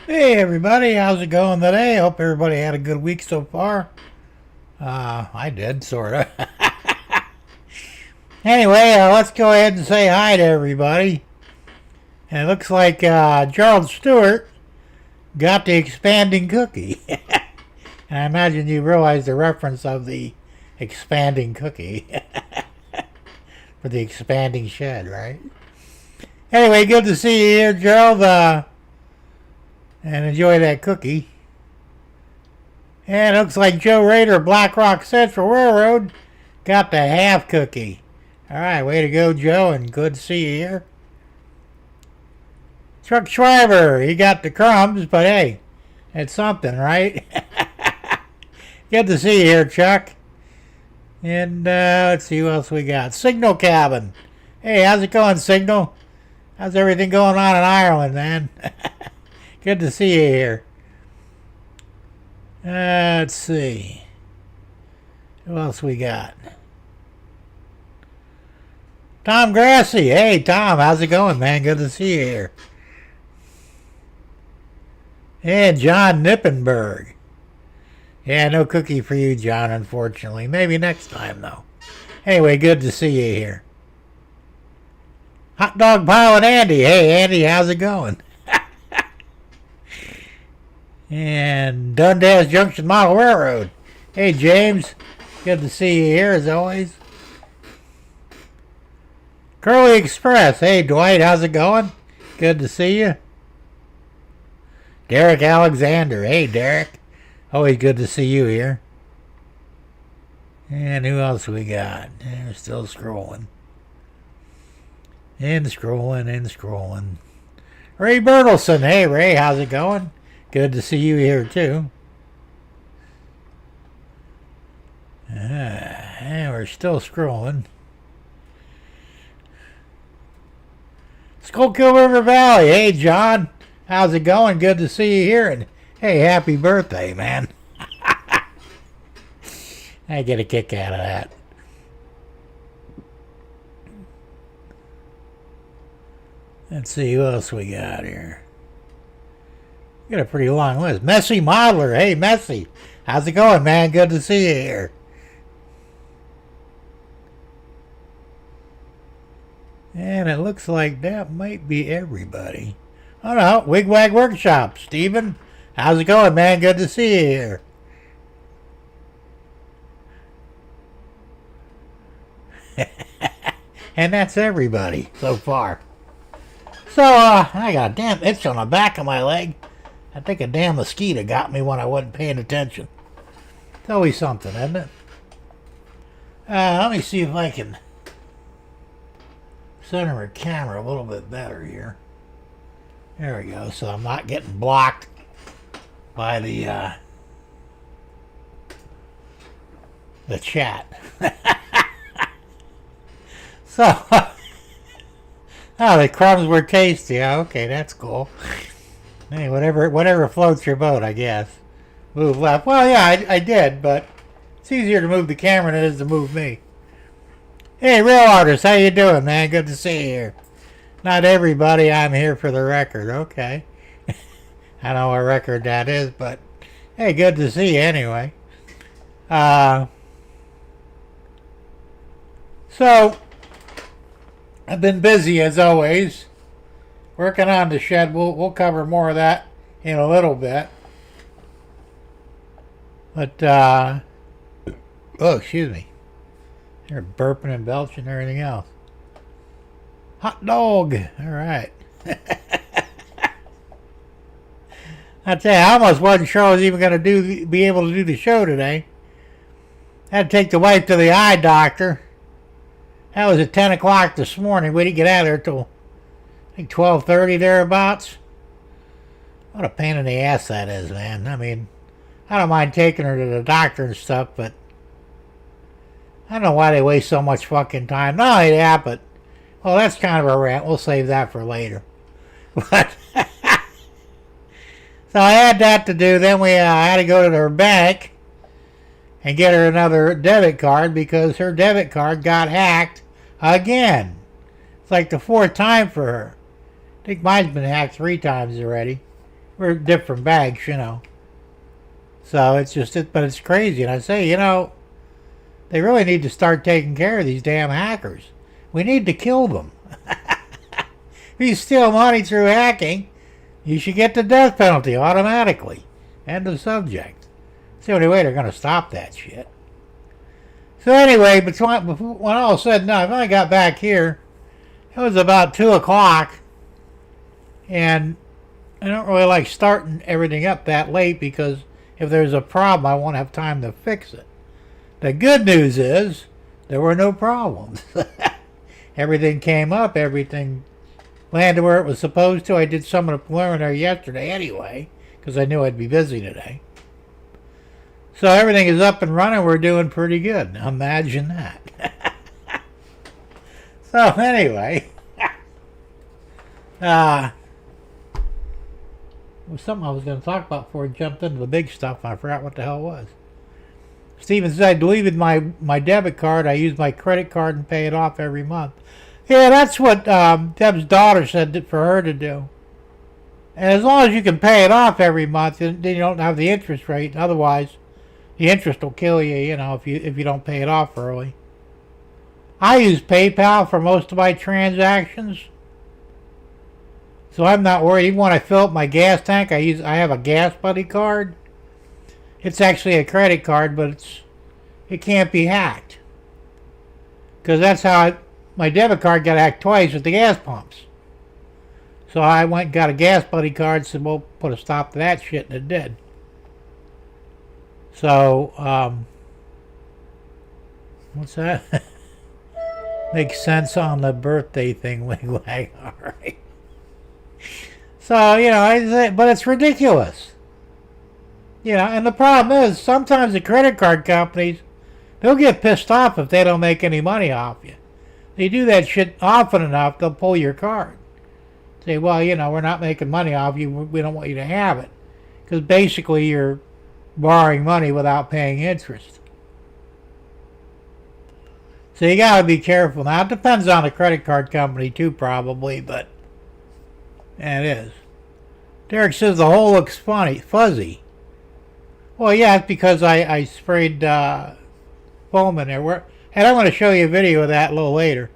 Hey everybody, how's it going today? Hope everybody had a good week so far. I did, sorta. Anyway, let's go ahead and say hi to everybody. And it looks like Gerald Stewart got the expanding cookie. And I imagine you realize the reference of the expanding cookie for the expanding shed, right? Anyway, good to see you here, Gerald. And enjoy that cookie. And it looks like Joe Rader, Black Rock Central Railroad, got the half cookie. All right, way to go, Joe, and good to see you here. Chuck Schreiber, he got the crumbs, but hey, it's something, right? Good to see you here, Chuck. And let's see who else we got. Signal Cabin. Hey, how's it going, Signal? How's everything going on in Ireland, man? Good to see you here. Let's see. Who else we got? Tom Grassi. Hey, Tom, how's it going, man? Good to see you here. And John Nippenberg. Yeah, no cookie for you, John, unfortunately. Maybe next time, though. Anyway, good to see you here. Hot Dog Pilot Andy. Hey, Andy, how's it going? And Dundas Junction Model Railroad. Hey, James. Good to see you here, as always. Curly Express. Hey, Dwight, how's it going? Good to see you. Derek Alexander. Hey, Derek. Always good to see you here. And who else we got? We're still scrolling. And scrolling. Ray Bertelson. Hey, Ray, how's it going? Good to see you here, too. And we're still scrolling. Schuylkill River Valley. Hey, John. How's it going? Good to see you here. And hey, happy birthday, man. I get a kick out of that. Let's see who else we got here. Got a pretty long list. Messy Modeler. Hey, Messy. How's it going, man? Good to see you here. And it looks like that might be everybody. Oh, no. Wigwag Workshop. Steven. How's it going, man? Good to see you here. And that's everybody so far. So, I got a damn itch on the back of my leg. I think a damn mosquito got me when I wasn't paying attention. It's always something, isn't it? Let me see if I can center my camera a little bit better here. There we go, so I'm not getting blocked by the chat. So, oh, the crumbs were tasty. Okay, that's cool. Hey, whatever floats your boat, I guess. Move left. Well, yeah, I did, but it's easier to move the camera than it is to move me. Hey, Real Artist, how you doing, man? Good to see you here. Not everybody, I'm here for the record. Okay. I know what record that is, but hey, good to see you anyway. So, I've been busy as always. Working on the shed. We'll cover more of that in a little bit. But, oh, excuse me. They're burping and belching and everything else. Hot dog. All right. I tell you, I almost wasn't sure I was even going to be able to do the show today. Had to take the wife to the eye doctor. That was at 10 o'clock this morning. We didn't get out of there till, I think, 12:30 thereabouts. What a pain in the ass that is, man. I mean, I don't mind taking her to the doctor and stuff, but I don't know why they waste so much fucking time. Not only that, but, well, that's kind of a rant. We'll save that for later. But, so I had that to do. Then I had to go to their bank and get her another debit card because her debit card got hacked again. It's like the fourth time for her. I think mine's been hacked 3 times already. we're different bags, you know. So it's just, but it's crazy. And I say, you know, they really need to start taking care of these damn hackers. We need to kill them. If you steal money through hacking, you should get the death penalty automatically. End of subject. It's the only way they're going to stop that shit. So anyway, when all was said and done, I finally got back here. It was about 2 o'clock. And I don't really like starting everything up that late because if there's a problem, I won't have time to fix it. The good news is there were no problems. Everything came up. Everything landed where it was supposed to. I did some of the preliminary yesterday anyway because I knew I'd be busy today. So everything is up and running. We're doing pretty good. Now imagine that. So anyway, it was something I was going to talk about before I jumped into the big stuff. I forgot what the hell it was. Steven said I deleted my debit card. I use my credit card and pay it off every month. Yeah, that's what Deb's daughter said for her to do. And as long as you can pay it off every month, then you don't have the interest rate. Otherwise, the interest will kill you, you know, if you don't pay it off early. I use PayPal for most of my transactions. So I'm not worried. Even when I fill up my gas tank, I have a Gas Buddy card. It's actually a credit card, but it can't be hacked. Because that's how my debit card got hacked twice at the gas pumps. So I went and got a Gas Buddy card, said, we'll put a stop to that shit, and it did. So, what's that? Makes sense on the birthday thing, wig wag. All right. So, you know, but it's ridiculous. You know, and the problem is sometimes the credit card companies, they'll get pissed off if they don't make any money off you. They do that shit often enough, they'll pull your card. Say, well, you know, we're not making money off you, we don't want you to have it. Because basically you're borrowing money without paying interest. So you got to be careful. Now, it depends on the credit card company too, probably, but it is. Derek says the hole looks fuzzy. Well, yeah, it's because I sprayed foam in there. And I'm going to show you a video of that a little later.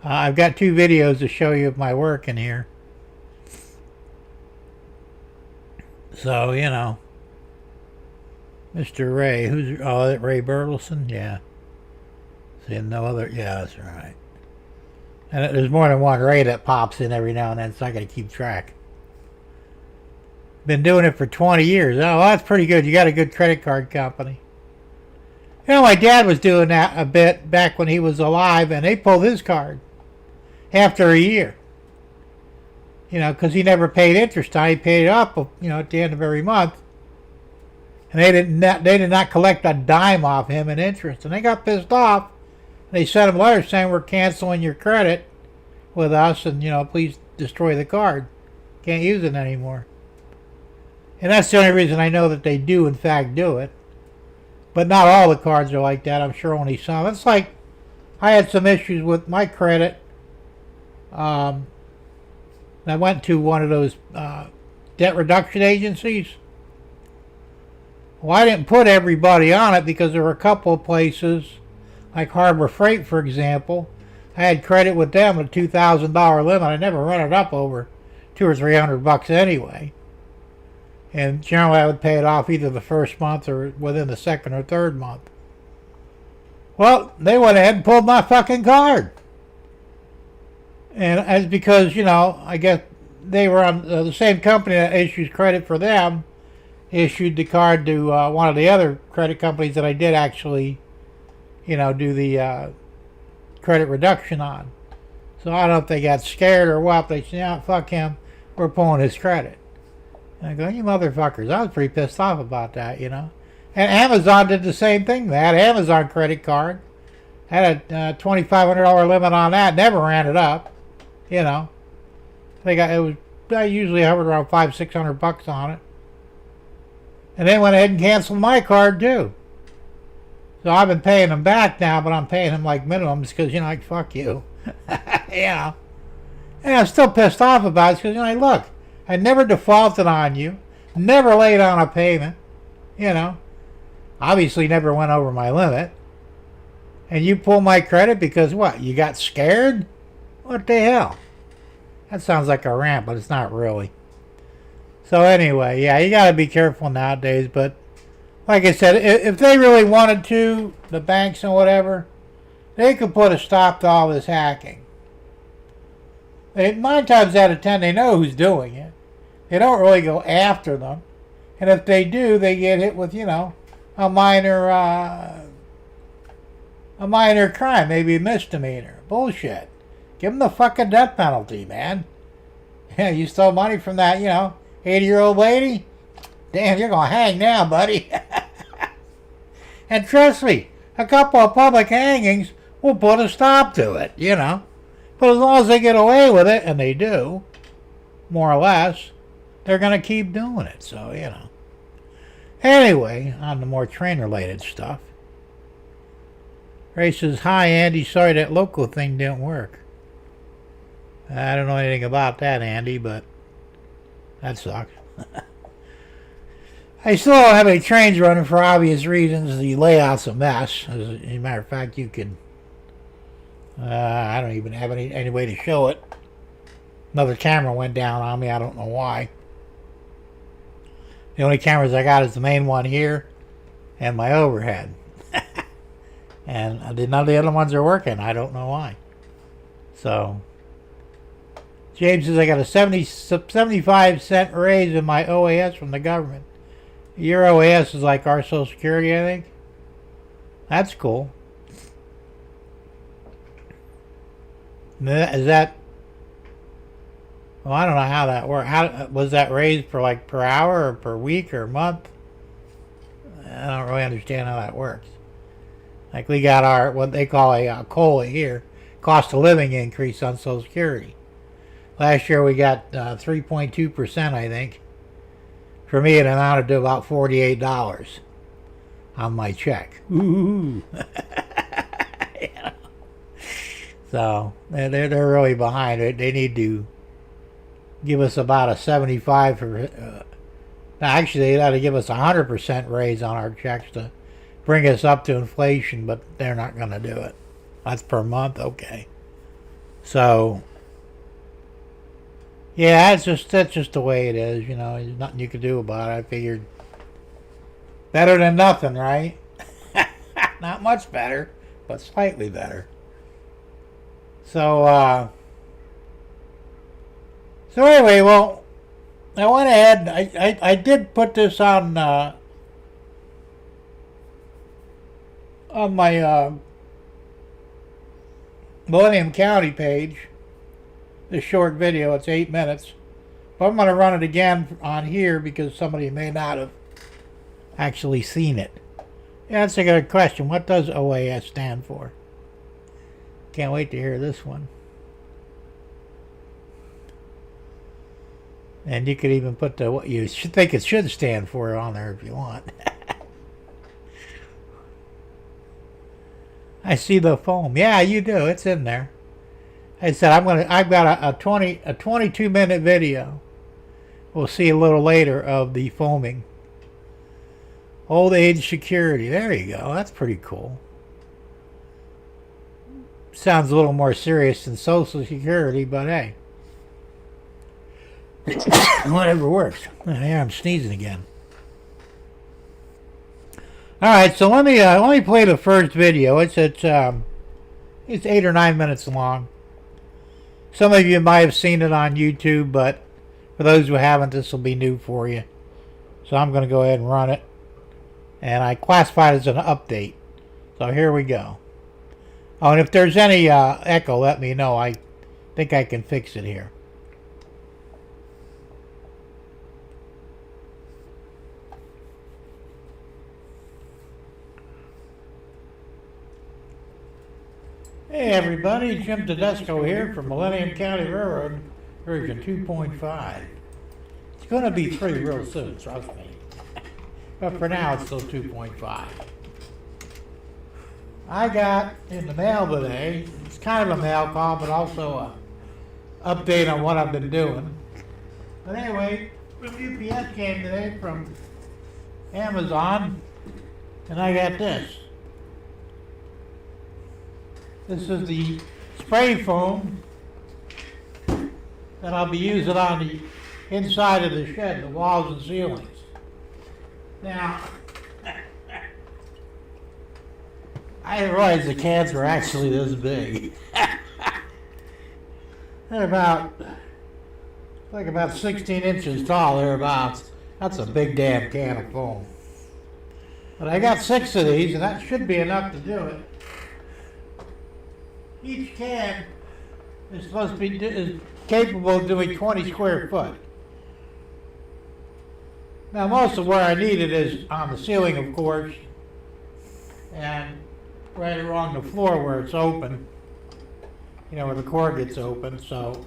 I've got 2 videos to show you of my work in here. So, you know. Mr. Ray. Ray Bertelson? Yeah. See, no other. Yeah, that's right. And there's more than one Ray that pops in every now and then, so I got to keep track. Been doing it for 20 years. Oh, well, that's pretty good. You got a good credit card company. You know, my dad was doing that a bit back when he was alive, and they pulled his card after a year. You know, because he never paid interest on it. He paid it up, you know, at the end of every month. And they did not collect a dime off him in interest. And they got pissed off. They sent him letters saying, we're canceling your credit with us, and, you know, please destroy the card. Can't use it anymore. And that's the only reason I know that they do, in fact, do it. But not all the cards are like that. I'm sure only some. It's like I had some issues with my credit. I went to one of those debt reduction agencies. Well, I didn't put everybody on it because there were a couple of places, like Harbor Freight, for example. I had credit with them at a $2,000 limit. I never run it up over $200 or $300 anyway. And generally I would pay it off either the first month or within the second or third month. Well, they went ahead and pulled my fucking card. And as because, you know, I guess they were on the same company that issues credit for them, issued the card to one of the other credit companies that I did actually, you know, do the credit reduction on. So I don't know if they got scared or what, but they said, yeah, fuck him, we're pulling his credit. And I go, you motherfuckers, I was pretty pissed off about that, you know. And Amazon did the same thing. They had an Amazon credit card. Had a $2,500 limit on that. Never ran it up, you know. I usually hovered around $500-600 on it. And they went ahead and canceled my card too. So I've been paying them back now, but I'm paying them like minimums because, you know, like, fuck you. You know. And I'm still pissed off about it because, you know, look, I never defaulted on you, never laid on a payment, you know. Obviously never went over my limit. And you pull my credit because what? You got scared? What the hell? That sounds like a rant, but it's not really. So anyway, yeah, you got to be careful nowadays. But like I said, if they really wanted to, the banks and whatever, they could put a stop to all this hacking. 9 times out of 10, they know who's doing it. They don't really go after them. And if they do, they get hit with, you know, a minor crime, maybe a misdemeanor. Bullshit. Give them the fucking death penalty, man. Yeah, you stole money from that, you know, 80-year-old lady? Damn, you're going to hang now, buddy. And trust me, a couple of public hangings will put a stop to it, you know. But as long as they get away with it, and they do, more or less, they're going to keep doing it. So, you know. Anyway, on the more train-related stuff. Ray says, hi, Andy. Sorry that local thing didn't work. I don't know anything about that, Andy, but that sucks. I still don't have any trains running for obvious reasons. The layout's a mess. As a matter of fact, you can... I don't even have any way to show it. Another camera went down on me. I don't know why. The only cameras I got is the main one here and my overhead. And none of the other ones are working. I don't know why. So, James says I got a 75-cent raise in my OAS from the government. Your OAS is like our Social Security, I think. That's cool. Is that... Well, I don't know how that works. How was that raised per hour or per week or month? I don't really understand how that works. Like we got our what they call a COLA here, cost of living increase on Social Security. Last year we got 3.2%, I think. For me, it amounted to about $48 on my check. Ooh. You know? So they're really behind it. They need to give us about a 75 for. Actually, they ought to give us a 100% raise on our checks to bring us up to inflation, but they're not going to do it. That's per month, okay. So, yeah, that's just the way it is. You know, there's nothing you can do about it. I figured better than nothing, right? Not much better, but slightly better. So anyway, well, I went ahead. I did put this on my Millennium County page. This short video, it's 8 minutes. But I'm going to run it again on here because somebody may not have actually seen it. Yeah, that's a good question. What does OAS stand for? Can't wait to hear this one. And you could even put what you think it should stand for on there if you want. I see the foam. Yeah, you do. It's in there. I said I've got a 22-minute video. We'll see a little later of the foaming. Old age security. There you go. That's pretty cool. Sounds a little more serious than Social Security, but hey. Whatever works. Yeah, I'm sneezing again. Alright, so let me play the first video. It's 8 or 9 minutes long. Some of you might have seen it on YouTube, but for those who haven't, this will be new for you. So I'm going to go ahead and run it. And I classify it as an update. So here we go. Oh, and if there's any echo, let me know. I think I can fix it here. Hey everybody, Jim Tedesco here from Millennium County Railroad, version 2.5. It's going to be 3 real soon, trust me. But for now, it's still 2.5. I got in the mail today, it's kind of a mail call, but also an update on what I've been doing. But anyway, UPS came today from Amazon, and I got this. This is the spray foam that I'll be using on the inside of the shed, the walls and ceilings. Now, I didn't realize the cans were actually this big. They're about 16 inches tall, thereabouts. That's a big damn can of foam. But I got 6 of these, and that should be enough to do it. Each can is supposed to be is capable of doing 20 square foot. Now, most of where I need it is on the ceiling, of course, and right along the floor where it's open, you know, where the cord gets open. So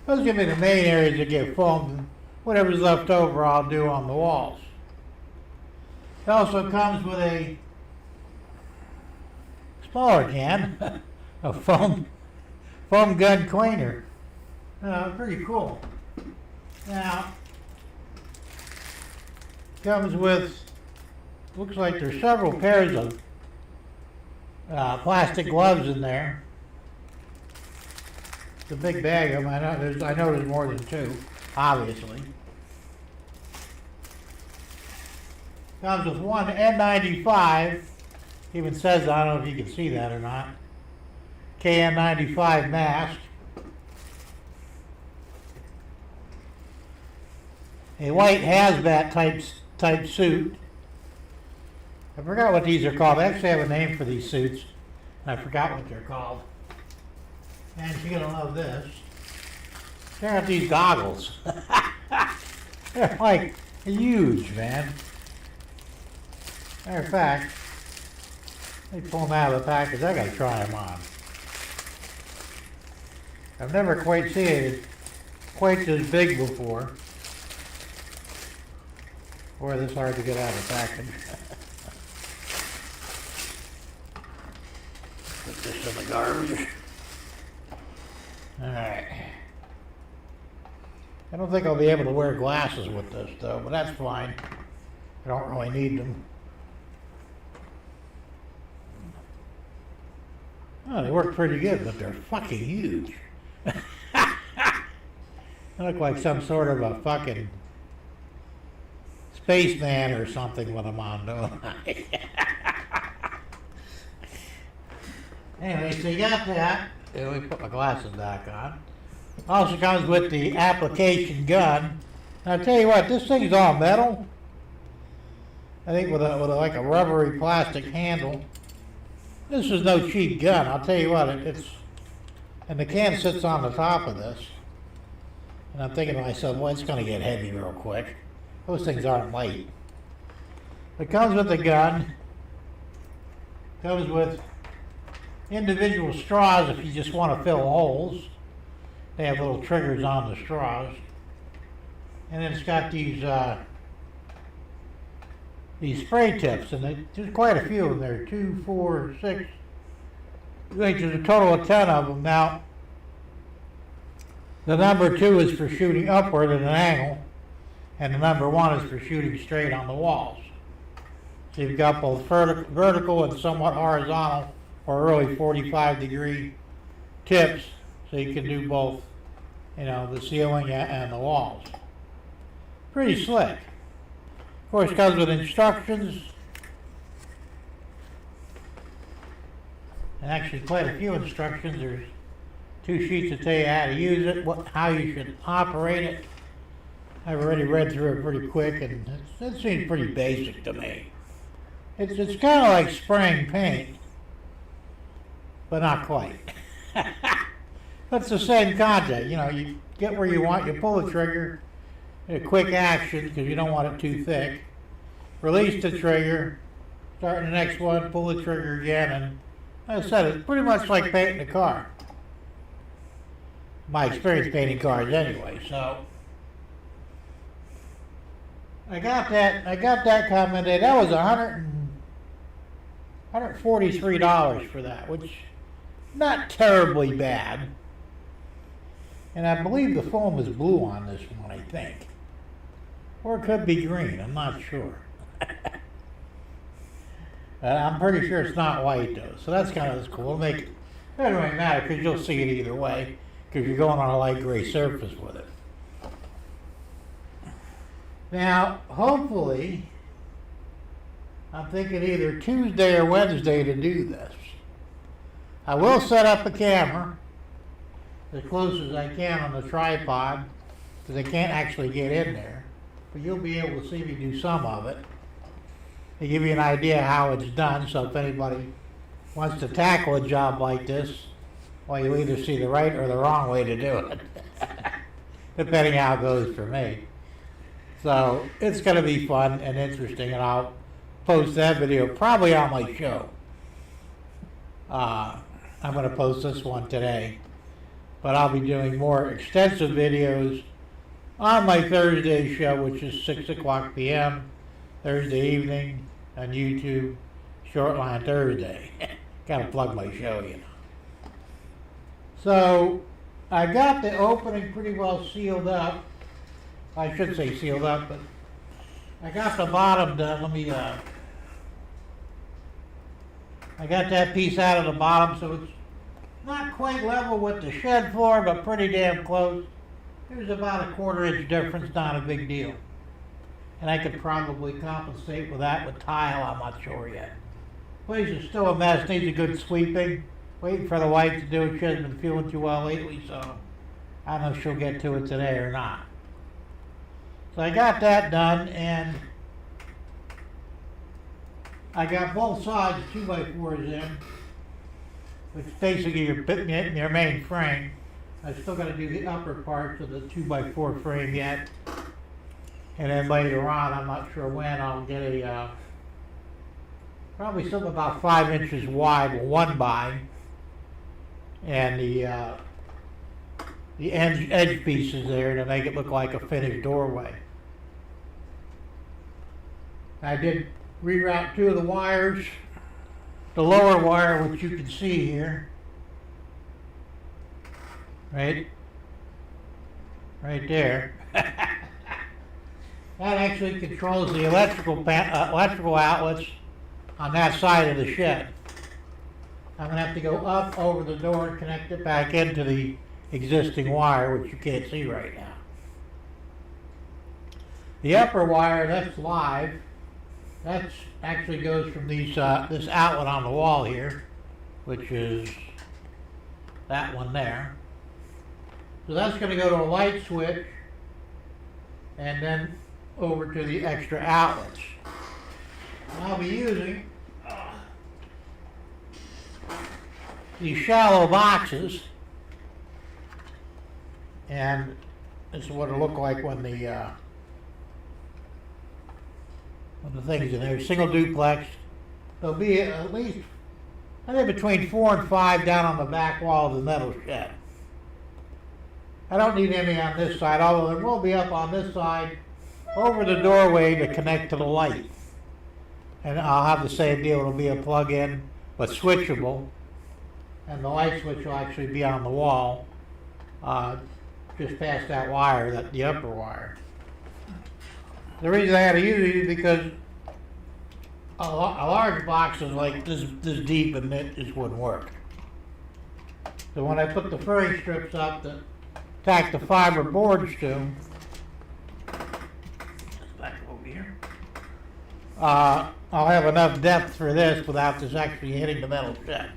those give me the main areas that get foamed. Whatever's left over, I'll do on the walls. It also comes with a smaller can, a foam gun cleaner. Pretty cool. Now, comes with, looks like there's several pairs of plastic gloves in there. It's a big bag of them. I know there's more than 2, obviously. Comes with one N95. Even says, I don't know if you can see that or not, KN95 mask. A white hazmat type suit. I forgot what these are called. I actually have a name for these suits, and I forgot what they're called. And you're gonna love this. Check out these goggles. They're like huge, man. Matter of fact, let me pull them out of the package. I gotta try them on. I've never quite seen it quite this big before. Boy, this is hard to get out of the package. Put this in the garbage. Alright. I don't think I'll be able to wear glasses with this though, but that's fine. I don't really need them. Oh, they work pretty good, but they're fucking huge. They look like some sort of a fucking spaceman or something when I'm on, don't I? Anyway, so you got that. Let me put my glasses back on. Also comes with the application gun. Now, I'll tell you what, this thing's all metal. I think with like a rubbery plastic handle. This is no cheap gun. I'll tell you what, it's, and the can sits on the top of this. And I'm thinking to myself, well, it's going to get heavy real quick. Those things aren't light. It comes with the gun. Comes with individual straws if you just want to fill holes. They have little triggers on the straws. And then it's got these spray tips, and there's quite a few of them there. 2, 4, 6. I think there's a total of 10 of them. Now, the number 2 is for shooting upward at an angle, and the number 1 is for shooting straight on the walls. So you've got both vertical and somewhat horizontal, or really 45-degree tips, so you can do both, you know, the ceiling and the walls. Pretty slick. Of course, it comes with instructions, and actually quite a few instructions. There's 2 sheets that tell you how to use it, how you should operate it. I've already read through it pretty quick, and it seems pretty basic to me. It's kind of like spraying paint, but not quite. But it's the same concept. You know, you get where you want, you pull the trigger, a quick action because you don't want it too thick. Release the trigger, start the next one, pull the trigger again, and as I said, it's pretty much like painting a car. My experience painting cars anyway, so I got that commented. That was $143 for that, which not terribly bad. And I believe the foam is blue on this one, I think. Or it could be green, I'm not sure. I'm pretty sure it's not white though, so that's kind of cool. It doesn't really matter because you'll see it either way because you're going on a light gray surface with it. Now, hopefully, I'm thinking either Tuesday or Wednesday to do this. I will set up a camera as close as I can on the tripod because I can't actually get in there, but you'll be able to see me do some of it to give you an idea how it's done. So if anybody wants to tackle a job like this, well, you'll either see the right or the wrong way to do it, depending how it goes for me. So it's going to be fun and interesting, and I'll post that video probably on my show. I'm going to post this one today, but I'll be doing more extensive videos on my Thursday show, which is 6 o'clock p.m. Thursday evening on YouTube, Shortline Thursday. Gotta plug my show, you know. So I got the opening pretty well sealed up. I should say sealed up, but I got the bottom done. Let me, I got that piece out of the bottom, so it's not quite level with the shed floor, but pretty damn close. There's about a 1/4 inch difference, not a big deal. And I could probably compensate with that with tile, I'm not sure yet. Place is still a mess, needs a good sweeping. Waiting for the wife to do it. She hasn't been feeling too well lately, so I don't know if she'll get to it today or not. So I got that done, and I got both sides 2x4s in, which is basically your main frame. I still got to do the upper parts of the 2x4 frame yet. And then later on, I'm not sure when, I'll get a, probably something about 5 inches wide with 1x, and the edge pieces there to make it look like a finished doorway. I did reroute 2 of the wires. The lower wire, which you can see here, right there. That actually controls the electrical outlets on that side of the shed. I'm going to have to go up over the door and connect it back into the existing wire, which you can't see right now. The upper wire, that's live. That actually goes from these this outlet on the wall here, which is that one there. So that's going to go to a light switch, and then over to the extra outlets. And I'll be using these shallow boxes, and this is what it'll look like when the thing's in there. Single duplex. There'll be at least, I think, between 4 and 5 down on the back wall of the metal shed. I don't need any on this side, although there will be up on this side over the doorway to connect to the light. And I'll have the same deal. It'll be a plug-in, but switchable. And the light switch will actually be on the wall, just past that wire, the upper wire. The reason I had to use it is because a large box is like this deep, and it just wouldn't work. So when I put the furring strips up that tack the fiber boards to, back over here, I'll have enough depth for this without this actually hitting the metal shed.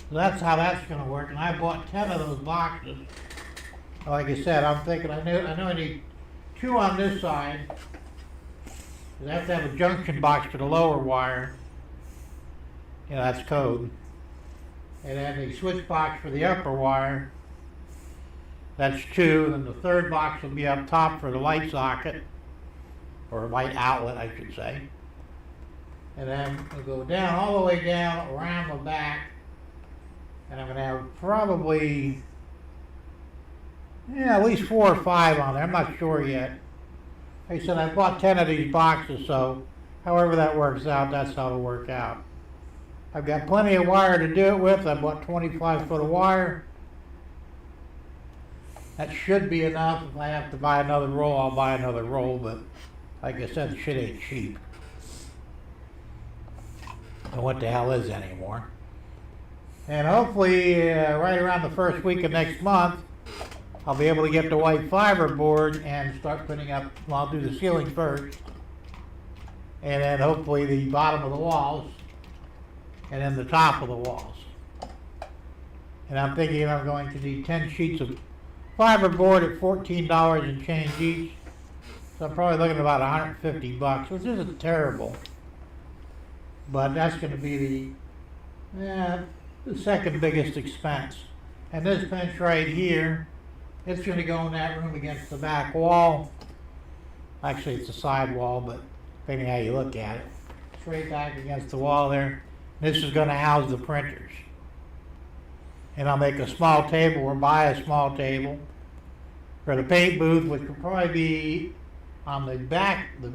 So that's how that's going to work. And I bought 10 of those boxes. Like I said, I'm thinking I know I need 2 on this side. I have to have a junction box for the lower wire. You know, that's code. And then the switch box for the upper wire. That's 2. And the third box will be up top for the light socket, or light outlet, I should say. And then we'll go down, all the way down, around the back. And I'm going to have probably, at least 4 or 5 on there. I'm not sure yet. Like I said, I bought 10 of these boxes, so however that works out, that's how it'll work out. I've got plenty of wire to do it with. I bought 25 foot of wire. That should be enough. If I have to buy another roll, I'll buy another roll, but like I said, shit ain't cheap. And what the hell is anymore? And hopefully, right around the first week of next month, I'll be able to get the white fiber board and start putting up, well, I'll do the ceiling first. And then hopefully the bottom of the walls, and then the top of the walls. And I'm thinking I'm going to need 10 sheets of fiberboard at $14 and change each. So I'm probably looking at about 150 bucks, which isn't terrible. But that's going to be the second biggest expense. And this bench right here, it's going to go in that room against the back wall. Actually, it's a side wall, but depending how you look at it. Straight back against the wall there. This is going to house the printers. And I'll make a small table or buy a small table for the paint booth, which will probably be on the back, the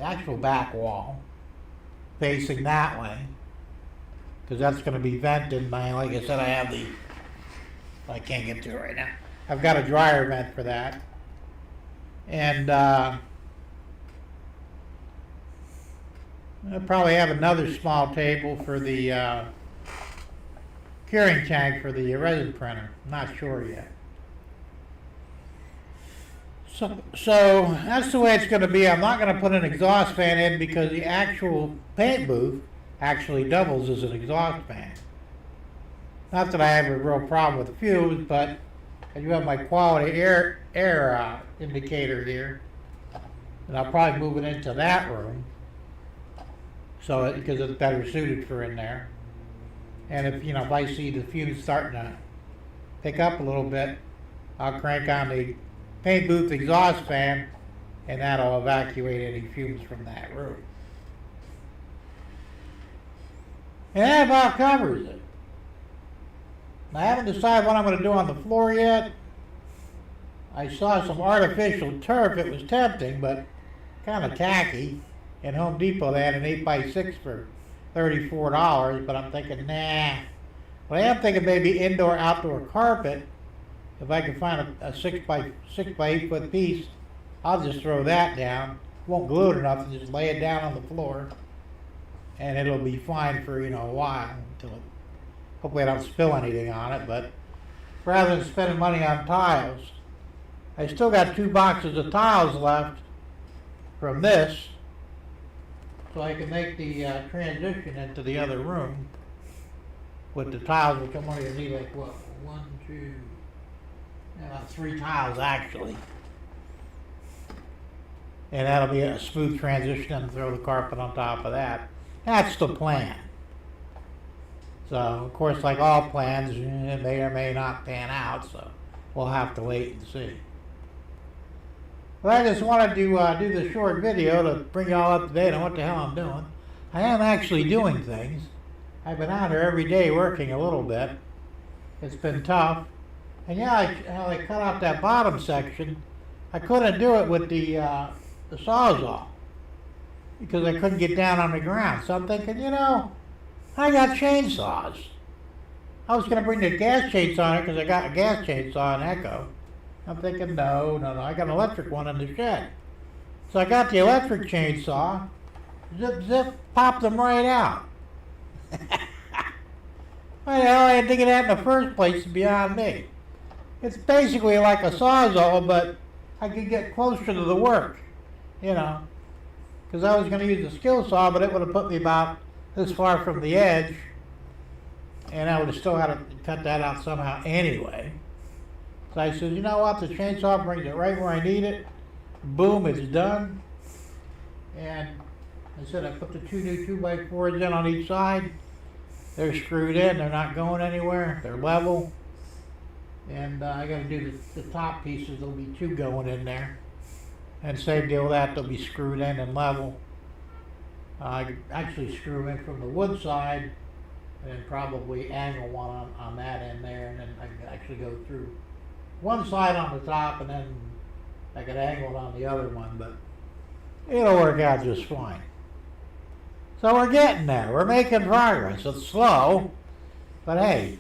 actual back wall, facing that way. Because that's going to be vented. Like I said, I have the, I can't get to it right now. I've got a dryer vent for that. And I'll probably have another small table for the curing tank for the resin printer. I'm not sure yet. So that's the way it's going to be. I'm not going to put an exhaust fan in because the actual paint booth actually doubles as an exhaust fan. Not that I have a real problem with the fumes, but I do have my quality air indicator here, and I'll probably move it into that room, so because it's better suited for in there. And if I see the fumes starting to pick up a little bit, I'll crank on the paint booth exhaust fan, and that'll evacuate any fumes from that room. And that about covers it. I haven't decided what I'm going to do on the floor yet. I saw some artificial turf. It was tempting, but kind of tacky. In Home Depot, they had an 8x6 for $34, but I'm thinking, nah. But I am thinking maybe indoor-outdoor carpet. If I can find a 6x8 foot piece, I'll just throw that down. Won't glue it enough and just lay it down on the floor. And it'll be fine for, a while until hopefully I don't spill anything on it. But rather than spending money on tiles, I still got 2 boxes of tiles left from this, so I can make the transition into the other room with the tiles, which I'm only going to need like, what, 1, 2, about 3 tiles actually. And that'll be a smooth transition and throw the carpet on top of that. That's the plan. So, of course, like all plans, it may or may not pan out, so we'll have to wait and see. Well, I just wanted to do this short video to bring you all up to date on what the hell I'm doing. I am actually doing things. I've been out here every day working a little bit. It's been tough. And yeah, I cut out that bottom section. I couldn't do it with the Sawzall because I couldn't get down on the ground. So I'm thinking, I got chainsaws. I was going to bring the gas chainsaw on it because I got a gas chainsaw in Echo. I'm thinking, no, I got an electric one in the shed. So I got the electric chainsaw, zip, popped them right out. Why the hell I didn't think of that in the first place is beyond me. It's basically like a Sawzall, but I could get closer to the work, because I was going to use a skill saw, but it would have put me about this far from the edge, and I would have still had to cut that out somehow anyway. So I said, you know what, the chainsaw brings it right where I need it. Boom, it's done. And I said I put the 2 new 2x4s in on each side. They're screwed in, they're not going anywhere, they're level. And I got to do the top pieces, there'll be 2 going in there. And same deal with that, they'll be screwed in and level. I actually screw in from the wood side and probably angle one on that end there, and then I can actually go through one side on the top and then I could angle it on the other one, but it'll work out just fine. So we're getting there, we're making progress. It's slow, but hey,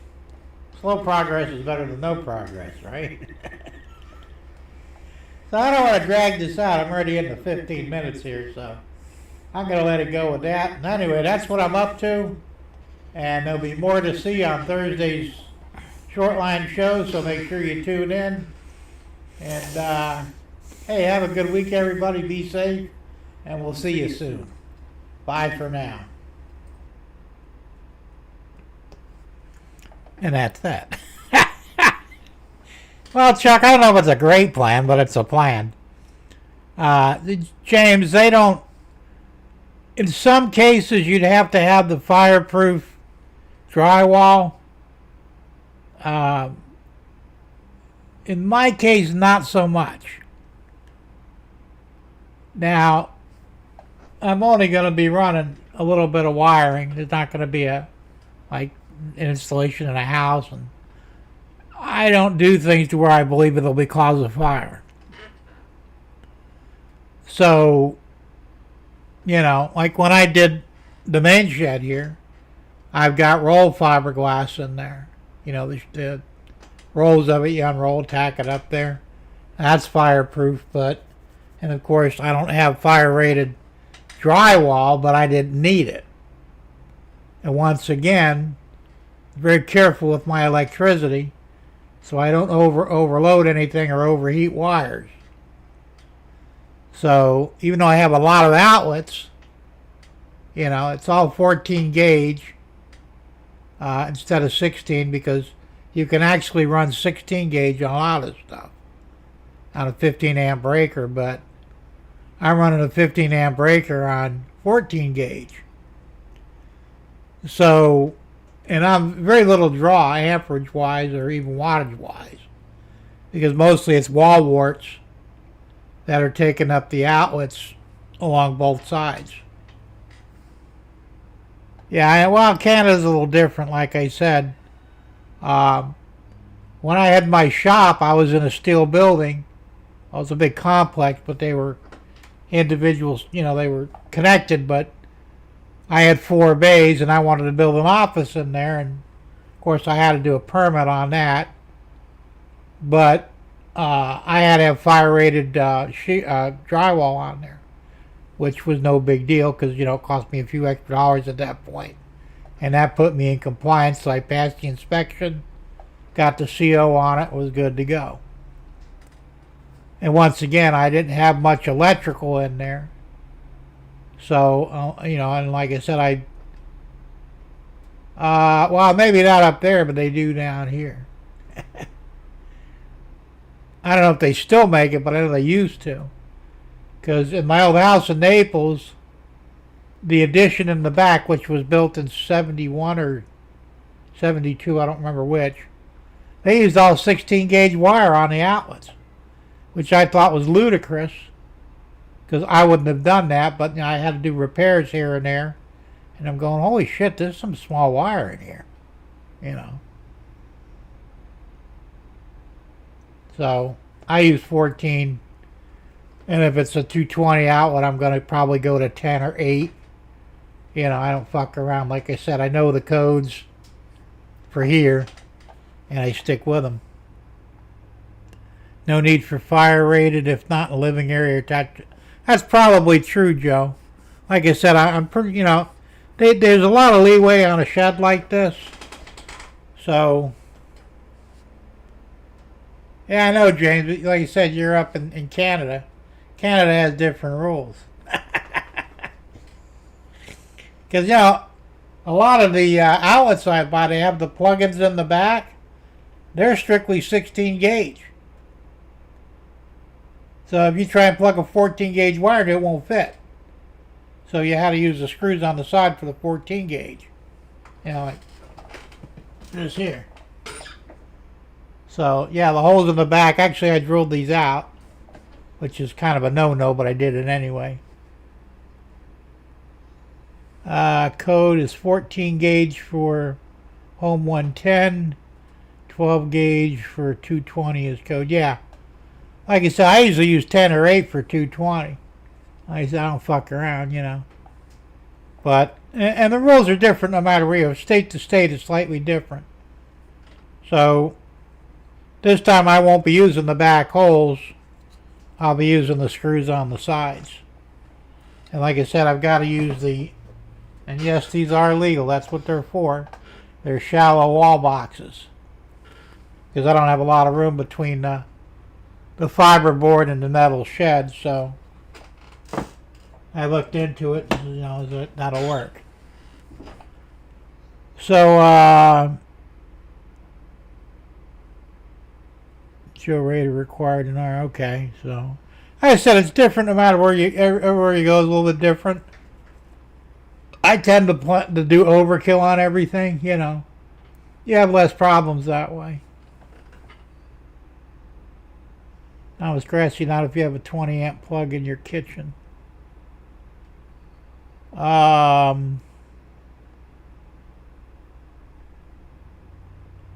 slow progress is better than no progress, right? So I don't want to drag this out. I'm already in the 15 minutes here, so I'm going to let it go with that. And anyway, that's what I'm up to. And there'll be more to see on Thursday's Shortline show, so make sure you tune in. And hey, have a good week, everybody. Be safe, and we'll see you soon. Bye for now. And that's that. Well, Chuck, I don't know if it's a great plan, but it's a plan. James, they don't... In some cases, you'd have to have the fireproof drywall. In my case, not so much. Now, I'm only going to be running a little bit of wiring. There's not going to be like an installation in a house, and I don't do things to where I believe it'll be cause a fire. So, you know, like when I did the main shed here, I've got rolled fiberglass in there. You know, the rolls of it, you unroll, tack it up there. That's fireproof, and of course I don't have fire-rated drywall, but I didn't need it. And once again, very careful with my electricity, so I don't overload anything or overheat wires. So even though I have a lot of outlets, you know, it's all 14 gauge instead of 16, because you can actually run 16 gauge on a lot of stuff on a 15 amp breaker, but I'm running a 15 amp breaker on 14 gauge. So, and I'm very little draw amperage wise or even wattage wise, because mostly it's wall warts that are taking up the outlets along both sides. Yeah, well, Canada's a little different, like I said. When I had my shop, I was in a steel building. It was a big complex, but they were individuals, you know, they were connected, but I had 4 bays, and I wanted to build an office in there, and of course I had to do a permit on that. But I had to have fire-rated drywall on there, which was no big deal because, you know, it cost me a few extra dollars at that point. And that put me in compliance, so I passed the inspection, got the CO on it, was good to go. And once again, I didn't have much electrical in there. So, you know, and like I said, well, maybe not up there, but they do down here. I don't know if they still make it, but I know they used to. Because in my old house in Naples, the addition in the back, which was built in 71 or 72, I don't remember which, they used all 16 gauge wire on the outlets, which I thought was ludicrous, because I wouldn't have done that, but you know, I had to do repairs here and there, and I'm going, holy shit, there's some small wire in here, you know. So I use 14, and if it's a 220 outlet, I'm going to probably go to 10 or 8. You know, I don't fuck around. Like I said, I know the codes for here, and I stick with them. No need for fire rated if not in a living area. That's probably true, Joe. Like I said, I'm pretty, you know, there's a lot of leeway on a shed like this. So, yeah, I know, James. Like you said, you're up in Canada. Canada has different rules. Because, you know, a lot of the outlets I buy, they have the plugins in the back. They're strictly 16 gauge. So if you try and plug a 14 gauge wire, it won't fit. So you had to use the screws on the side for the 14 gauge. You know, like this here. So, yeah, the holes in the back, actually I drilled these out, which is kind of a no-no, but I did it anyway. Code is 14 gauge for home 110, 12 gauge for 220 is code. Yeah, like I said, I usually use 10 or 8 for 220. Like I said, I don't fuck around, you know. But, and the rules are different no matter where you go. State to state is slightly different. So this time I won't be using the back holes. I'll be using the screws on the sides. And like I said, I've got to use and yes, these are legal. That's what they're for. They're shallow wall boxes. Because I don't have a lot of room between the fiberboard and the metal shed, so I looked into it, and, that'll work. So, Joe Rader required an R. Okay, so like I said, it's different no matter everywhere you go is a little bit different. I tend to do overkill on everything, You have less problems that way. I was scratching out if you have a 20 amp plug in your kitchen.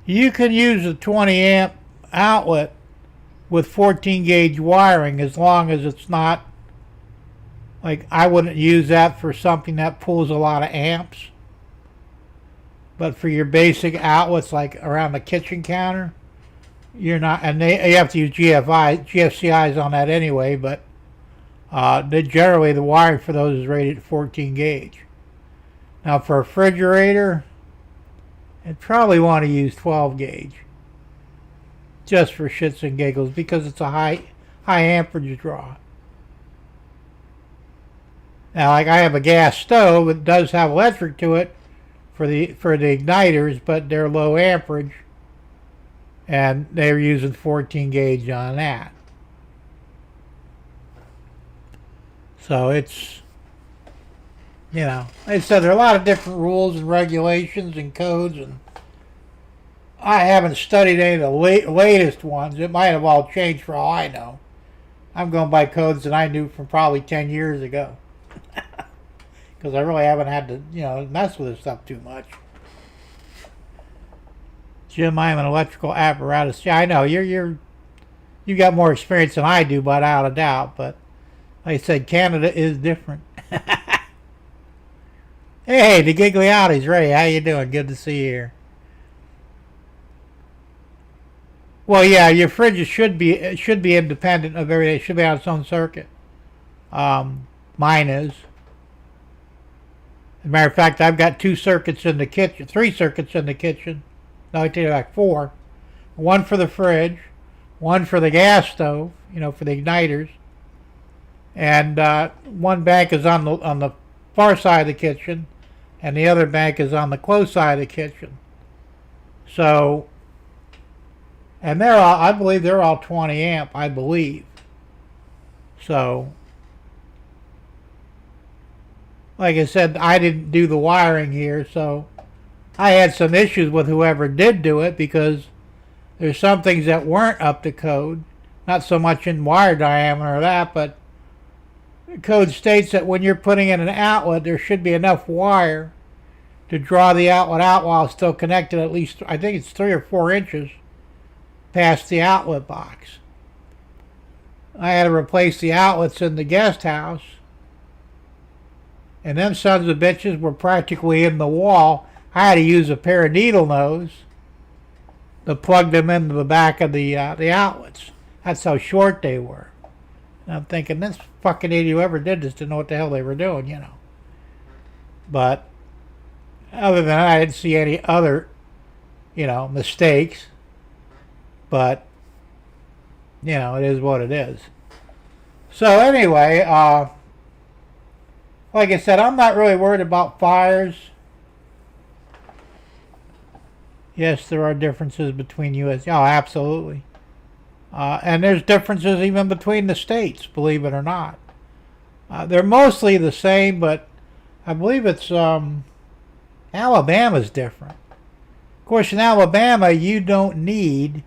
You can use a 20 amp outlet with 14 gauge wiring as long as it's not, like, I wouldn't use that for something that pulls a lot of amps. But for your basic outlets, like around the kitchen counter, you're not, and you have to use GFCIs on that anyway, but generally the wiring for those is rated at 14 gauge. Now for a refrigerator, I'd probably want to use 12 gauge. Just for shits and giggles, because it's a high amperage draw. Now, like I have a gas stove, it does have electric to it for the igniters, but they're low amperage, and they're using 14 gauge on that. So it's, like I said, there are a lot of different rules and regulations and codes, and I haven't studied any of the latest ones. It might have all changed for all I know. I'm going by codes that I knew from probably 10 years ago. Because I really haven't had to, mess with this stuff too much. Jim, I'm an electrical apparatus. Yeah, I know you got more experience than I do, without a doubt. But like I said, Canada is different. Hey, the Gigliotis, Ray, how you doing? Good to see you here. Well, yeah, your fridge should be independent of everything. It should be on its own circuit. Mine is. As a matter of fact, I've got 2 circuits in the kitchen, 3 circuits in the kitchen. No, I take it back, 4. One for the fridge, one for the gas stove, for the igniters, and one bank is on the far side of the kitchen, and the other bank is on the close side of the kitchen. So, and I believe they're all 20 amp, I believe. So, like I said, I didn't do the wiring here, so I had some issues with whoever did do it, because there's some things that weren't up to code. Not so much in wire diameter or that, but the code states that when you're putting in an outlet, there should be enough wire to draw the outlet out while it's still connected at least, I think it's 3 or 4 inches past the outlet box. I had to replace the outlets in the guest house, and them sons of bitches were practically in the wall. I had to use a pair of needle nose to plug them into the back of the outlets. That's how short they were. And I'm thinking, this fucking idiot whoever did this didn't know what the hell they were doing, But other than that, I didn't see any other, mistakes. But, it is what it is. So anyway, like I said, I'm not really worried about fires. Yes, there are differences between U.S. Oh, absolutely. And there's differences even between the states, believe it or not. They're mostly the same, but I believe it's Alabama's different. Of course, in Alabama, you don't need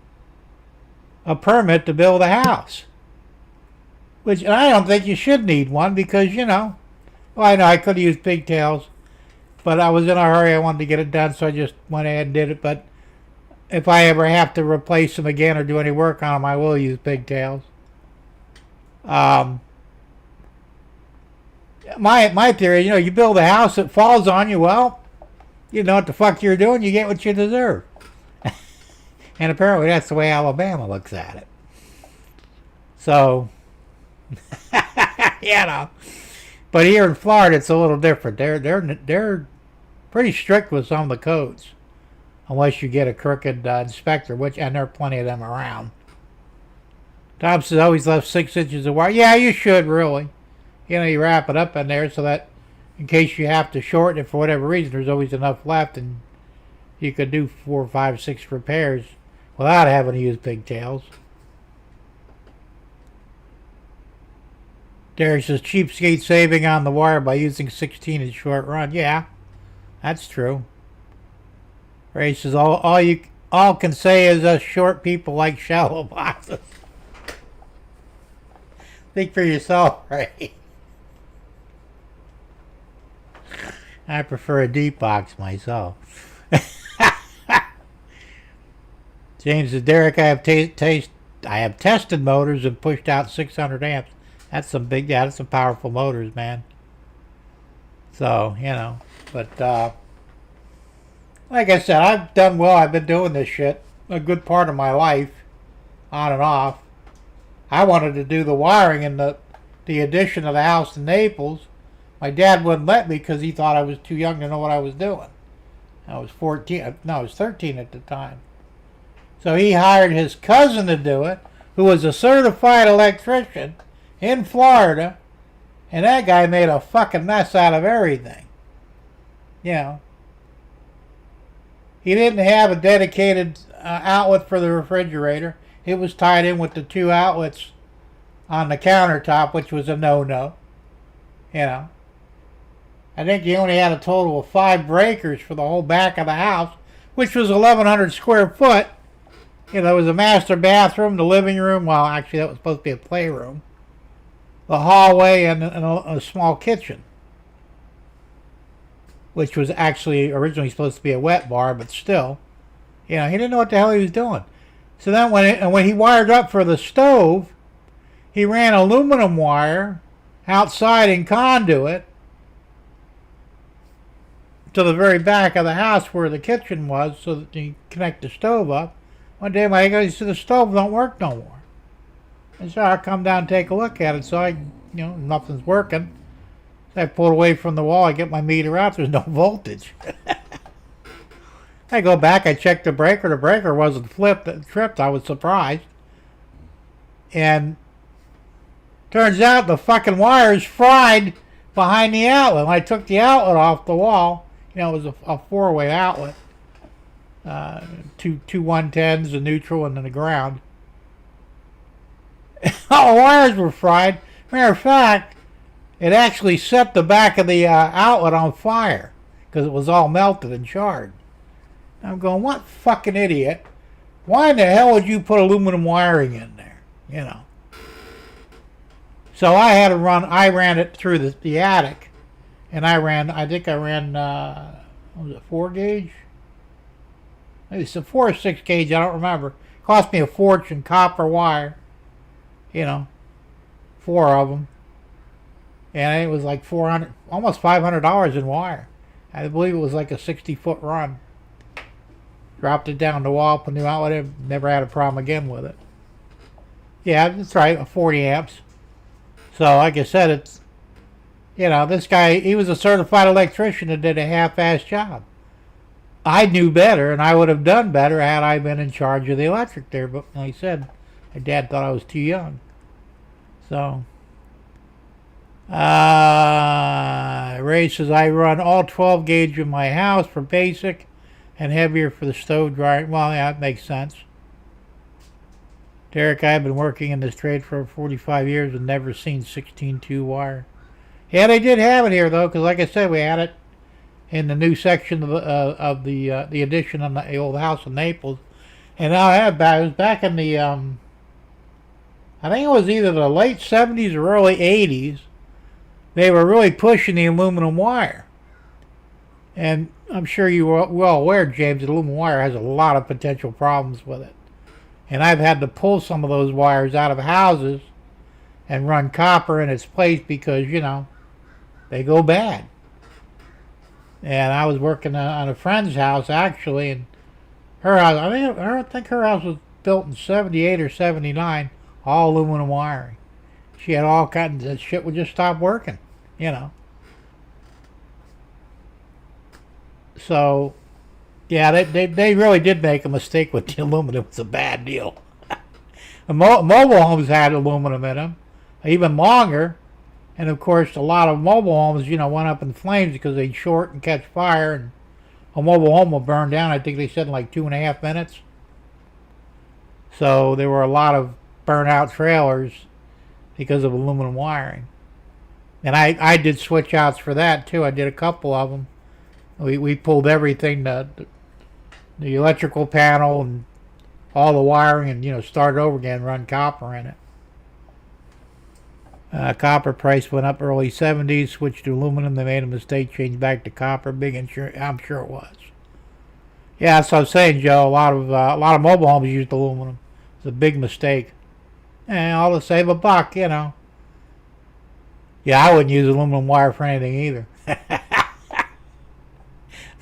a permit to build a house. Which I don't think you should need one, because, well, I know I could have used pigtails, but I was in a hurry. I wanted to get it done, so I just went ahead and did it. But if I ever have to replace them again or do any work on them, I will use pigtails. My theory, you build a house that falls on you, well, you know what the fuck you're doing, you get what you deserve. And apparently that's the way Alabama looks at it. So, you know. But here in Florida, it's a little different. They're pretty strict with some of the codes, unless you get a crooked inspector, and there are plenty of them around. Tom says always left 6 inches of wire. Yeah, you should really. You wrap it up in there so that in case you have to shorten it for whatever reason, there's always enough left, and you could do 4, 5, 6 repairs without having to use pigtails. Derek says cheapskate saving on the wire by using 16 in short run. Yeah, that's true. Ray says all can say is us short people like shallow boxes. Think for yourself, Ray. I prefer a deep box myself. James says, Derek, I have tested motors and pushed out 600 amps. That's some powerful motors, man. So, but like I said, I've done well. I've been doing this shit a good part of my life, on and off. I wanted to do the wiring in the addition of the house in Naples. My dad wouldn't let me because he thought I was too young to know what I was doing. I was 14. No, I was 13 at the time. So he hired his cousin to do it, who was a certified electrician in Florida, and that guy made a fucking mess out of everything. He didn't have a dedicated outlet for the refrigerator. It was tied in with the 2 outlets on the countertop, which was a no-no. I think he only had a total of 5 breakers for the whole back of the house, which was 1,100 square foot. There was a master bathroom, the living room. Well, actually, that was supposed to be a playroom. The hallway and a small kitchen, which was actually originally supposed to be a wet bar, but still, he didn't know what the hell he was doing. So then when he wired up for the stove, he ran aluminum wire outside in conduit to the very back of the house where the kitchen was so that he connect the stove up. One day my guy said, the stove don't work no more. And so I come down and take a look at it. So nothing's working. So I pulled away from the wall. I get my meter out. There's no voltage. I go back. I check the breaker. The breaker wasn't tripped. I was surprised. And turns out the fucking wire is fried behind the outlet. When I took the outlet off the wall, it was a 4-way outlet. 2 110s, a neutral, and then the ground. All the wires were fried. Matter of fact, it actually set the back of the outlet on fire because it was all melted and charred. I'm going, what fucking idiot? Why in the hell would you put aluminum wiring in there? So I ran it through the attic, and I think I ran, what was it, 4 gauge? Maybe it's a 4 or 6 gauge, I don't remember. It cost me a fortune, copper wire. 4 of them. And it was like $400, almost $500 in wire. I believe it was like a 60-foot run. Dropped it down the wall, put a new outlet in, never had a problem again with it. Yeah, that's right, 40 amps. So, like I said, it's, this guy, he was a certified electrician and did a half-assed job. I knew better, and I would have done better had I been in charge of the electric there. But like I said, my dad thought I was too young. So, Ray says, I run all 12 gauge in my house for basic and heavier for the stove drying. Well, yeah, that makes sense. Derek, I've been working in this trade for 45 years and never seen 16-2 wire. Yeah, they did have it here, though, because like I said, we had it in the new section of the addition on the old house in Naples. And now it was back in the, I think it was either the late 70s or early 80s. They were really pushing the aluminum wire. And I'm sure you were well aware, James, that aluminum wire has a lot of potential problems with it. And I've had to pull some of those wires out of houses and run copper in its place because, they go bad. And I was working on a friend's house, actually, and Her house, I think her house was built in 78 or 79, all aluminum wiring. She had all kinds of shit would just stop working, you know. So, yeah, they really did make a mistake with the aluminum. It's a bad deal. Mobile homes had aluminum in them, even longer. And of course, a lot of mobile homes, went up in flames because they'd short and catch fire. And a mobile home will burn down, I think they said, in like 2.5 minutes. So there were a lot of burnout trailers because of aluminum wiring. And I did switch outs for that too. I did a couple of them. We pulled everything, the electrical panel and all the wiring, and started over again, run copper in it. Copper price went up early 70s, switched to aluminum. They made a mistake, changed back to copper. Big insurance, I'm sure it was. Yeah, that's what I was saying, Joe. A lot of mobile homes used aluminum. It's a big mistake. And all to save a buck, Yeah, I wouldn't use aluminum wire for anything either.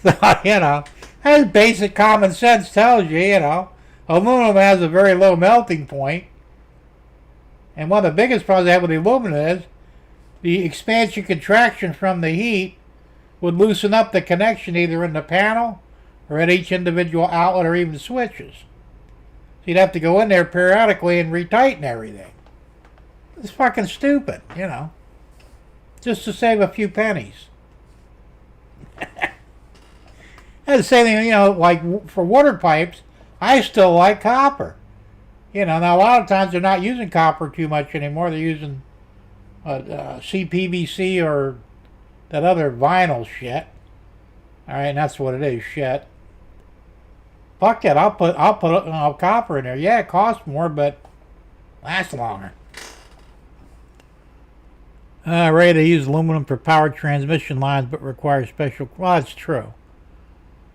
So, as basic common sense tells you, aluminum has a very low melting point. And one of the biggest problems they have with the aluminum is the expansion contraction from the heat would loosen up the connection either in the panel or at each individual outlet or even switches. So you'd have to go in there periodically and retighten everything. It's fucking stupid, just to save a few pennies. And the same thing, like for water pipes, I still like copper. Now a lot of times they're not using copper too much anymore. They're using CPVC or that other vinyl shit. All right, and that's what it is, shit. Fuck it, I'll put copper in there. Yeah, it costs more, but lasts longer. Ready to use aluminum for power transmission lines, but requires special. Well, that's true.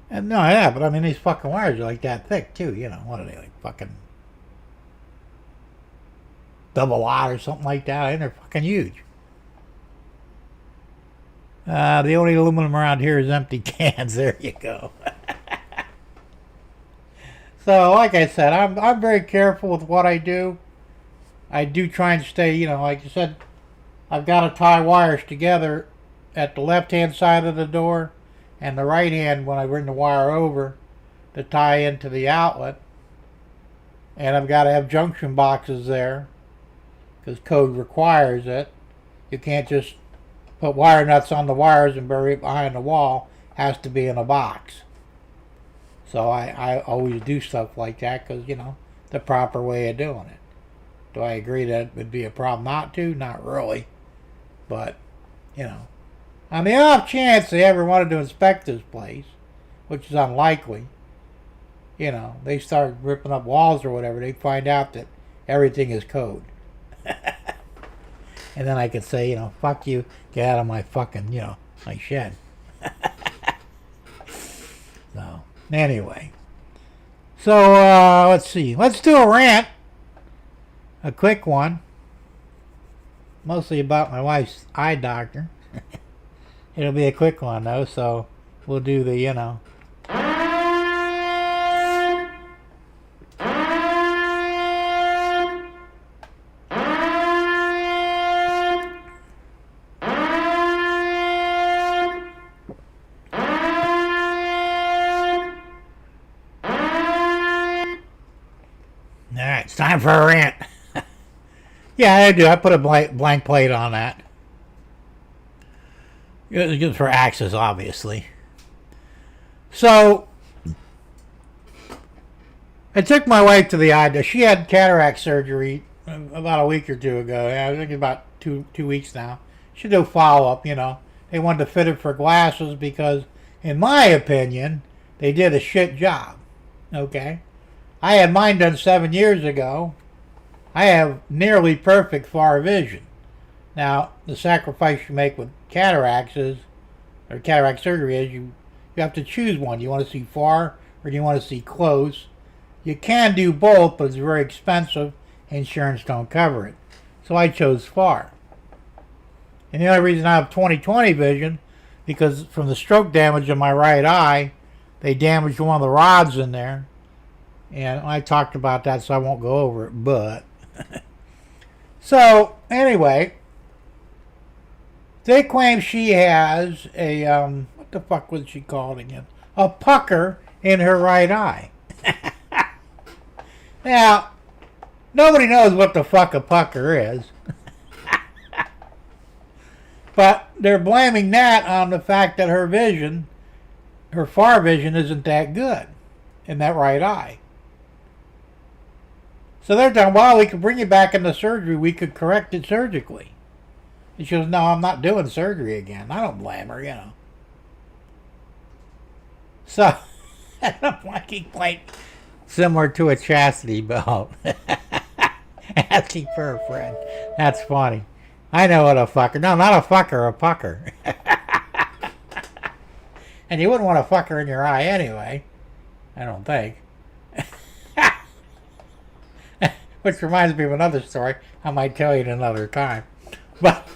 And no, yeah, but I mean these fucking wires are like that thick too. What are they, like fucking double aught or something like that? And they're fucking huge. The only aluminum around here is empty cans. There you go. So, like I said, I'm very careful with what I do. I do try and stay, like I said, I've got to tie wires together at the left-hand side of the door and the right hand when I bring the wire over to tie into the outlet. And I've got to have junction boxes there because code requires it. You can't just put wire nuts on the wires and bury it behind the wall. It has to be in a box. So I always do stuff like that because, the proper way of doing it. Do I agree that it would be a problem not to? Not really. But, on the off chance they ever wanted to inspect this place, which is unlikely, they start ripping up walls or whatever, they find out that everything is code. And then I could say, fuck you, get out of my fucking, my shed. So, anyway. So, let's see. Let's do a rant. A quick one. Mostly about my wife's eye doctor. It'll be a quick one, though, so we'll do the, Alright, it's time for a rant. Yeah, I do. I put a blank plate on that. It's good for access, obviously. So, I took my wife to the eye doctor. She had cataract surgery about a week or two ago. I think about two weeks now. She did a follow-up, They wanted to fit it for glasses because, in my opinion, they did a shit job. Okay? I had mine done 7 years ago. I have nearly perfect far vision. Now, the sacrifice you make with cataract surgery is you have to choose one. Do you want to see far or do you want to see close? You can do both, but it's very expensive. Insurance don't cover it. So I chose far. And the only reason I have 20/20 vision, because from the stroke damage in my right eye, they damaged one of the rods in there. And I talked about that, so I won't go over it. But so anyway, they claim she has a what the fuck was she called again? A pucker in her right eye. Now, nobody knows what the fuck a pucker is. But they're blaming that on the fact that her vision, her far vision, isn't that good in that right eye. So they're telling, well, we could bring you back into surgery. We could correct it surgically. And she goes, no, I'm not doing surgery again. I don't blame her, you know. So, I'm like, similar to a chastity belt. Asking for a friend. That's funny. I know what a fucker. No, not a fucker, a pucker. And you wouldn't want a fucker in your eye anyway. I don't think. Which reminds me of another story. I might tell you at another time. But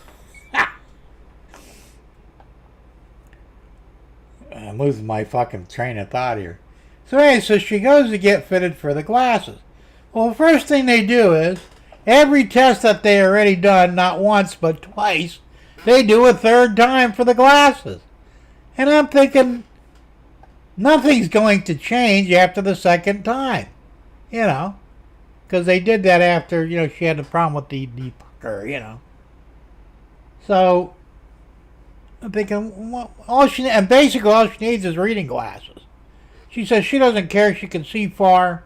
I'm losing my fucking train of thought here. So anyway, so she goes to get fitted for the glasses. Well, the first thing they do is, every test that they already done, not once but twice, they do a third time for the glasses. And I'm thinking, nothing's going to change after the second time. You know, because they did that after, you know, she had the problem with the pucker, you know. So, I'm thinking, well, basically all she needs is reading glasses. She says she doesn't care. She can see far,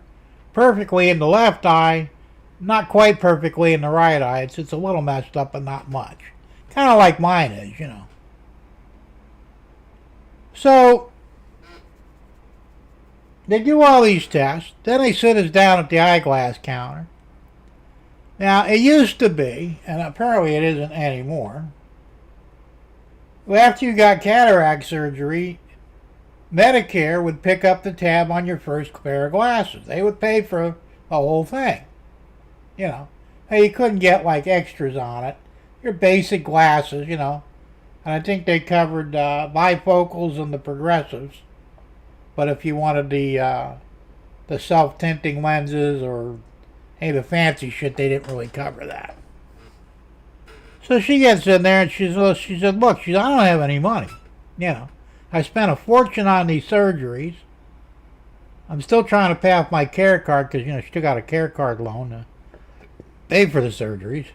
perfectly in the left eye, not quite perfectly in the right eye. It's a little messed up, but not much. Kind of like mine is, you know. So, they do all these tests. Then they sit us down at the eyeglass counter. Now, it used to be, and apparently it isn't anymore, after you got cataract surgery, Medicare would pick up the tab on your first pair of glasses. They would pay for the whole thing. You know, now you couldn't get like extras on it. Your basic glasses, you know. And I think they covered bifocals and the progressives. But if you wanted the self-tinting lenses or any of the fancy shit, they didn't really cover that. So she gets in there and she said, look, I don't have any money. You know, I spent a fortune on these surgeries. I'm still trying to pay off my care card because, you know, she still got a care card loan to pay for the surgeries.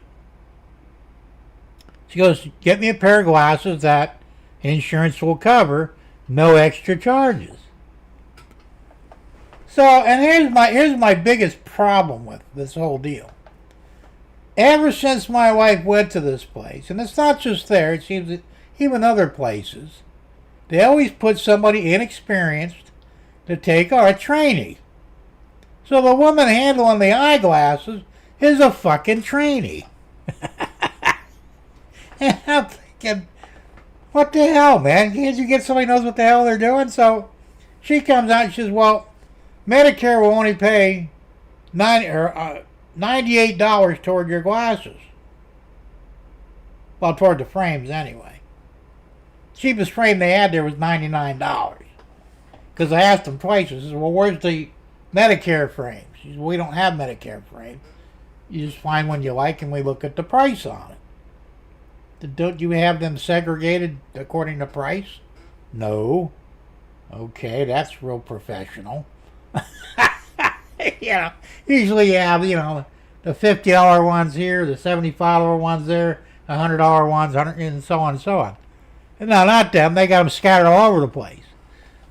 She goes, get me a pair of glasses that insurance will cover, no extra charges. So, and here's my biggest problem with this whole deal. Ever since my wife went to this place, and it's not just there, it seems that even other places, they always put somebody inexperienced to take a trainee. So the woman handling the eyeglasses is a fucking trainee. And I'm thinking, what the hell, man? Can't you get somebody who knows what the hell they're doing? So she comes out and she says, well, Medicare will only pay $98 toward your glasses. Well, toward the frames anyway. Cheapest frame they had there was $99. Because I asked them twice. I said, well, where's the Medicare frames? She said, well, we don't have Medicare frames. You just find one you like and we look at the price on it. Don't you have them segregated according to price? No. Okay, that's real professional. You know, usually you have, you know, the $50 ones here, the $75 ones there, the $100 ones, and so on and so on. And no, not them. They got them scattered all over the place.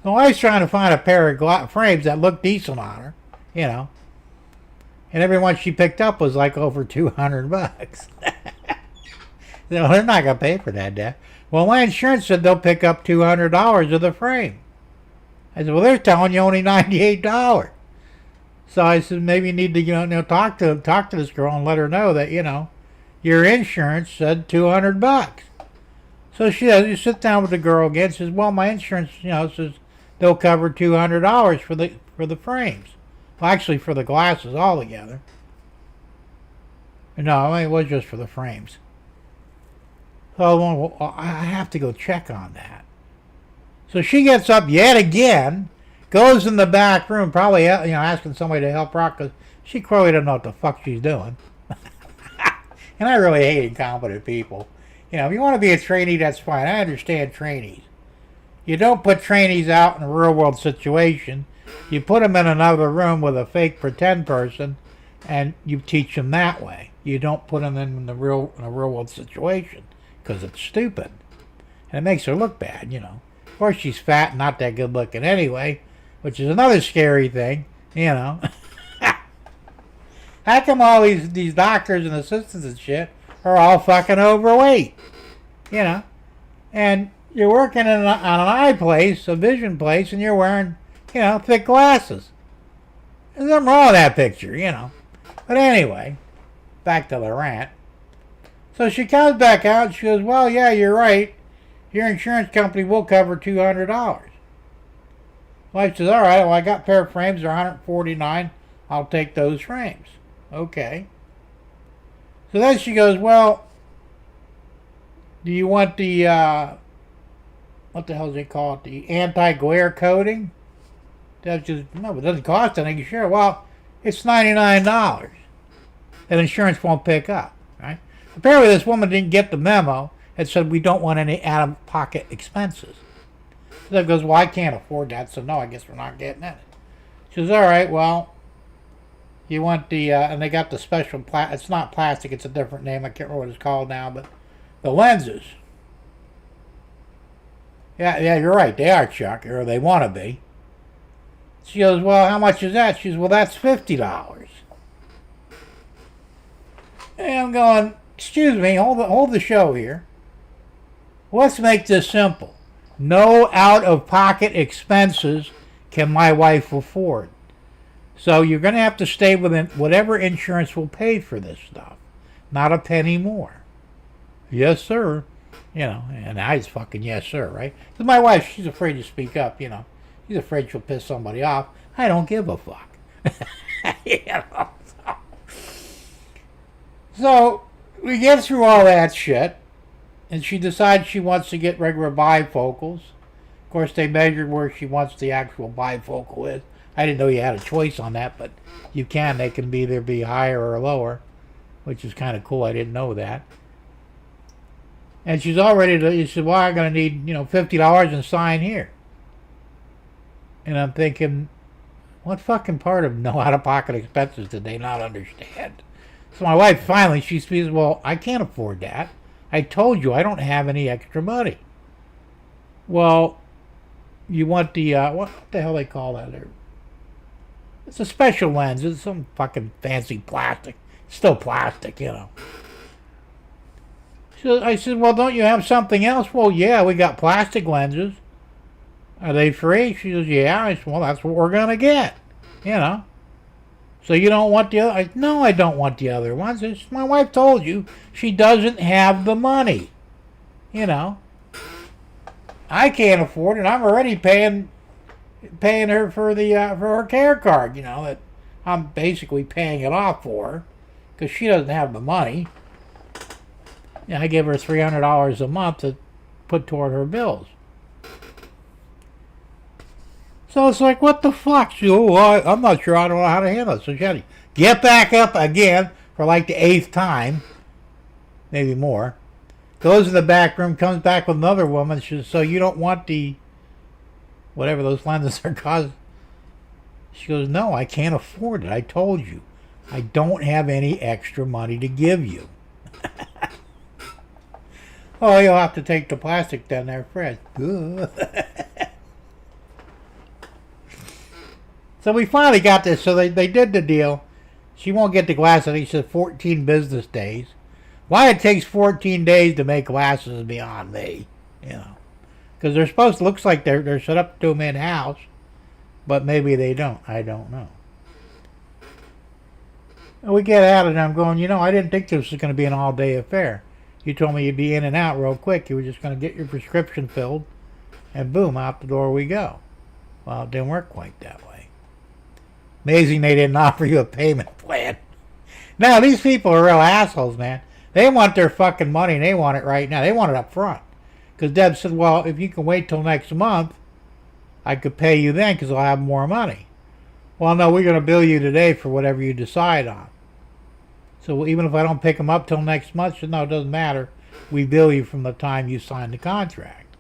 So I was trying to find a pair of frames that looked decent on her, you know. And every one she picked up was like over $200. No, they're not going to pay for that, Dad. Well, my insurance said they'll pick up $200 of the frame. I said, well, they're telling you only $98. So I said, maybe you need to, you know, talk to this girl and let her know that, you know, your insurance said $200. So she does. You sit down with the girl again. Says, well, my insurance, you know, says they'll cover $200 for the frames. Well, actually, for the glasses altogether. No, it was just for the frames. So well, I have to go check on that. So she gets up yet again Goes in the back room, probably asking somebody to help her out because she clearly doesn't know what the fuck she's doing. And I really hate incompetent people. If you want to be a trainee, that's fine. I understand trainees. You don't put trainees out in a real world situation. You put them in another room with a fake pretend person, and you teach them that way. You don't put them in a real world situation because it's stupid and it makes her look bad. Of course, she's fat and not that good looking anyway, which is another scary thing. How come all these doctors and assistants and shit are all fucking overweight? And you're working on an eye place, a vision place, and you're wearing, thick glasses. There's nothing wrong with that picture, But anyway, back to the rant. So she comes back out and she goes, well, yeah, you're right. Your insurance company will cover $200. Wife says, all right, well, I got a pair of frames. They're $149. I'll take those frames. Okay. So then she goes, well, do you want the, what the hell do they call it? The anti-glare coating? That's just, no, it doesn't cost anything. Sure. Well, it's $99 that insurance won't pick up, right? Apparently this woman didn't get the memo. It said we don't want any out-of-pocket expenses. So goes, well, I can't afford that, so no, I guess we're not getting it. She says, all right, well, you want the, and they got the special, it's not plastic, it's a different name, I can't remember what it's called now, but the lenses. Yeah, you're right, they are, Chuck, or they want to be. She goes, well, how much is that? She goes, well, that's $50. And I'm going, excuse me, hold the show here. Let's make this simple. No out-of-pocket expenses can my wife afford. So you're going to have to stay within whatever insurance will pay for this stuff. Not a penny more. Yes, sir. And I was fucking yes, sir, right? Because my wife, she's afraid to speak up, She's afraid she'll piss somebody off. I don't give a fuck. So we get through all that shit. And she decides she wants to get regular bifocals. Of course, they measured where she wants the actual bifocal is. I didn't know you had a choice on that, but you can. They can either be higher or lower, which is kind of cool. I didn't know that. And she's all ready to, she said, well, I'm going to need, $50 and sign here. And I'm thinking, what fucking part of no out-of-pocket expenses did they not understand? So my wife finally, she says, well, I can't afford that. I told you I don't have any extra money. Well, you want the, what the hell they call that? It's a special lens. It's some fucking fancy plastic. It's still plastic, So I said, well, don't you have something else? Well, yeah, we got plastic lenses. Are they free? She says, yeah. I said, well, that's what we're going to get, So you don't want the other? No, I don't want the other ones. My wife told you she doesn't have the money. I can't afford it. I'm already paying her for the for her care card. That I'm basically paying it off for her because she doesn't have the money. I give her $300 a month to put toward her bills. So it's like, what the fuck? She goes, I'm not sure. I don't know how to handle it. So she had to get back up again for like the 8th time, maybe more. Goes in the back room, comes back with another woman. She says, so you don't want the, whatever those lenses are called? She goes, no, I can't afford it. I told you. I don't have any extra money to give you. Oh, you'll have to take the plastic down there, Fred. So we finally got this. So they did the deal. She won't get the glasses. He said 14 business days. Why it takes 14 days to make glasses is beyond me. Because they're supposed to, looks like they're set up to them in-house. But maybe they don't. I don't know. And we get out and I'm going, I didn't think this was going to be an all-day affair. You told me you'd be in and out real quick. You were just going to get your prescription filled. And boom, out the door we go. Well, it didn't work quite that way. Amazing they didn't offer you a payment plan. Now, these people are real assholes, man. They want their fucking money and they want it right now. They want it up front. Because Deb said, well, if you can wait till next month, I could pay you then because I'll have more money. Well, no, we're going to bill you today for whatever you decide on. So even if I don't pick them up till next month, she said, no, it doesn't matter. We bill you from the time you sign the contract.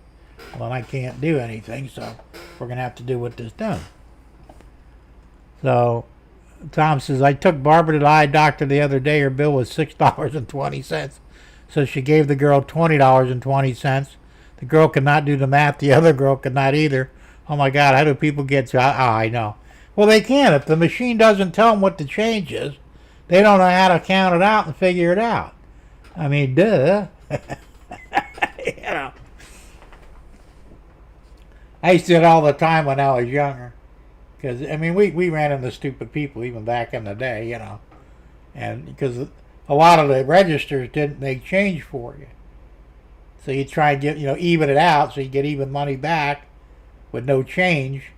Well, I can't do anything, so we're going to have to do what this done. So Tom says, I took Barbara to the eye doctor the other day. Her bill was $6.20. So she gave the girl $20.20. The girl could not do the math. The other girl could not either. Oh, my God, how do people get to... I know. Well, they can. If the machine doesn't tell them what the change is, they don't know how to count it out and figure it out. I mean, duh. You know. I used to do it all the time when I was younger. Because, I mean, we ran into stupid people even back in the day, you know. And because a lot of the registers didn't make change for you. So you try and get, even it out so you get even money back with no change.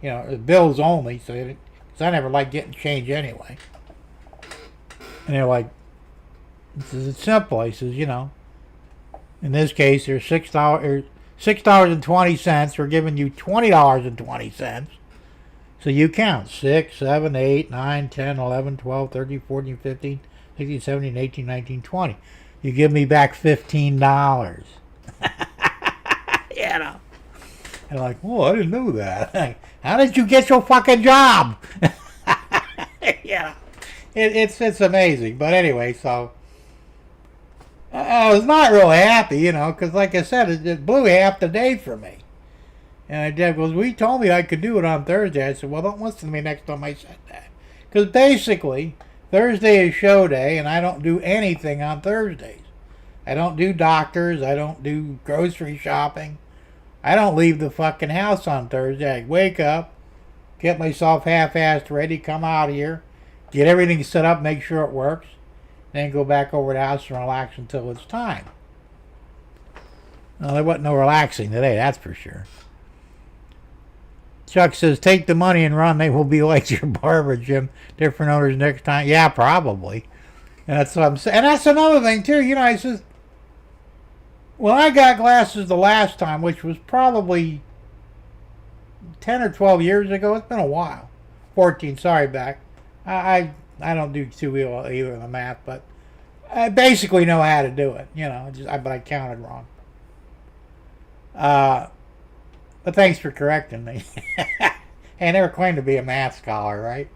The bills only. Because I never liked getting change anyway. And they're like, it's simple. He says, in this case, there's $6.20. We're giving you $20.20. So you count 6, 7, 8, 9, 10, 11, 12, 13, 14, 15, 16, 17, 18, 19, 20. You give me back $15. And like, oh, I didn't know that. How did you get your fucking job? It's amazing. But anyway, so I was not really happy, because like I said, it blew half the day for me. And my dad goes, well, he told me I could do it on Thursday. I said, well, don't listen to me next time I said that. Because basically, Thursday is show day, and I don't do anything on Thursdays. I don't do doctors. I don't do grocery shopping. I don't leave the fucking house on Thursday. I wake up, get myself half-assed ready, come out here, get everything set up, make sure it works, then go back over to the house and relax until it's time. Well, there wasn't no relaxing today, that's for sure. Chuck says, take the money and run. They will be like your barber, Jim. Different owners next time. Yeah, probably. And that's what I'm saying. And that's another thing, too. I says, when I got glasses the last time, which was probably 10 or 12 years ago, it's been a while. 14, sorry, back. I don't do too well either in the math, but I basically know how to do it, but I counted wrong. But thanks for correcting me. I never claimed to be a math scholar, right?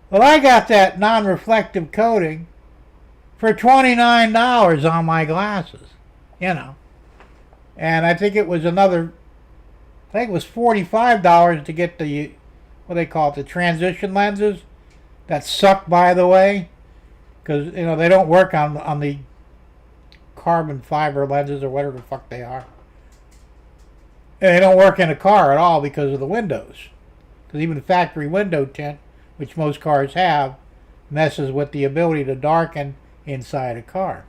Well, I got that non-reflective coating for $29 on my glasses, And I think it was $45 to get the, what they call it, the transition lenses that suck, by the way. Because, they don't work on the carbon fiber lenses or whatever the fuck they are. And they don't work in a car at all because of the windows. Because even the factory window tint, which most cars have, messes with the ability to darken inside a car.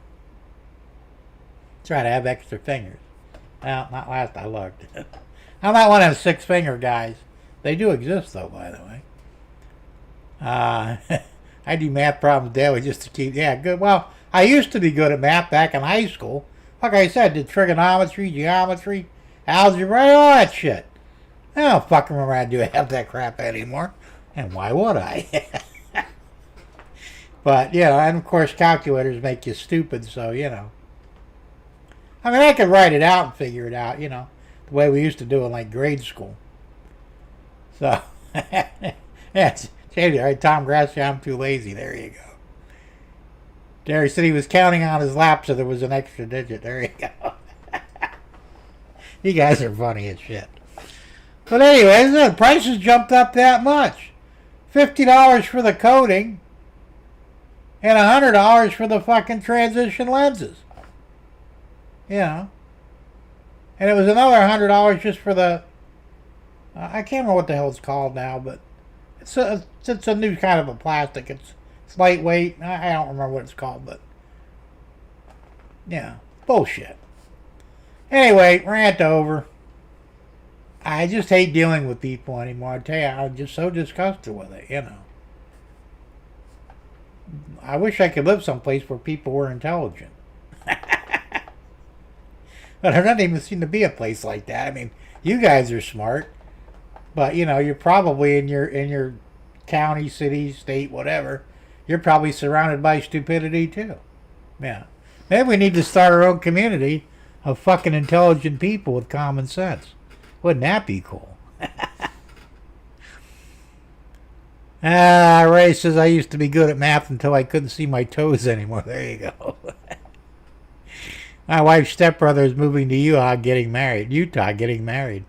Try to have extra fingers. Well, not last I looked. I'm not one of them 6-finger guys. They do exist, though, by the way. I do math problems daily just to keep... Yeah, good. Well, I used to be good at math back in high school. Like I said, did trigonometry, geometry, algebra, all that shit. I don't fucking remember how to do half that crap anymore. And why would I? But, and of course calculators make you stupid, so, I mean, I could write it out and figure it out, the way we used to do in, like, grade school. So, yeah, right, Tom Grassi, I'm too lazy. There you go. Derry said he was counting on his lap, so there was an extra digit. There you go. You guys are funny as shit. But anyways, the prices jumped up that much. $50 for the coating and $100 for the fucking transition lenses. And it was another $100 just for the... I can't remember what the hell it's called now, but it's a new kind of a plastic. It's lightweight. I don't remember what it's called, but... bullshit. Anyway, rant over. I just hate dealing with people anymore. I tell you, I'm just so disgusted with it, I wish I could live someplace where people were intelligent. But there doesn't even seem to be a place like that. I mean, You guys are smart, but you know you're probably in your county, city, state, whatever. You're probably surrounded by stupidity too. Yeah. Maybe we need to start our own community of fucking intelligent people with common sense. Wouldn't that be cool? Ray says I used to be good at math until I couldn't see my toes anymore. There you go. My wife's stepbrother is moving to Utah getting married. Is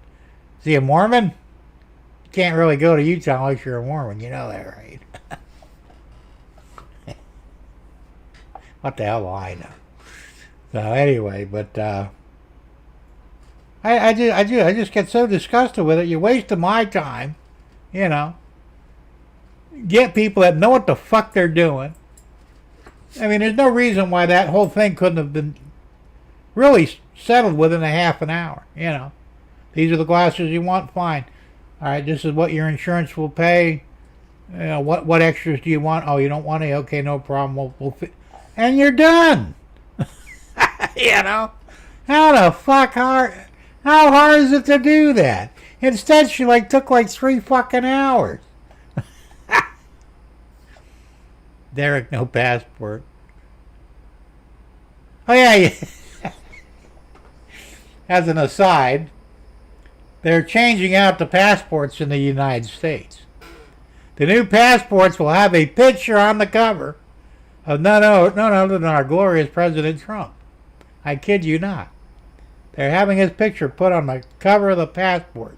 he a Mormon? You can't really go to Utah unless you're a Mormon. You know that, right? What the hell do I know? So anyway, but I just get so disgusted with it. You're wasting my time, you know. Get people that know what the fuck they're doing. I mean, there's no reason why that whole thing couldn't have been really settled within a half an hour, you know. These are the glasses you want, fine. All right, this is what your insurance will pay. You know, what extras do you want? Oh, you don't want any? Okay, no problem. And you're done. You know? How the fuck hard? How hard is it to do that? Instead, she took 3 fucking hours. Derek, no passport. Oh yeah. As an aside, they're changing out the passports in the United States. The new passports will have a picture on the cover of none other than our glorious President Trump. I kid you not. They're having his picture put on the cover of the passport,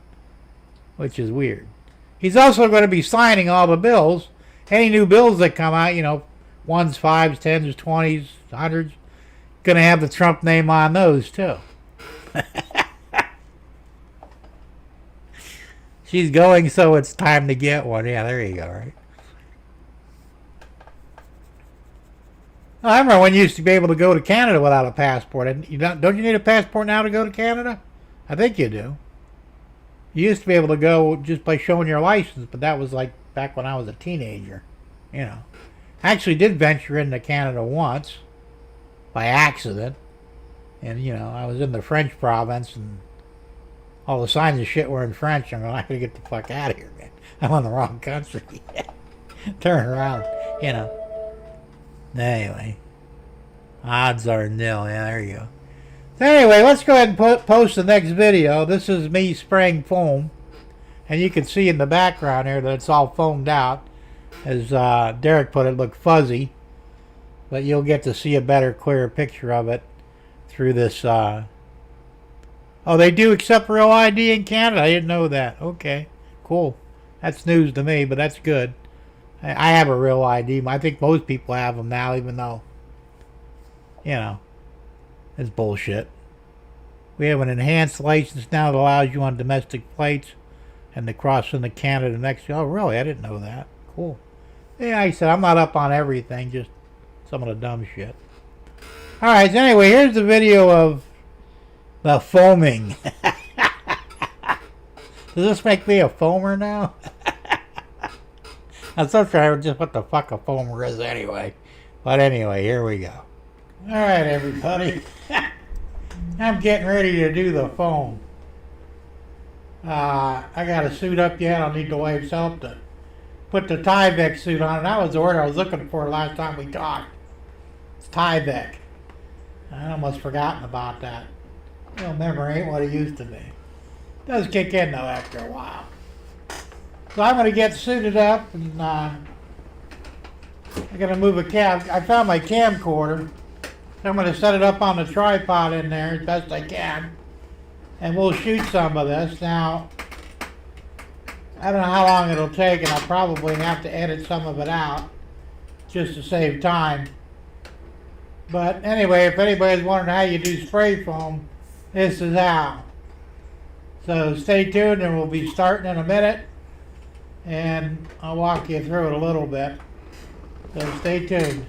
which is weird. He's also going to be signing all the bills. Any new bills that come out, you know, 1s, 5s, 10s, 20s, 100s, going to have the Trump name on those too. She's going, so it's time to get one. Yeah, there you go, right? I remember when you used to be able to go to Canada without a passport. And don't you need a passport now to go to Canada? I think you do. You used to be able to go just by showing your license, but that was back when I was a teenager. You know. I actually did venture into Canada once by accident. And, you know, I was in the French province and all the signs of shit were in French. I'm going, I gotta get the fuck out of here, man. I'm in the wrong country. Turn around, you know. Anyway, odds are nil. Yeah, there you go. So anyway, let's go ahead and post the next video. This is me spraying foam. And you can see in the background here that it's all foamed out. As Derek put it, look fuzzy. But you'll get to see a better, clearer picture of it through this. Oh, they do accept real ID in Canada? I didn't know that. Okay, cool. That's news to me, but that's good. I have a real ID. I think most people have them now, even though, you know, it's bullshit. We have an enhanced license now that allows you on domestic plates and to cross into Canada and Mexico. Oh, really? I didn't know that. Cool. Yeah, like I said, I'm not up on everything, just some of the dumb shit. Alright, so anyway, here's the video of the foaming. Does this make me a foamer now? I'm so sure just what the fuck a foamer is anyway. But anyway, here we go. Alright, everybody. I'm getting ready to do the foam. I got a suit up yet. I'll need the wife's help to put the Tyvek suit on. That was the word I was looking for last time we talked. It's Tyvek. I almost forgotten about that. Well, memory ain't what it used to be. It does kick in though after a while. So I'm going to get suited up and I'm going to move a cam. I found my camcorder. So I'm going to set it up on the tripod in there as best I can. And we'll shoot some of this. Now, I don't know how long it'll take, and I'll probably have to edit some of it out just to save time. But anyway, if anybody's wondering how you do spray foam, this is how. So stay tuned, and we'll be starting in a minute. And I'll walk you through it a little bit. So stay tuned.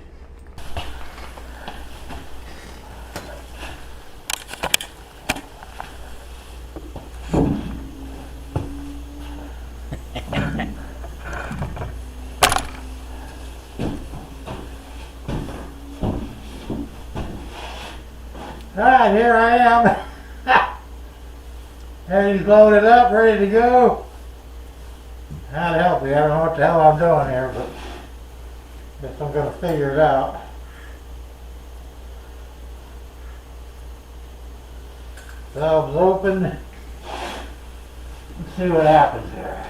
Alright, here I am. Everything's loaded up, ready to go. That'll help you. I don't know what the hell I'm doing here, but guess I'm gonna figure it out. Valve's open. Let's see what happens here.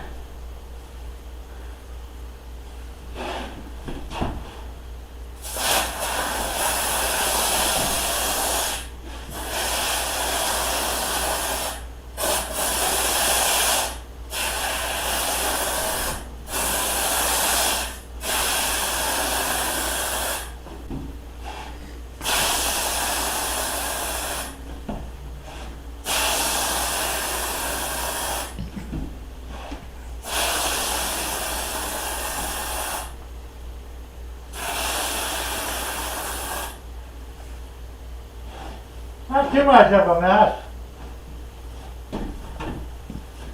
Not too much of a mess.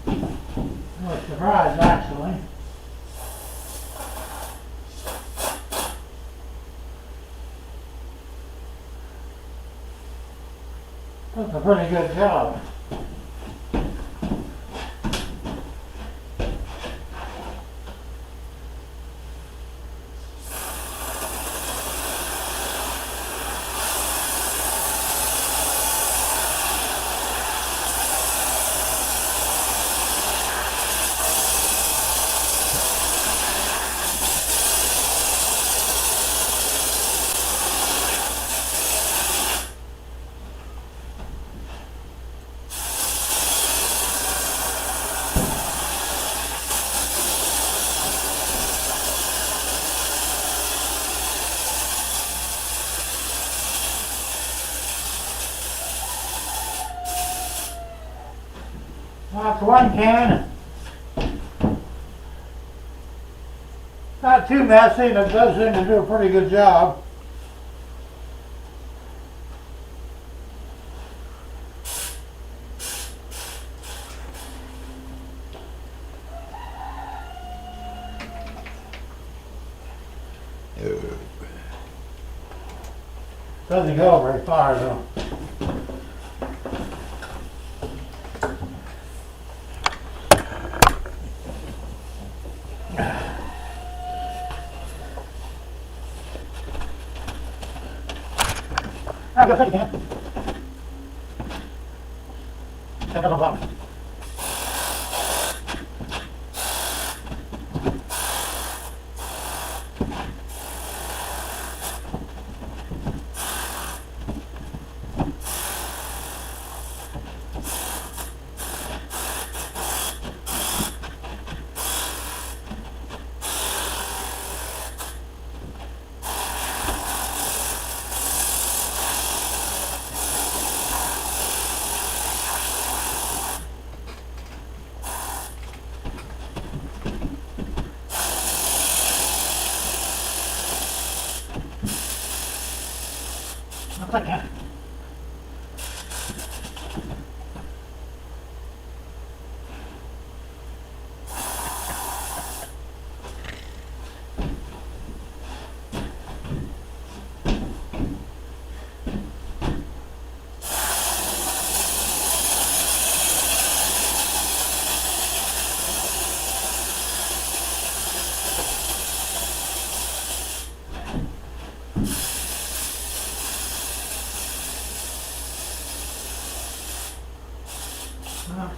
I was surprised, actually. That's a pretty good job. That's one can. Not too messy, and it does seem to do a pretty good job. Doesn't go very far though. I guess I can. Check out the box. Looks like that.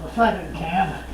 The second can.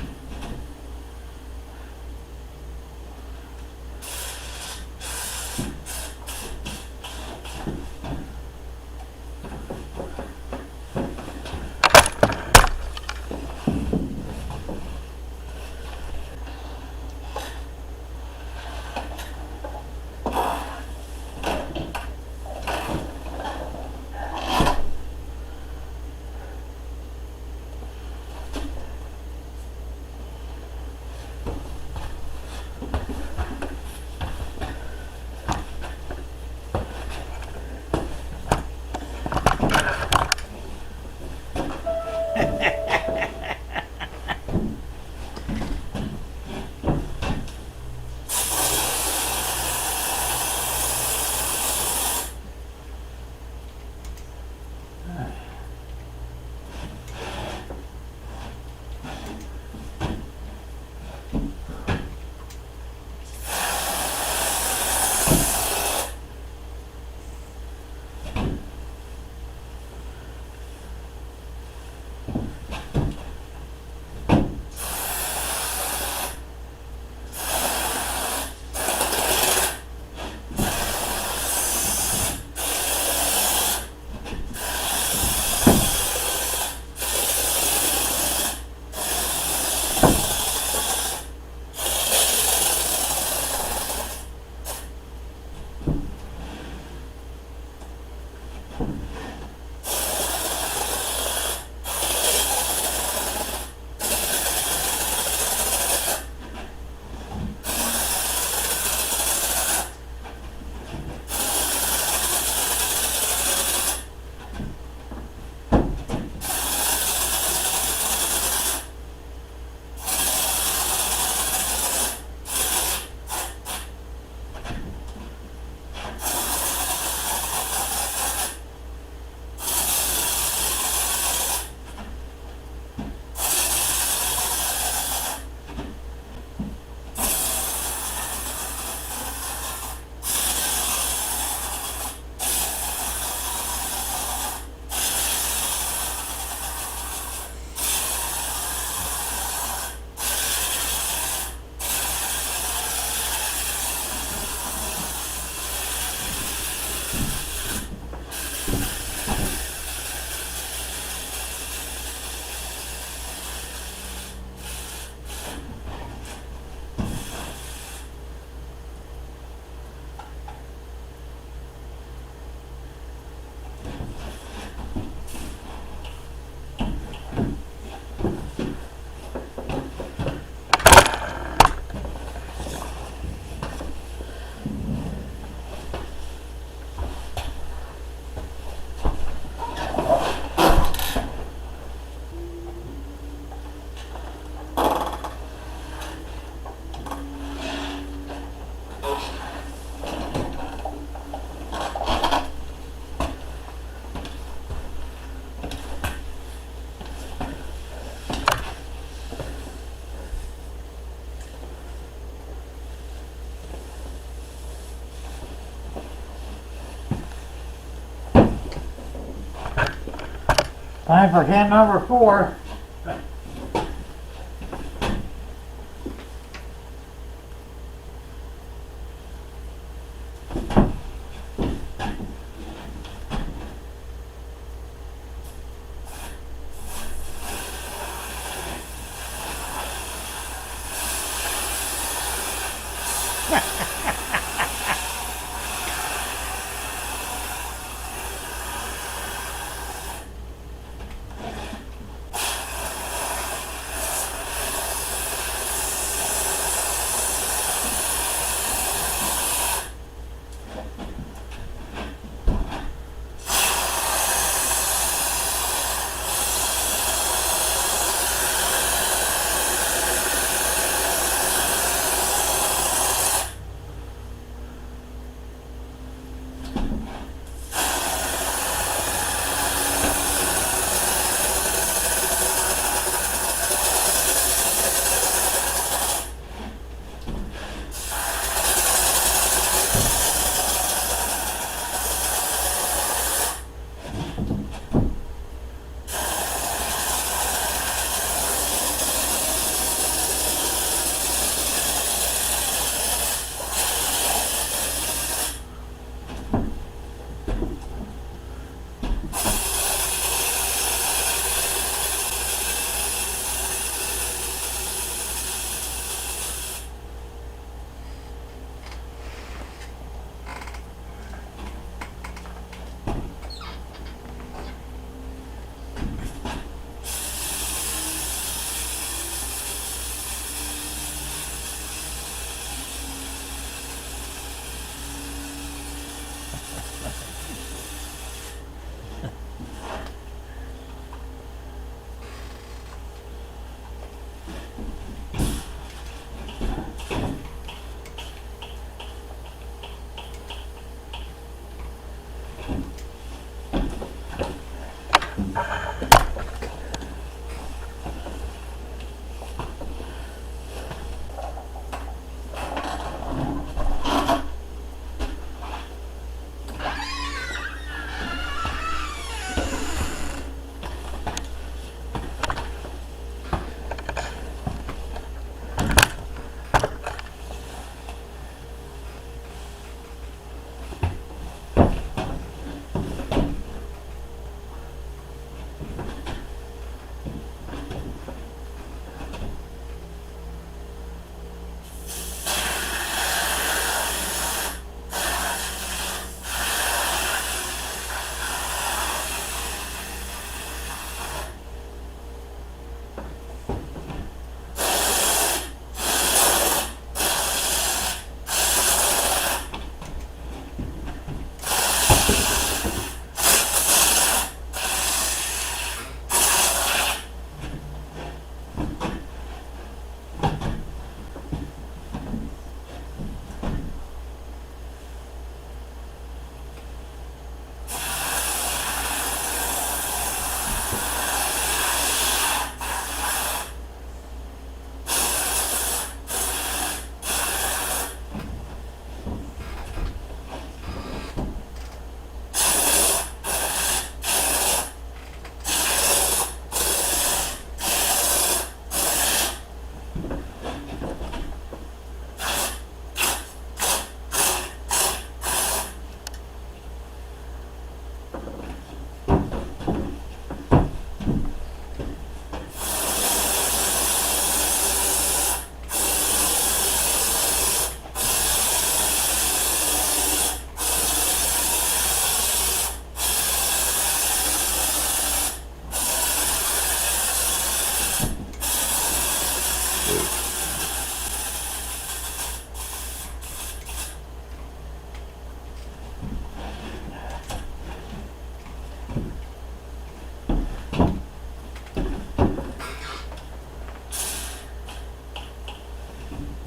Time for can number 4.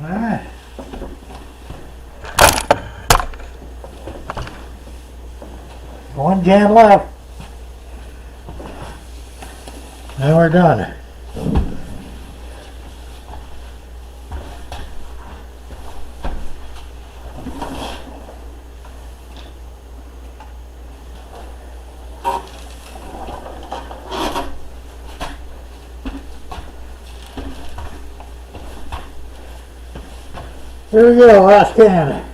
Alright. One can left. Now we're done. Here we go, last can.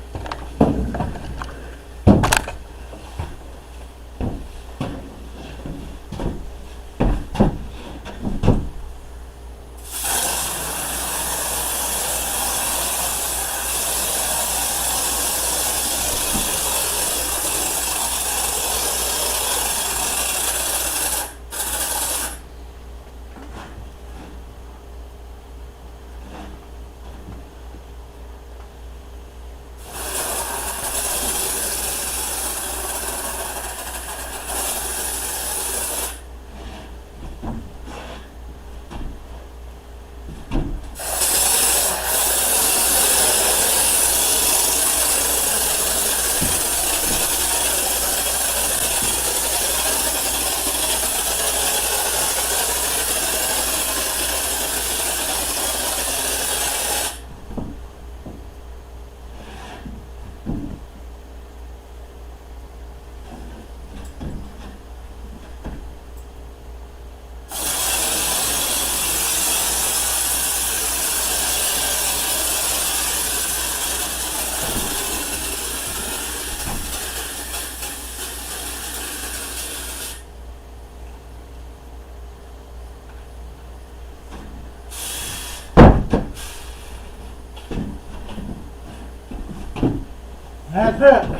That's it.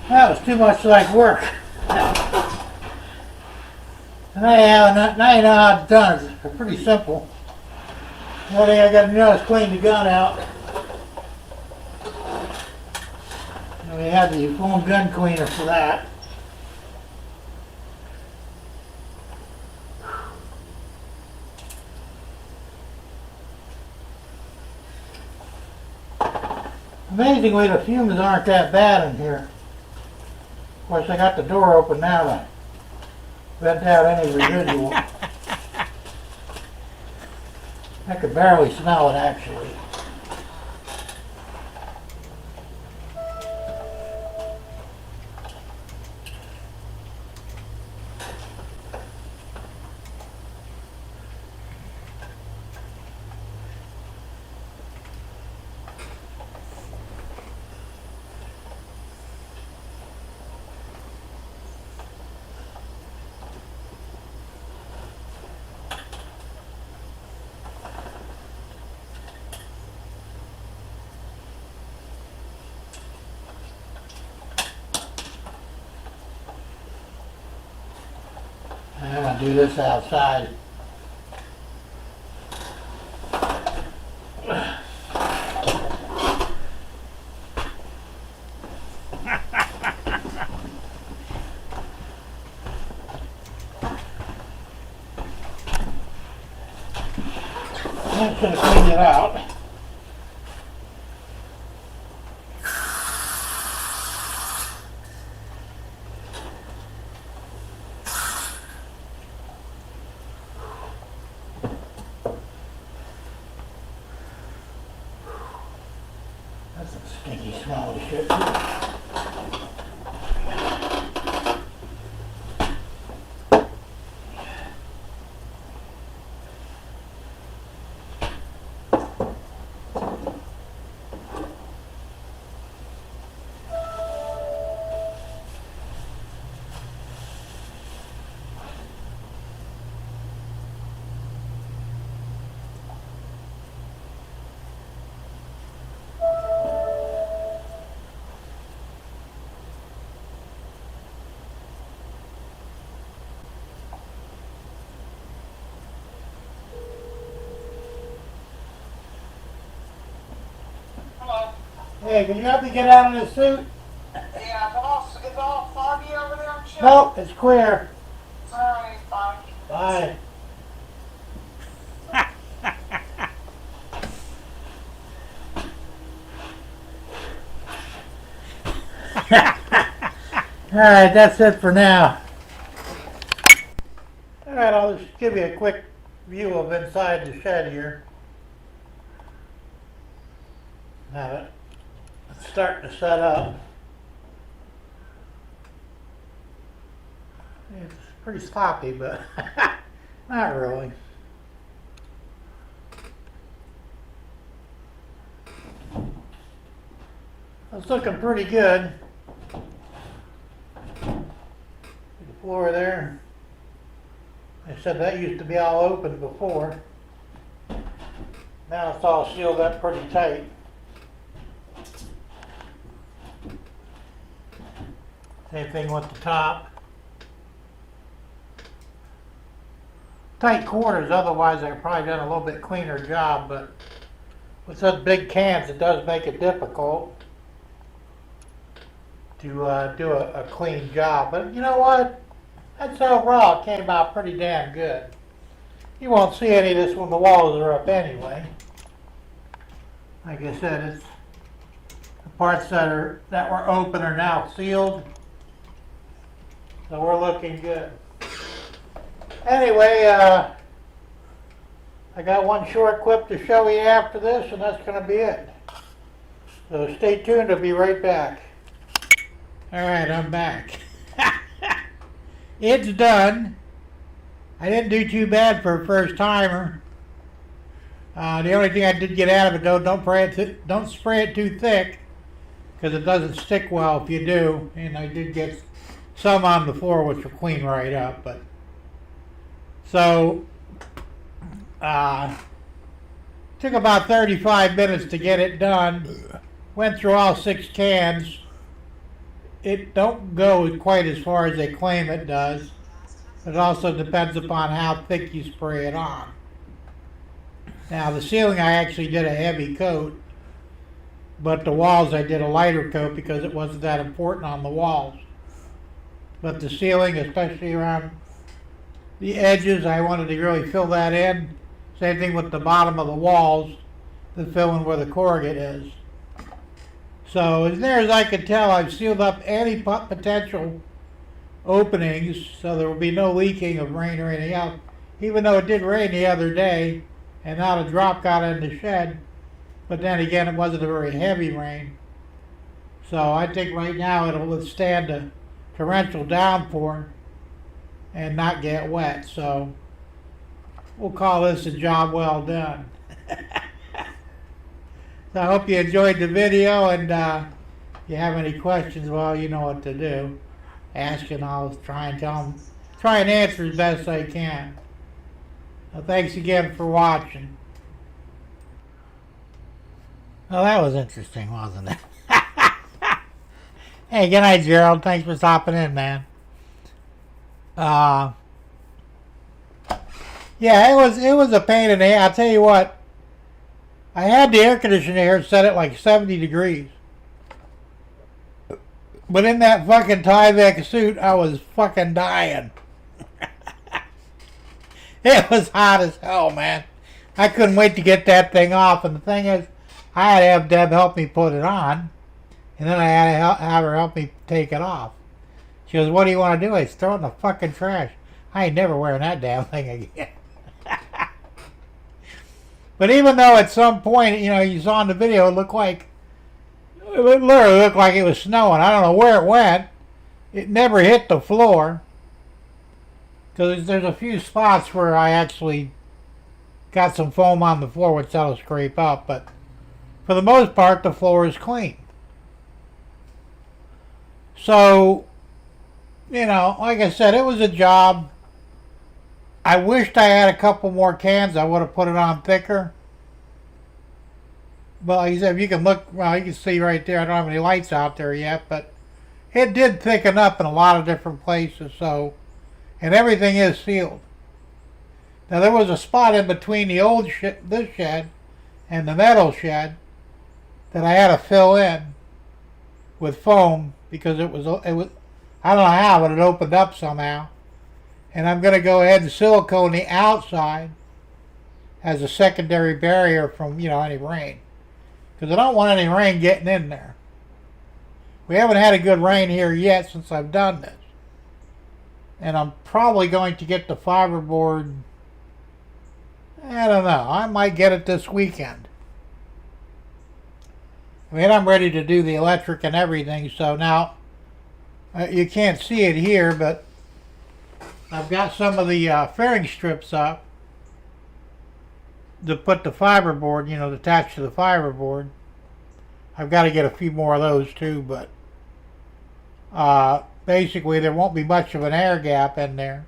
That was too much like work. Now you know how it's done. It's pretty simple. The only thing I got to do is clean the gun out. And we have the foam gun cleaner for that. Amazingly, the fumes aren't that bad in here. Of course, I got the door open now to vent out any residual. I could barely smell it, actually. I'm going to do this outside. I'm just going to clean it out. That's some stinky, smelly shit. Hey, can you help me get out of this suit? Yeah, it's all foggy over there, Chip? Nope, it's clear. Alright, bye. Bye. Alright, that's it for now. Alright, Alright, I'll just give you a quick view of inside the shed here. Now it's starting to set up. It's pretty sloppy, but not really. It's looking pretty good. The floor there. I said that used to be all open before. Now it's all sealed up pretty tight. Same thing with the top. Tight quarters, otherwise I could probably done a little bit cleaner job, but with such big cans it does make it difficult to do a clean job. But you know what? That's overall, it came out pretty damn good. You won't see any of this when the walls are up anyway. Like I said, it's the parts that were open are now sealed. So we're looking good. Anyway, I got one short clip to show you after this, and that's going to be it. So stay tuned, I'll be right back. Alright, I'm back. It's done. I didn't do too bad for a first timer. The only thing I did get out of it though, don't spray it too thick, because it doesn't stick well if you do. And I did get some on the floor which will clean right up. But so took about 35 minutes to get it done. Went through all 6 cans. It don't go quite as far as they claim it does. It also depends upon how thick you spray it on. Now the ceiling I actually did a heavy coat, but the walls I did a lighter coat because it wasn't that important on the walls. But the ceiling, especially around the edges, I wanted to really fill that in. Same thing with the bottom of the walls, to fill in where the corrugate is. So as near as I can tell, I've sealed up any potential openings, so there will be no leaking of rain or anything else. Even though it did rain the other day, and not a drop got in the shed. But then again, it wasn't a very heavy rain. So I think right now it'll withstand a torrential downpour and not get wet. So we'll call this a job well done. So I hope you enjoyed the video, and if you have any questions, well, you know what to do. Ask, and I'll try and answer as best I can. Well, thanks again for watching. Well, that was interesting, wasn't it? Hey, good night, Gerald. Thanks for stopping in, man. Yeah, it was a pain in the ass. I'll tell you what. I had the air conditioner here set at like 70 degrees. But in that fucking Tyvek suit, I was fucking dying. It was hot as hell, man. I couldn't wait to get that thing off. And the thing is, I had to have Deb help me put it on. And then I had to have her help me take it off. She goes, what do you want to do? I said, throw it in the fucking trash. I ain't never wearing that damn thing again. But even though at some point, you know, you saw in the video, it literally looked like it was snowing. I don't know where it went. It never hit the floor. Because there's a few spots where I actually got some foam on the floor, which that'll scrape up. But for the most part, the floor is clean. So, you know, like I said, it was a job. I wished I had a couple more cans. I would have put it on thicker. But like I said, if you can look, well, you can see right there. I don't have any lights out there yet, but it did thicken up in a lot of different places. So, and everything is sealed. Now there was a spot in between the old this shed and the metal shed that I had to fill in with foam because it was I don't know how, but it opened up somehow. And I'm going to go ahead and silicone the outside as a secondary barrier from, you know, any rain. Because I don't want any rain getting in there. We haven't had a good rain here yet since I've done this. And I'm probably going to get the fiberboard. I don't know. I might get it this weekend. I mean, I'm ready to do the electric and everything. So now, you can't see it here, but I've got some of the fairing strips up to put the fiberboard, attached to the fiberboard. I've got to get a few more of those too, but basically there won't be much of an air gap in there.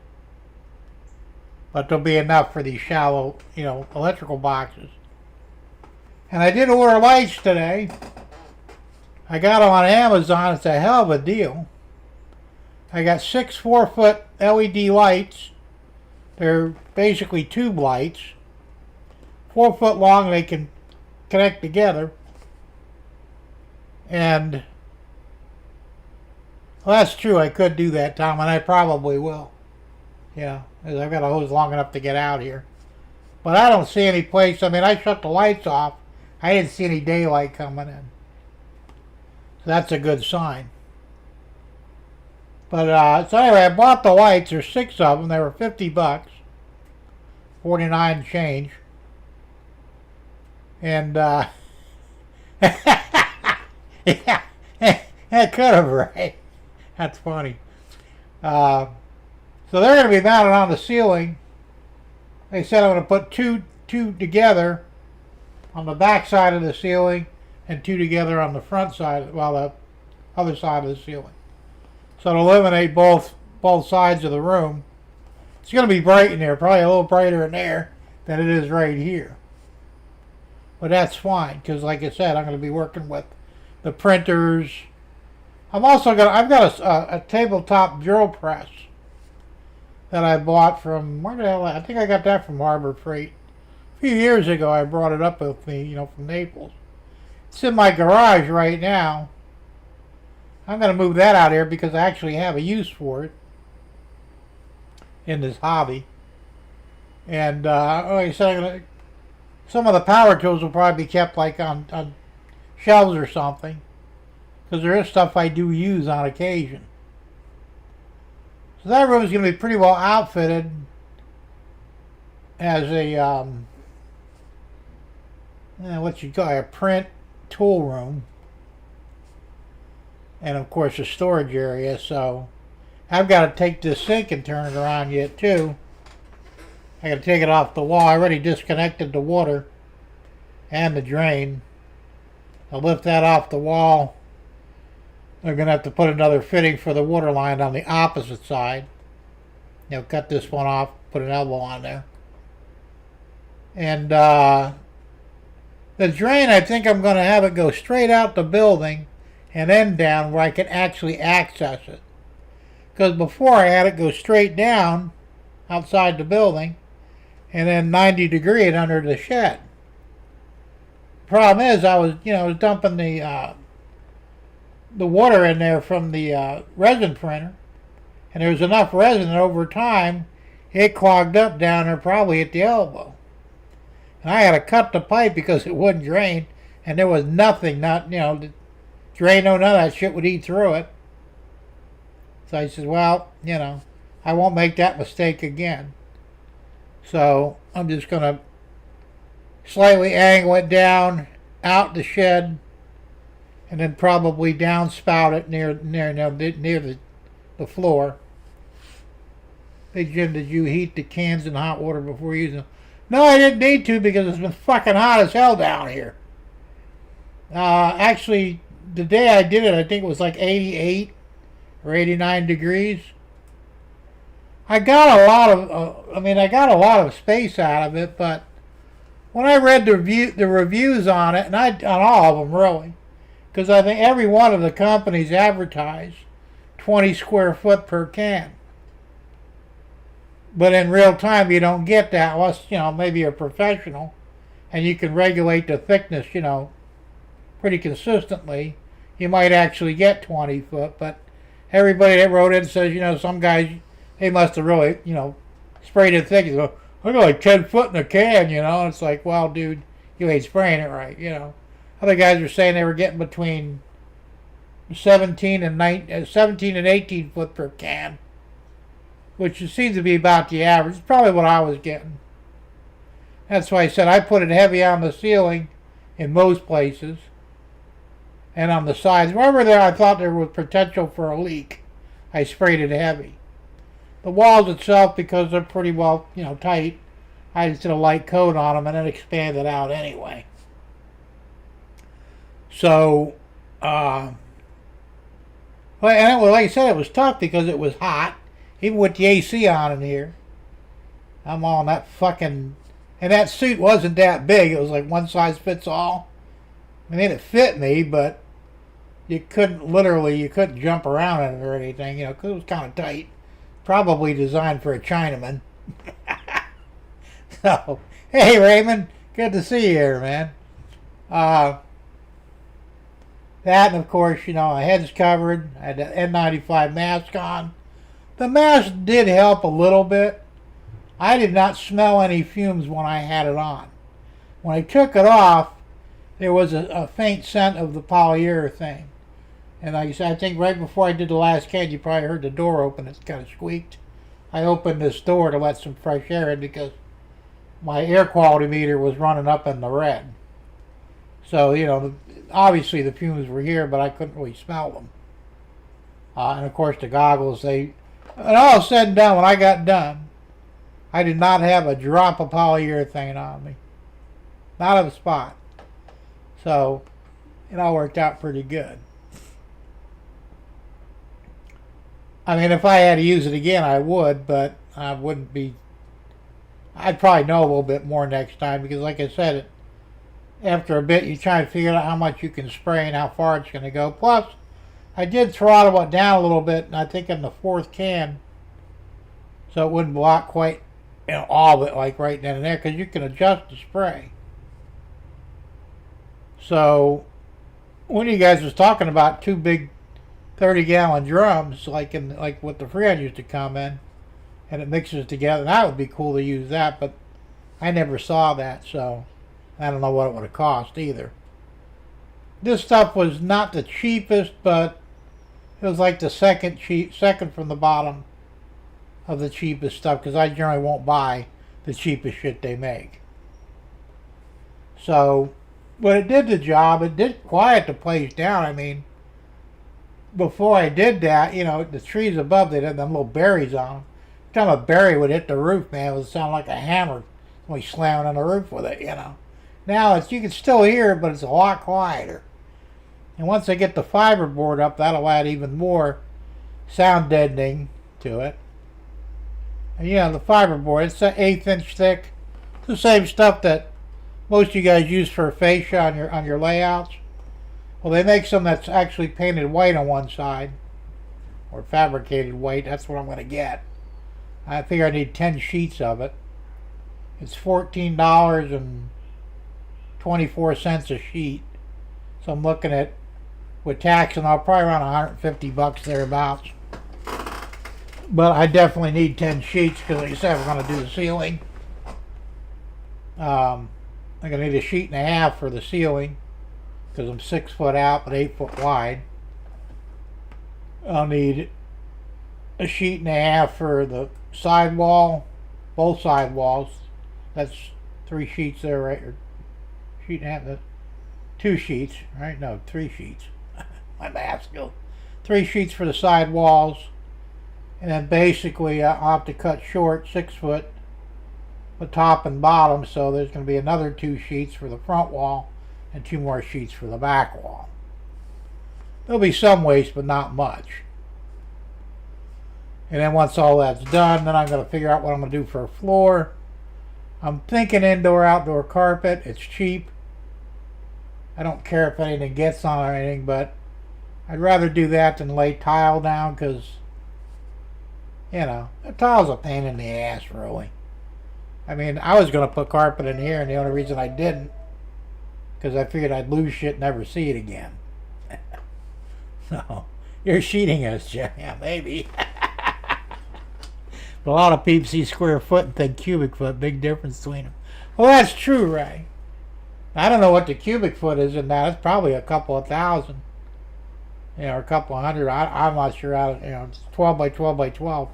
But there'll be enough for these shallow, electrical boxes. And I did order lights today. I got them on Amazon. It's a hell of a deal. I got 6 4-foot LED lights. They're basically tube lights. 4 foot long, they can connect together. And, well, that's true. I could do that, Tom, and I probably will. Yeah, because I've got a hose long enough to get out here. But I don't see any place. I mean, I shut the lights off. I didn't see any daylight coming in. So that's a good sign. But, so anyway, I bought the lights. There's 6 of them. They were $50. 49 change. And, yeah, I could have, right? That's funny. So they're going to be mounted on the ceiling. They said I'm going to put two together on the back side of the ceiling and 2 together on the front side, well, the other side of the ceiling. So it'll illuminate both sides of the room. It's going to be bright in there, probably a little brighter in there than it is right here. But that's fine, because like I said, I'm going to be working with the printers. I've got a tabletop drill press that I bought from, where the hell, I think I got that from Harbor Freight. A few years ago I brought it up with me, from Naples. It's in my garage right now. I'm going to move that out here because I actually have a use for it in this hobby. And like I said, some of the power tools will probably be kept like on shelves or something, because there is stuff I do use on occasion. So that room is going to be pretty well outfitted as a what you call a print tool room, and of course a storage area. So I've got to take this sink and turn it around yet too. I got to take it off the wall. I already disconnected the water and the drain. I'll lift that off the wall. They're going to have to put another fitting for the water line on the opposite side. Cut this one off, put an elbow on there. And the drain, I think I'm going to have it go straight out the building and end down where I can actually access it. Because before I had it go straight down outside the building and then 90 degree it under the shed. Problem is, I was dumping the water in there from the resin printer, and there was enough resin that over time it clogged up down there, probably at the elbow. And I had to cut the pipe because it wouldn't drain, and there was nothing, the drain, none of that shit would eat through it. So I said, well, I won't make that mistake again. So I'm just going to slightly angle it down out the shed, and then probably downspout it near the floor. Hey Jim, did you heat the cans in hot water before using them? No, I didn't need to because it's been fucking hot as hell down here. Actually, the day I did it, I think it was like 88 or 89 degrees. I got a lot of space out of it, but when I read the reviews on it, and on all of them really, because I think every one of the companies advertise 20 square foot per can. But in real time, you don't get that unless, maybe you're a professional and you can regulate the thickness, pretty consistently. You might actually get 20 foot, but everybody that wrote in says, some guys, they must have really, sprayed it thick. You go, I got like 10 foot in a can, and it's like, well, dude, you ain't spraying it right, Other guys were saying they were getting between 17 and 18 foot per can. which seems to be about the average. It's probably what I was getting. That's why I said I put it heavy on the ceiling in most places and on the sides. Wherever there I thought there was potential for a leak, I sprayed it heavy. The walls itself, because they're pretty well, tight, I just did a light coat on them and then expanded out anyway. So, like I said, it was tough because it was hot, even with the AC on in here. I'm on that fucking, and that suit wasn't that big. It was like one size fits all. I mean, it fit me, but you couldn't jump around in it or anything, because it was kind of tight. Probably designed for a Chinaman. So, hey Raymond, good to see you here, man. That, and of course, my head's covered. I had the N95 mask on. The mask did help a little bit. I did not smell any fumes when I had it on. When I took it off, there was a faint scent of the polyurethane. And like I said, I think right before I did the last can, you probably heard the door open. It kind of squeaked. I opened this door to let some fresh air in because my air quality meter was running up in the red. So, obviously the fumes were here, but I couldn't really smell them. And of course the goggles, and all said and done, when I got done, I did not have a drop of polyurethane on me. Not a spot. So, it all worked out pretty good. I mean, if I had to use it again, I would, but I wouldn't be. I'd probably know a little bit more next time because, like I said, after a bit, you try to figure out how much you can spray and how far it's going to go. Plus, I did throttle it down a little bit, and I think in the fourth can, so it wouldn't block quite all of it, like right then and there, because you can adjust the spray. So, one of you guys was talking about two big 30-gallon drums, like what the Freon used to come in, and it mixes together. That would be cool to use that, but I never saw that, so I don't know what it would have cost either. This stuff was not the cheapest, but it was like the second from the bottom of the cheapest stuff, because I generally won't buy the cheapest shit they make. So, but it did the job. It did quiet the place down. I mean, before I did that, the trees above, they had them little berries on them. Every time a berry would hit the roof, man, it would sound like a hammer when you slamming on the roof with it, Now, you can still hear it, but it's a lot quieter. And once I get the fiberboard up, that'll add even more sound deadening to it. And the fiberboard, it's an 1/8 inch thick. It's the same stuff that most of you guys use for fascia on your layouts. Well, they make some that's actually painted white on one side, or fabricated white. That's what I'm going to get. I figure I need 10 sheets of it. It's $14.24 a sheet. So I'm looking at, with tax and all, probably around $150 thereabouts. But I definitely need 10 sheets because, like I said, we're going to do the ceiling. I'm going to need a sheet and a half for the ceiling because I'm 6 foot out but 8 foot wide. I'll need a sheet and a half for the side wall, both side walls. That's 3 sheets there, right? Or sheet and a half, 2 sheets, right? No, 3 sheets. My math skill. 3 sheets for the side walls. And then basically I'll have to cut short 6 foot, the top and bottom, so there's going to be another 2 sheets for the front wall and 2 more sheets for the back wall. There'll be some waste, but not much. And then once all that's done, then I'm going to figure out what I'm going to do for a floor. I'm thinking indoor-outdoor carpet. It's cheap. I don't care if anything gets on or anything, but I'd rather do that than lay tile down because, the tile's a pain in the ass, really. I mean, I was going to put carpet in here, and the only reason I didn't, because I figured I'd lose shit and never see it again. So, you're cheating us, Jim. Yeah, maybe. But a lot of people see square foot and think cubic foot. Big difference between them. Well, that's true, Ray. I don't know what the cubic foot is in that. It's probably a couple of thousand. Or a couple of hundred. I'm not sure. It's 12 by 12 by 12.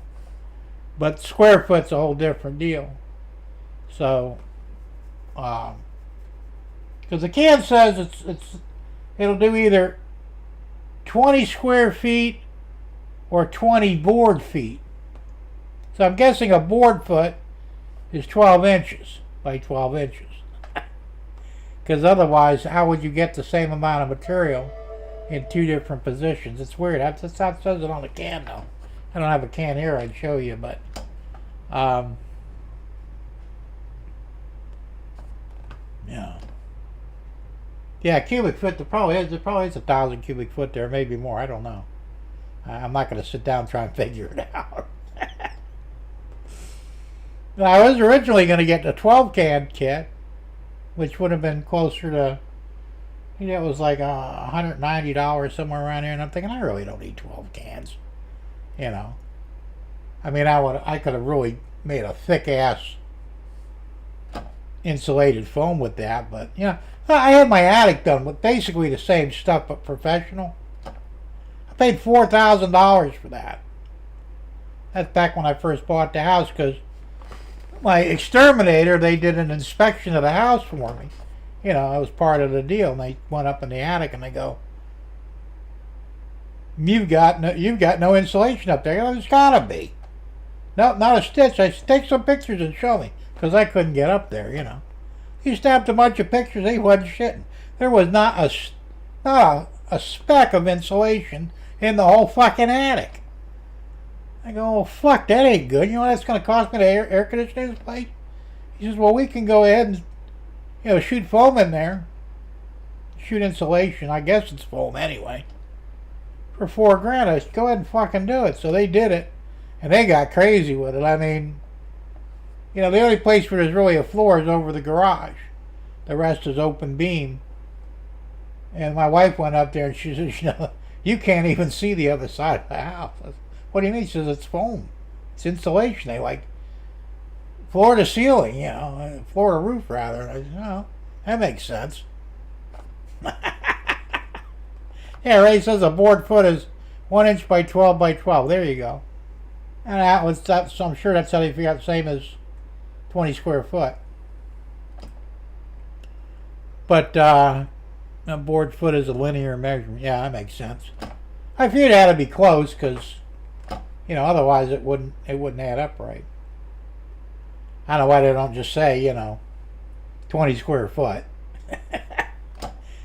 But square foot's a whole different deal. So, because the can says it'll do either 20 square feet or 20 board feet. So I'm guessing a board foot is 12 inches by 12 inches. Because otherwise, how would you get the same amount of material in two different positions? It's weird. That's how it says it on the can, though. I don't have a can here I'd show you, but yeah, cubic foot. There probably is 1,000 cubic foot there, maybe more. I don't know. I'm not going to sit down and try and figure it out. Now, I was originally going to get the 12 can kit, which would have been closer to, it was like $190 somewhere around here, and I'm thinking I really don't need 12 cans. I mean, I could have really made a thick ass insulated foam with that, but I had my attic done with basically the same stuff but professional. I paid $4,000 for that. That's back when I first bought the house, because my exterminator, they did an inspection of the house for me. It was part of the deal, and they went up in the attic and they go, You've got no insulation up there. There's gotta be. No, not a stitch. I take some pictures and show me, because I couldn't get up there. He snapped a bunch of pictures. He wasn't shitting. There was not a speck of insulation in the whole fucking attic. I go, oh fuck, that ain't good. You know what that's going to cost me to air condition this place? He says, well, we can go ahead and shoot foam in there, shoot insulation. I guess it's foam anyway. For $4,000, I said, go ahead and fucking do it. So they did it, and they got crazy with it. I mean, the only place where there's really a floor is over the garage. The rest is open beam. And my wife went up there and she says, you can't even see the other side of the house. I said, what do you mean? She says, it's foam. It's insulation. They like floor to ceiling, floor to roof rather. And I said, oh, that makes sense. Yeah, Ray says a board foot is 1 inch by 12 by 12. There you go. And so I'm sure that's how they figure out the same as 20 square foot. But a board foot is a linear measurement. Yeah, that makes sense. I figured it had to be close, because otherwise it wouldn't add up right. I don't know why they don't just say 20 square foot.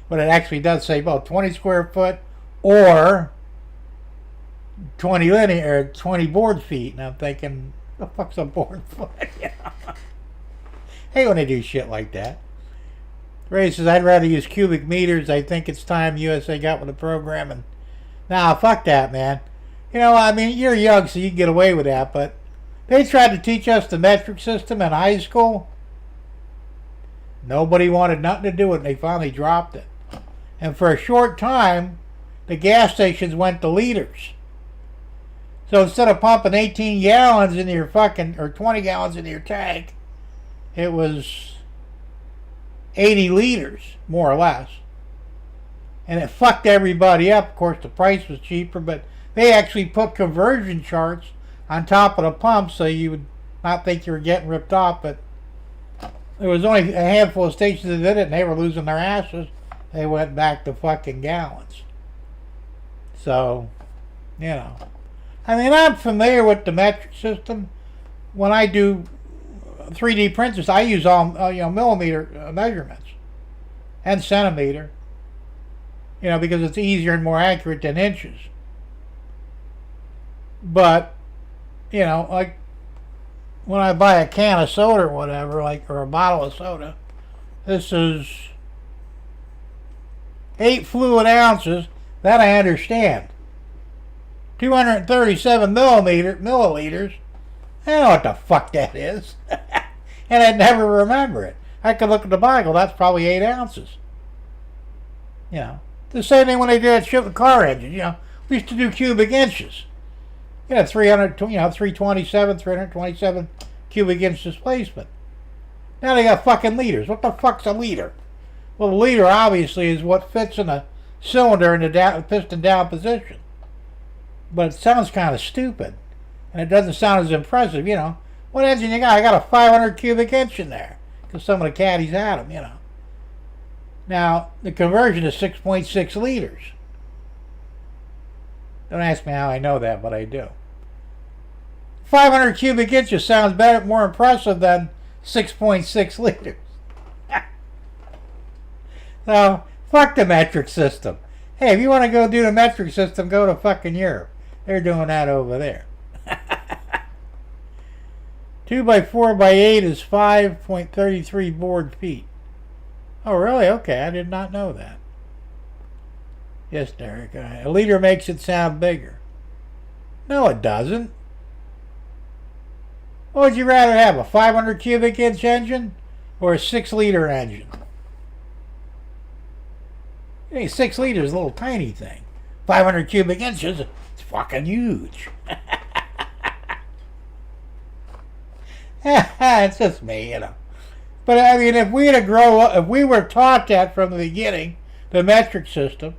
But it actually does say both 20 square foot or 20 linear or 20 board feet. And I'm thinking, the fuck's a board foot? Hey, when they do shit like that. Ray says, I'd rather use cubic meters. I think it's time USA got with the program. And nah, fuck that, man. I mean, you're young, so you can get away with that. But they tried to teach us the metric system in high school. Nobody wanted nothing to do with it. They finally dropped it. And for a short time, the gas stations went to liters. So instead of pumping 18 gallons into your or 20 gallons into your tank, it was 80 liters, more or less. And it fucked everybody up. Of course, the price was cheaper, but they actually put conversion charts on top of the pump so you would not think you were getting ripped off. But there was only a handful of stations that did it, and they were losing their asses. They went back to fucking gallons. So, I mean, I'm familiar with the metric system. When I do 3D printers, I use all millimeter measurements and centimeter, because it's easier and more accurate than inches. But, like when I buy a can of soda or whatever, or a bottle of soda, this is 8 fluid ounces. That I understand. 237 milliliters. I don't know what the fuck that is. And I'd never remember it. I could look at the Bible. That's probably 8 ounces. The same thing when they did shit with car engines. We used to do cubic inches. 327 cubic inch displacement. Now they got fucking liters. What the fuck's a liter? Well, the liter obviously is what fits in a cylinder in the piston down position. But it sounds kind of stupid. And it doesn't sound as impressive, you know. What engine you got? I got a 500 cubic inch in there. Because some of the caddies had them, you know. Now, the conversion is 6.6 liters. Don't ask me how I know that, but I do. 500 cubic inches sounds better, more impressive than 6.6 liters. So, fuck the metric system. Hey, if you want to go do the metric system, go to fucking Europe. They're doing that over there. 2 by 4 by 8 is 5.33 board feet. Oh, really? Okay, I did not know that. Yes, Derek. A liter makes it sound bigger. No, it doesn't. What would you rather have, a 500 cubic inch engine or a 6 liter engine? 6 liters is a little tiny thing. 500 cubic inches, it's fucking huge. It's just me, you know. But I mean, if we were taught that from the beginning, the metric system,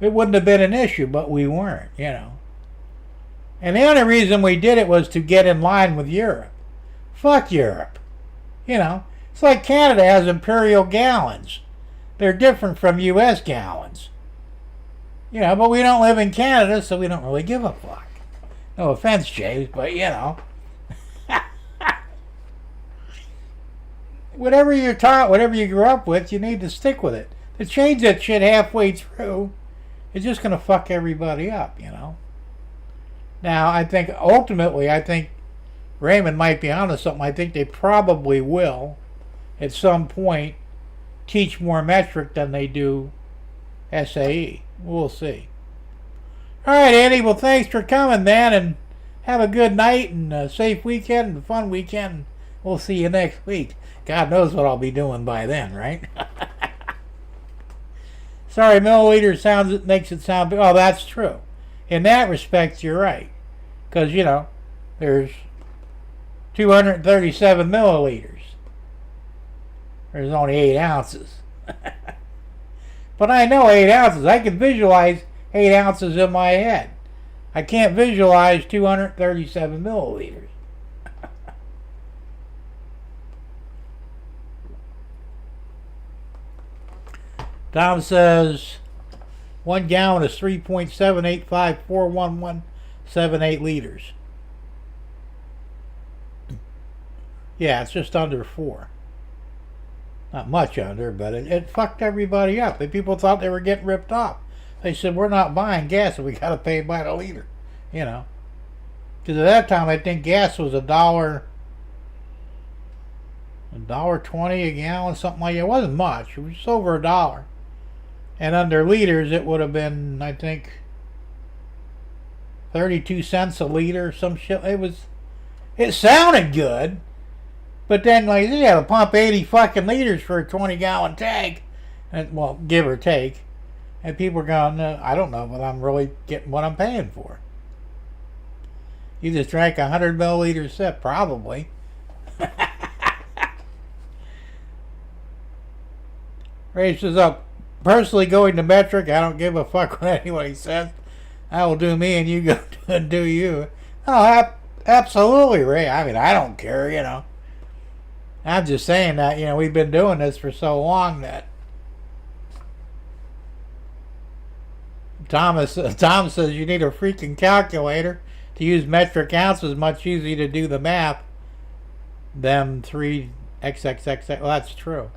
it wouldn't have been an issue, but we weren't, you know. And the only reason we did it was to get in line with Europe. Fuck Europe. You know, it's like Canada has imperial gallons. They're different from U.S. gallons. You know, but we don't live in Canada, so we don't really give a fuck. No offense, James, but you know. Whatever you're taught, whatever you grew up with, you need to stick with it. To change that shit halfway through is just going to fuck everybody up, you know. Now, I think Raymond might be onto something. I think they probably will, at some point, teach more metric than they do SAE. We'll see. All right, Andy. Well, thanks for coming, man, and have a good night and a safe weekend and a fun weekend. We'll see you next week. God knows what I'll be doing by then, right? Sorry, milliliter makes it sound big. Oh, that's true. In that respect, you're right. Because, you know, there's 237 milliliters. There's only 8 ounces. But I know 8 ounces. I can visualize 8 ounces in my head. I can't visualize 237 milliliters. Tom says 1 gallon is 3.7854178 liters. Yeah, it's just under 4. Not much under, but it fucked everybody up. The people thought they were getting ripped off. They said, we're not buying gas, and we got to pay by the liter. You know. Because at that time, I think gas was $1.20 a gallon, something like that. It wasn't much. It was just over $1. And under liters, it would have been, I think, 32 cents a liter, some shit. It sounded good, but then, like, you had to pump 80 fucking liters for a 20-gallon tank, and, well, give or take. And people are going, I don't know, but I'm really getting what I'm paying for. You just drank 100 milliliter sip, probably. Ray says, personally going to metric, I don't give a fuck what anybody says. I will do me and you go and do you. Oh, absolutely, Ray. I mean, I don't care, you know. I'm just saying that, you know, we've been doing this for so long that Tom says you need a freaking calculator to use metric ounces. Much easier to do the math. Them 3xxx. Well, that's true.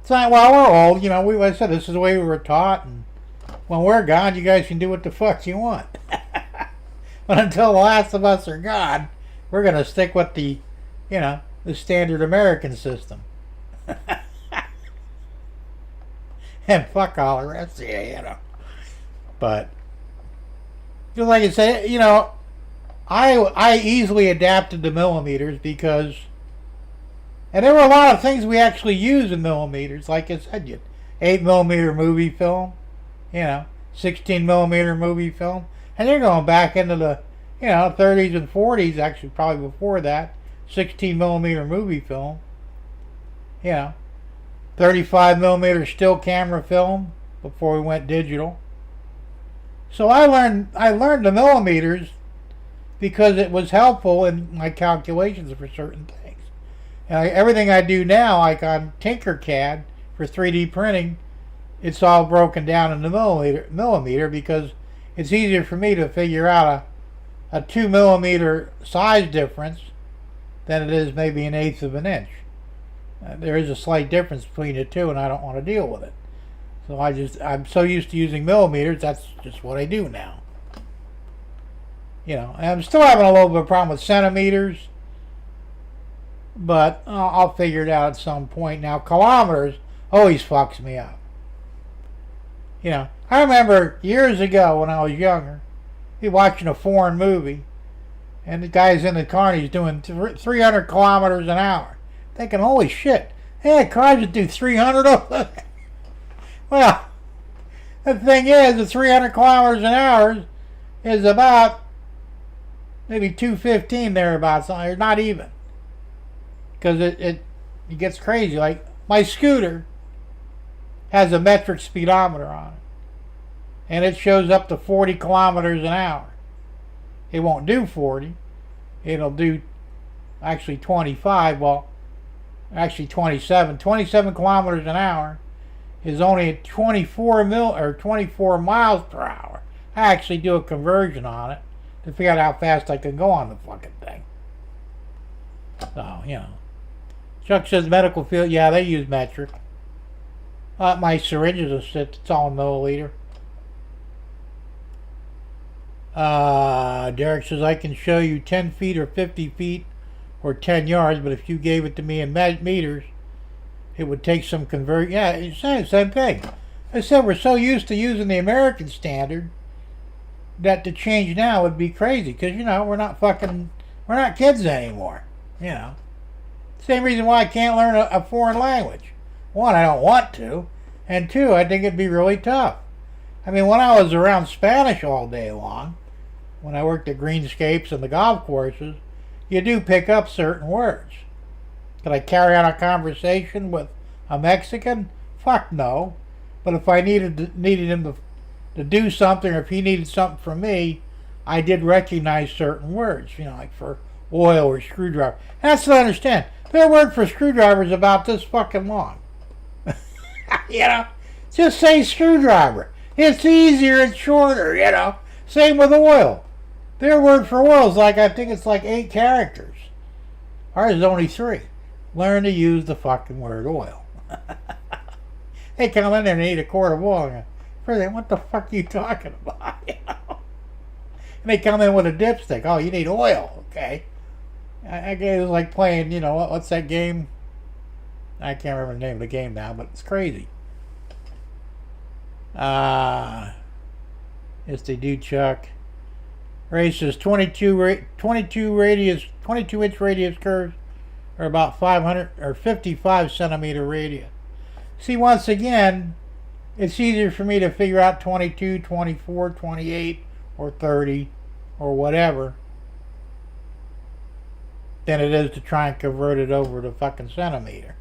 It's not, well, we're old, you know. Like I said, this is the way we were taught, and when we're gone, you guys can do what the fuck you want. But until the last of us are gone, we're gonna stick with the, you know, the standard American system. And fuck all the rest of you, you know. But just like I said, you know, I easily adapted to millimeters because, and there were a lot of things we actually use in millimeters. Like I said, 8 millimeter movie film, you know, 16 millimeter movie film, and you're going back into the, you know, 30s and 40s. Actually, probably before that, 16 millimeter movie film, you know. 35 millimeter still camera film before we went digital. So I learned the millimeters because it was helpful in my calculations for certain things. And everything I do now, like on Tinkercad for 3D printing, it's all broken down in the millimeter because it's easier for me to figure out a 2 millimeter size difference than it is maybe an eighth of an inch. There is a slight difference between the two, and I don't want to deal with it. So I'm so used to using millimeters, that's just what I do now. And I'm still having a little bit of a problem with centimeters, but I'll figure it out at some point. Now, kilometers always fucks me up. I remember years ago when I was younger, watching a foreign movie, and the guy's in the car and he's doing 300 kilometers an hour. Thinking, holy shit, cars that do 300 of them. Well, the thing is, the 300 kilometers an hour is about maybe 215 thereabouts, or not even. Because it gets crazy. Like, my scooter has a metric speedometer on it, and it shows up to 40 kilometers an hour. It won't do 40. It'll do actually 25. Well, actually 27. 27 kilometers an hour is only at 24 miles per hour. I actually do a conversion on it to figure out how fast I can go on the fucking thing. So, Chuck says medical field, yeah, they use metric. My syringes are set, it's all in milliliter. Derek says, I can show you 10 feet or 50 feet or 10 yards, but if you gave it to me in meters, it would take some convert. Yeah, it's the same thing. I said we're so used to using the American standard that to change now would be crazy because, we're not kids anymore. Same reason why I can't learn a foreign language. One, I don't want to, and two, I think it'd be really tough. I mean, when I was around Spanish all day long, when I worked at greenscapes and the golf courses, you do pick up certain words. Could I carry on a conversation with a Mexican? Fuck no. But if I needed him to do something, or if he needed something from me, I did recognize certain words, like for oil or screwdriver. And that's what I understand. Their word for screwdriver is about this fucking long. Just say screwdriver. It's easier and shorter, Same with oil. Their word for oil is I think it's 8 characters. Ours is only 3. Learn to use the fucking word oil. They come in there and eat a quart of oil. And what the fuck are you talking about? And they come in with a dipstick. Oh, you need oil, okay? I guess it was like playing, what's that game? I can't remember the name of the game now, but it's crazy. Yes, they do, Chuck. Ray says 22 inch radius curves are about 500 or 55 centimeter radius. See, once again, it's easier for me to figure out 22, 24, 28, or 30, or whatever, than it is to try and convert it over to fucking centimeter.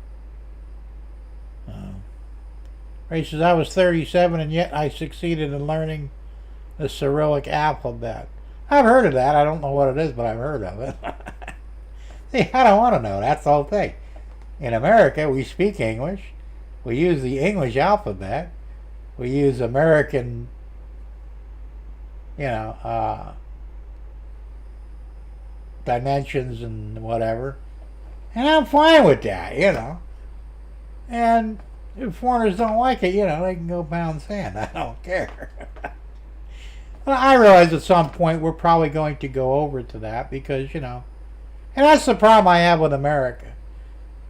Ray says, I was 37 and yet I succeeded in learning the Cyrillic alphabet. I've heard of that. I don't know what it is, but I've heard of it. See, I don't want to know. That's the whole thing. In America, we speak English. We use the English alphabet. We use American, dimensions and whatever. And I'm fine with that, And if foreigners don't like it, they can go pound sand. I don't care. But I realize at some point we're probably going to go over to that because, and that's the problem I have with America.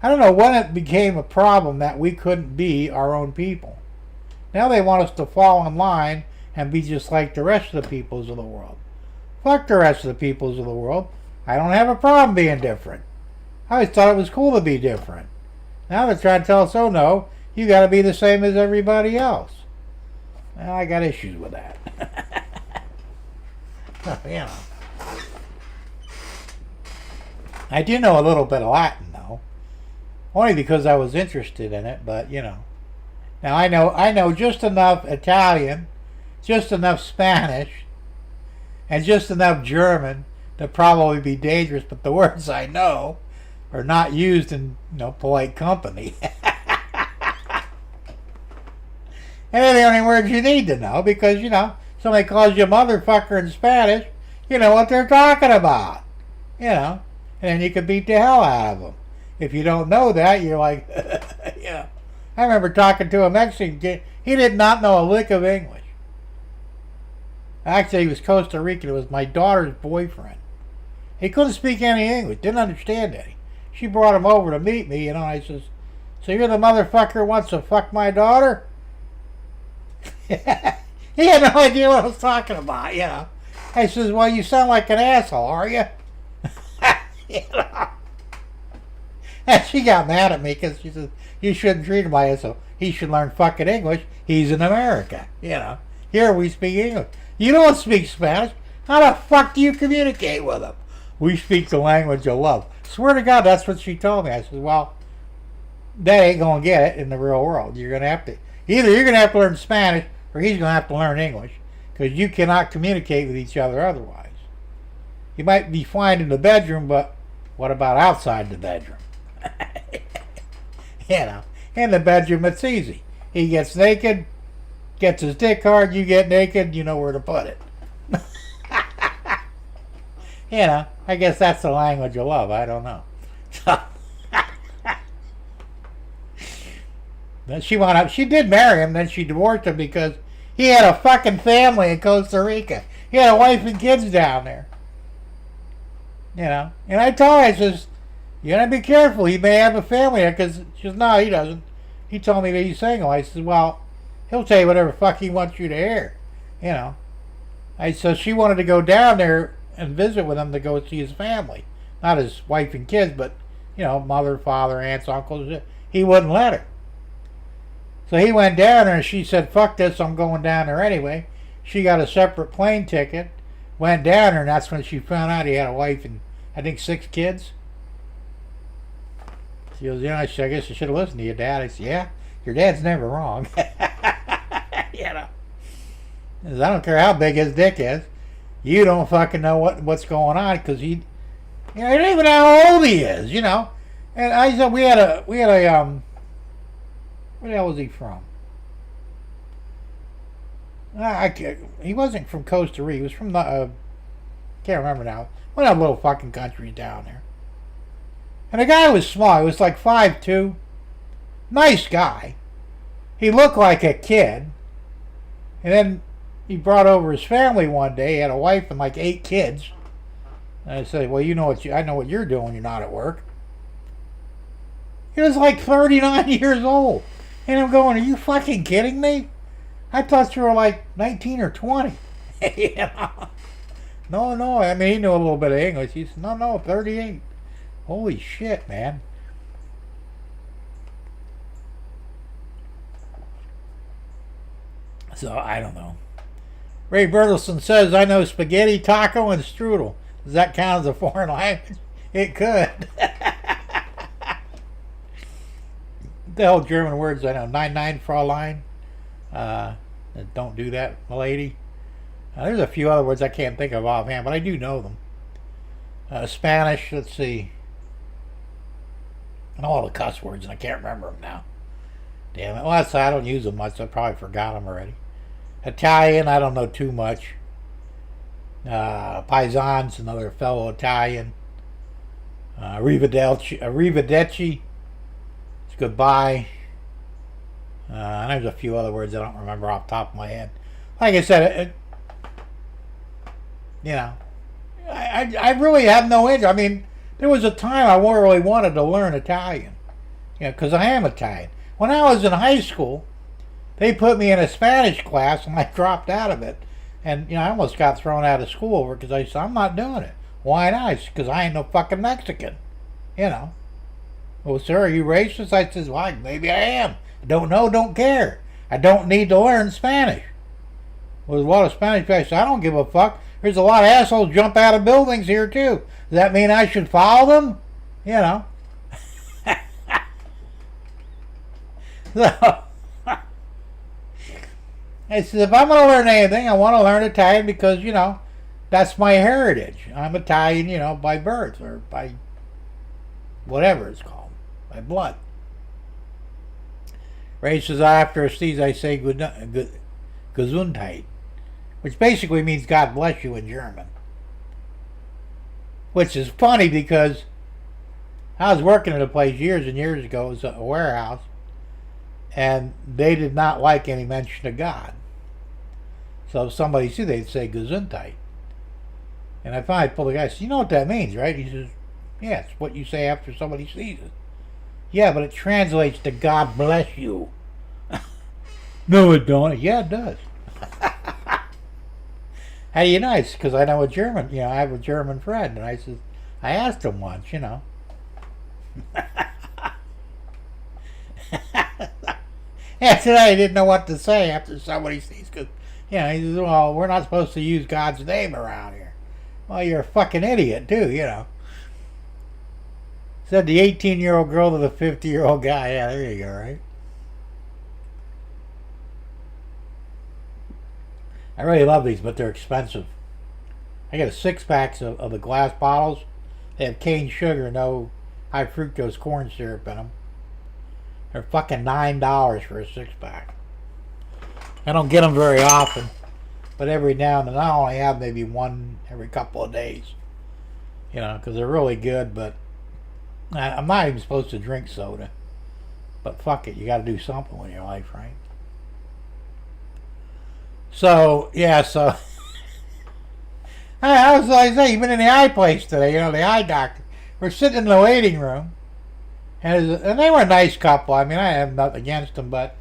I don't know when it became a problem that we couldn't be our own people. Now they want us to fall in line and be just like the rest of the peoples of the world. Fuck the rest of the peoples of the world. I don't have a problem being different. I always thought it was cool to be different. Now they're trying to tell us, oh no, you got to be the same as everybody else. Well, I got issues with that. I do know a little bit of Latin, though. Only because I was interested in it, but, Now, I know just enough Italian just enough Spanish and just enough German to probably be dangerous, but the words I know are not used in polite company. And they're the only words you need to know because, somebody calls you a motherfucker in Spanish, you know what they're talking about. And then you can beat the hell out of them. If you don't know that, you're like, I remember talking to a Mexican kid. He did not know a lick of English. Actually, he was Costa Rican. It was my daughter's boyfriend. He couldn't speak any English. Didn't understand any. She brought him over to meet me, and I says, so you're the motherfucker who wants to fuck my daughter? He had no idea what I was talking about, I says, well, you sound like an asshole, are you? And she got mad at me because she said, you shouldn't treat him like that, so he should learn fucking English. He's in America, Here we speak English. You don't speak Spanish. How the fuck do you communicate with them? We speak the language of love. Swear to God, that's what she told me. I said, well, that ain't going to get it in the real world. You're going to have to, either you're going to have to learn Spanish or he's going to have to learn English because you cannot communicate with each other otherwise. You might be fine in the bedroom, but what about outside the bedroom? In the bedroom it's easy. He gets naked, gets his dick hard, you get naked, you know where to put it. I guess that's the language of love. I don't know. Then she did marry him, then she divorced him because he had a fucking family in Costa Rica. He had a wife and kids down there. And I told her, I says, you gotta be careful. He may have a family there, because she says, no, he doesn't. He told me that he's single. I said, well, he'll tell you whatever fuck he wants you to hear. So she wanted to go down there and visit with him to go see his family. Not his wife and kids, but, mother, father, aunts, uncles. He wouldn't let her. So he went down there and she said, fuck this, I'm going down there anyway. She got a separate plane ticket, went down there, and that's when she found out he had a wife and, I think, 6 kids. She goes, I guess I should have listened to your dad. I said, yeah, your dad's never wrong. I don't care how big his dick is. You don't fucking know what's going on because he don't even know how old he is, And I said, we had a, where the hell was he from? He wasn't from Costa Rica. He was from the, can't remember now. One of the little fucking countries down there. And the guy was small. He was like 5'2". Nice guy. He looked like a kid. And then he brought over his family one day. He had a wife and like 8 kids. And I said, well, I know what you're doing when you're not at work. He was like 39 years old. And I'm going, are you fucking kidding me? I thought you were like 19 or 20. No. I mean, he knew a little bit of English. He said, no, 38. Holy shit, man. So, I don't know. Ray Bertelson says, I know spaghetti, taco, and strudel. Does that count as a foreign language? It could. The hell German words I know. 99 Fräulein. Don't do that, milady. There's a few other words I can't think of offhand, but I do know them. Spanish, let's see. And all the cuss words, and I can't remember them now. Damn it. Well, I don't use them much, so I probably forgot them already. Italian, I don't know too much. Paisan's another fellow Italian. Arrivederci. It's goodbye. And there's a few other words I don't remember off the top of my head. Like I said, I really have no interest. I mean, there was a time I really wanted to learn Italian. Because I am Italian. When I was in high school, they put me in a Spanish class and I dropped out of it. And, I almost got thrown out of school over it because I said, I'm not doing it. Why not? Because I ain't no fucking Mexican. Well, sir, are you racist? I said, well, maybe I am. I don't know, don't care. I don't need to learn Spanish. Well, there's a lot of Spanish people. I said, I don't give a fuck. There's a lot of assholes jump out of buildings here, too. Does that mean I should follow them? So, I said, if I'm going to learn anything, I want to learn Italian because, you know, that's my heritage. I'm Italian, you know, by birth or by whatever it's called, by blood. Ray says, after a sneeze, I say Gesundheit, which basically means God bless you in German. Which is funny because I was working at a place years and years ago. It was a warehouse, and they did not like any mention of God. So if somebody said, they'd say Gesundheit. And I finally told the guy, I said, you know what that means, right? He says, yeah, it's what you say after somebody sneezes. Yeah, but it translates to God bless you. No, it don't. Yeah, it does. How do you know? It's because I know a German, you know, I have a German friend. And I said, I asked him once, you know. After that, I didn't know what to say after somebody sneezes. Because, you know, he says, well, we're not supposed to use God's name around here. Well, you're a fucking idiot, too, you know. Said the 18-year-old girl to the 50-year-old guy. Yeah, there you go, right? I really love these, but they're expensive. I got a 6-pack of the glass bottles. They have cane sugar, no high fructose corn syrup in them. They're fucking $9 for a 6-pack. I don't get them very often, but every now and then I only have maybe one every couple of days. You know, because they're really good, but I'm not even supposed to drink soda. But fuck it, you got to do something with your life, right? So, yeah, so I was like, you've been in the eye place today, you know, the eye doctor. We're sitting in the waiting room, and they were a nice couple. I mean, I have nothing against them, but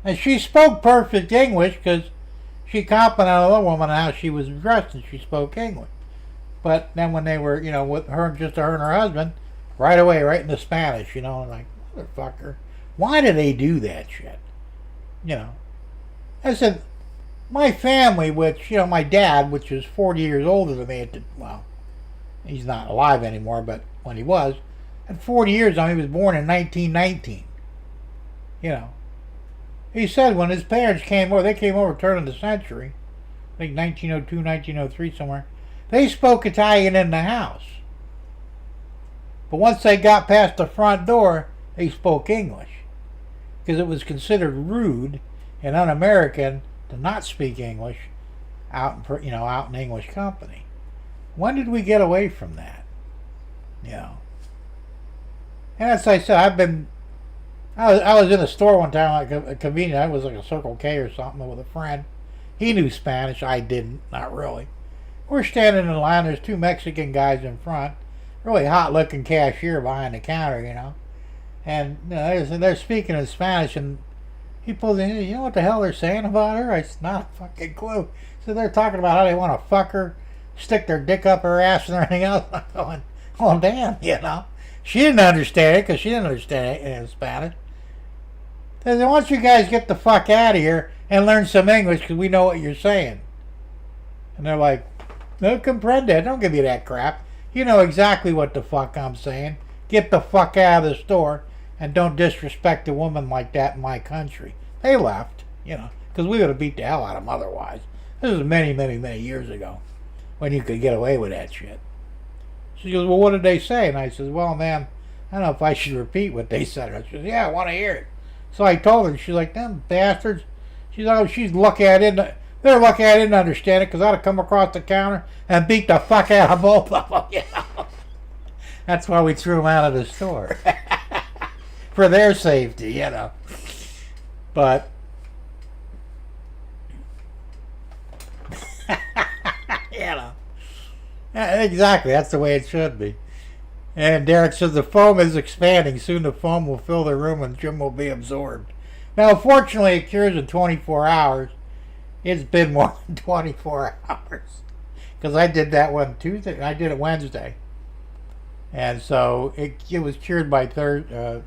and she spoke perfect English because she complimented another woman on how she was dressed and she spoke English. But then when they were, you know, with her, just her and her husband, right away, right into Spanish, you know, like, motherfucker, why do they do that shit? You know, I said, my family, which, you know, my dad, which is 40 years older than me, well, he's not alive anymore, but when he was, at 40 years old, he was born in 1919. You know, he said when his parents came over, they came over turn of the century, I think 1902, 1903, somewhere, they spoke Italian in the house. But once they got past the front door, they spoke English. Because it was considered rude and un-American to not speak English out in, you know, out in English company. When did we get away from that? You know. And as I said, I was in a store one time, like a convenience. I was like a Circle K or something with a friend. He knew Spanish. I didn't, not really. We're standing in line. There's 2 Mexican guys in front. Really hot-looking cashier behind the counter, you know. And you know, they're speaking in Spanish, and he pulls in, you know what the hell they're saying about her? I said, not a fucking clue. So they're talking about how they want to fuck her, stick their dick up her ass and everything else. I'm going, oh, damn, you know. She didn't understand it because she didn't understand it in Spanish. They said, why don't you guys get the fuck out of here and learn some English because we know what you're saying. And they're like, no comprende. Don't give me that crap. You know exactly what the fuck I'm saying. Get the fuck out of the store. And don't disrespect a woman like that in my country. They left, you know, because we would have beat the hell out of them otherwise. This was many, many, many years ago when you could get away with that shit. She goes, well, what did they say? And I says, well, ma'am, I don't know if I should repeat what they said. She goes, yeah, I want to hear it. So I told her. She's like, them bastards. She's like, oh, she's lucky I didn't. They're lucky I didn't understand it because I'd have come across the counter and beat the fuck out of both of them. You know? That's why we threw them out of the store. For their safety, you know. But you know. Exactly, that's the way it should be. And Derek says the foam is expanding. Soon the foam will fill the room and Jim will be absorbed. Now, fortunately, it cures in 24 hours. It's been more than 24 hours. Because I did that one Tuesday. I did it Wednesday. And so it was cured by Thursday.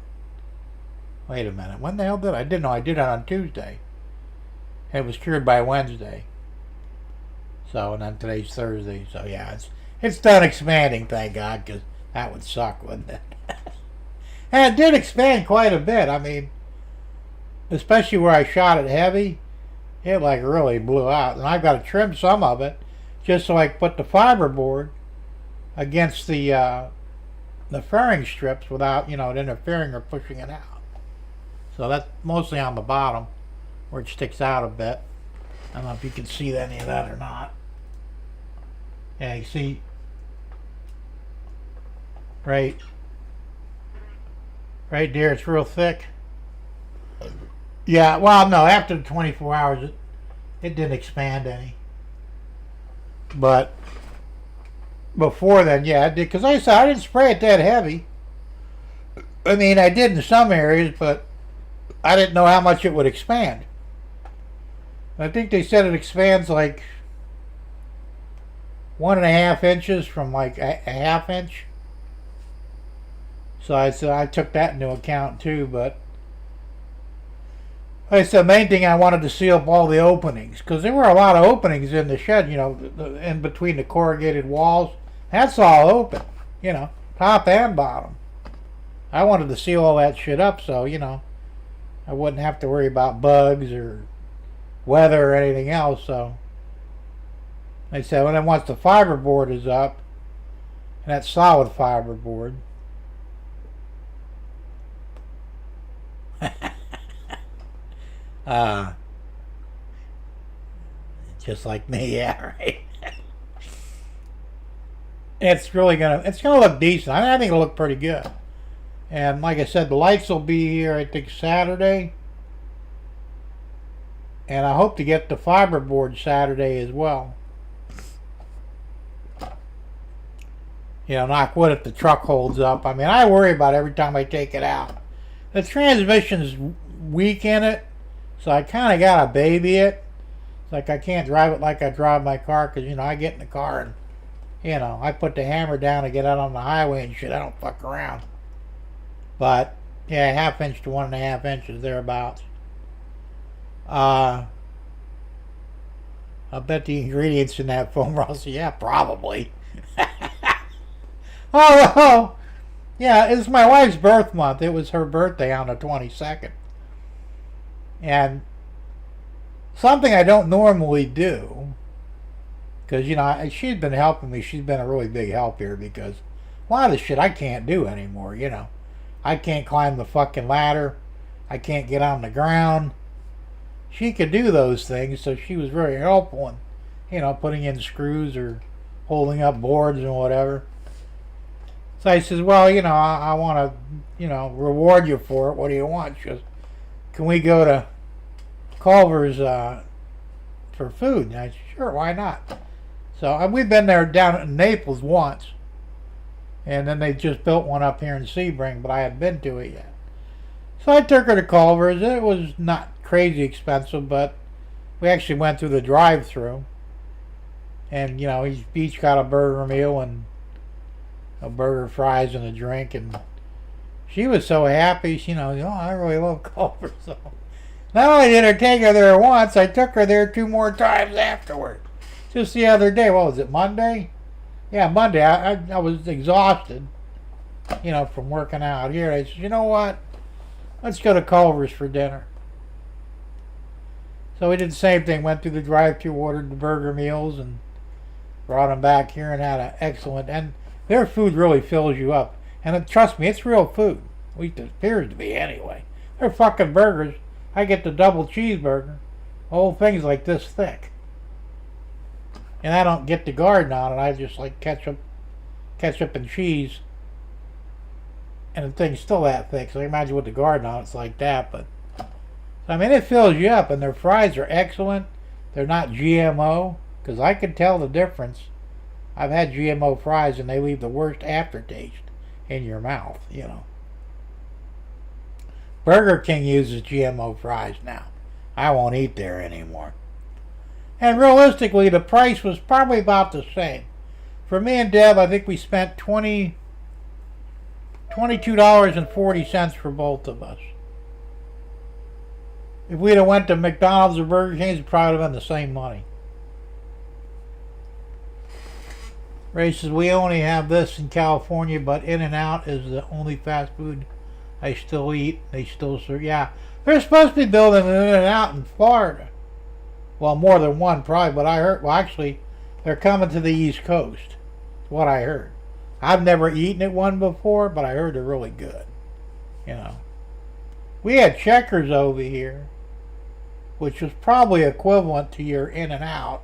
Wait a minute. When the hell did I? Didn't know I did it on Tuesday. It was cured by Wednesday. So, and then today's Thursday. So, yeah, it's done expanding, thank God, because that would suck, wouldn't it? And it did expand quite a bit. I mean, especially where I shot it heavy, it like really blew out. And I've got to trim some of it just so I can put the fiberboard against the fairing strips without, it interfering or pushing it out. So that's mostly on the bottom where it sticks out a bit. I don't know if you can see any of that or not. Yeah, you see right there, it's real thick. Yeah, well, no, after the 24 hours, it didn't expand any. But before then, yeah, it did. Because like I said, I didn't spray it that heavy. I mean, I did in some areas, but I didn't know how much it would expand. I think they said it expands like 1.5 inches from like a half inch. So I said I took that into account too, but like I said, the main thing I wanted to seal up all the openings, because there were a lot of openings in the shed, in between the corrugated walls. That's all open, top and bottom. I wanted to seal all that shit up so, I wouldn't have to worry about bugs or weather or anything else. So like I said, when then once the fiberboard is up, and that's solid fiberboard, just like me, yeah, right. It's gonna look decent. I think it'll look pretty good. And like I said, the lights will be here, I think, Saturday. And I hope to get the fiberboard Saturday as well. Knock wood if the truck holds up. I mean, I worry about it every time I take it out. The transmission's weak in it, so I kind of got to baby it. It's like I can't drive it like I drive my car, because, I get in the car and, I put the hammer down to get out on the highway and shit. I don't fuck around. But, yeah, 1/2 inch to 1.5 inches, thereabouts. I bet the ingredients in that foam roller, yeah, probably. Oh, yeah, it's my wife's birth month. It was her birthday on the 22nd. And something I don't normally do, because, she's been helping me. She's been a really big help here, because a lot of the shit I can't do anymore, I can't climb the fucking ladder. I can't get on the ground. She could do those things, so she was very helpful in, putting in screws or holding up boards and whatever. So I says, well, I want to, reward you for it. What do you want? She goes, can we go to Culver's for food? And I said, sure, why not? So we've been there down in Naples once. And then they just built one up here in Sebring, but I hadn't been to it yet. So I took her to Culver's. It was not crazy expensive, but we actually went through the drive-thru. And, we each got a burger meal and a burger, fries, and a drink. And she was so happy. I really love Culver's. So not only did I take her there once, I took her there 2 more times afterward. Just the other day. What was it, Monday? Yeah, Monday. I was exhausted, from working out here. I said, you know what? Let's go to Culver's for dinner. So we did the same thing. Went through the drive-thru, ordered the burger meals, and brought them back here and had an excellent. And their food really fills you up. And trust me, it's real food. At least it appears to be anyway. They're fucking burgers. I get the double cheeseburger. The whole thing's like this thick. And I don't get the garden on it. I just like ketchup and cheese. And the thing's still that thick. So I imagine with the garden on it's like that. But I mean, it fills you up. And their fries are excellent. They're not GMO. Because I can tell the difference. I've had GMO fries and they leave the worst aftertaste in your mouth, Burger King uses GMO fries now. I won't eat there anymore. And realistically, the price was probably about the same. For me and Deb, I think we spent $22.40 for both of us. If we'd have went to McDonald's or Burger King, it'd probably have been the same money. Ray says, we only have this in California, but In-N-Out is the only fast food I still eat. They still serve. Yeah, they're supposed to be building an In-N-Out in Florida. Well, more than one probably, but I heard, well, actually, they're coming to the East Coast. That's what I heard. I've never eaten at one before, but I heard they're really good. You know. We had Checkers over here, which was probably equivalent to your In-N-Out,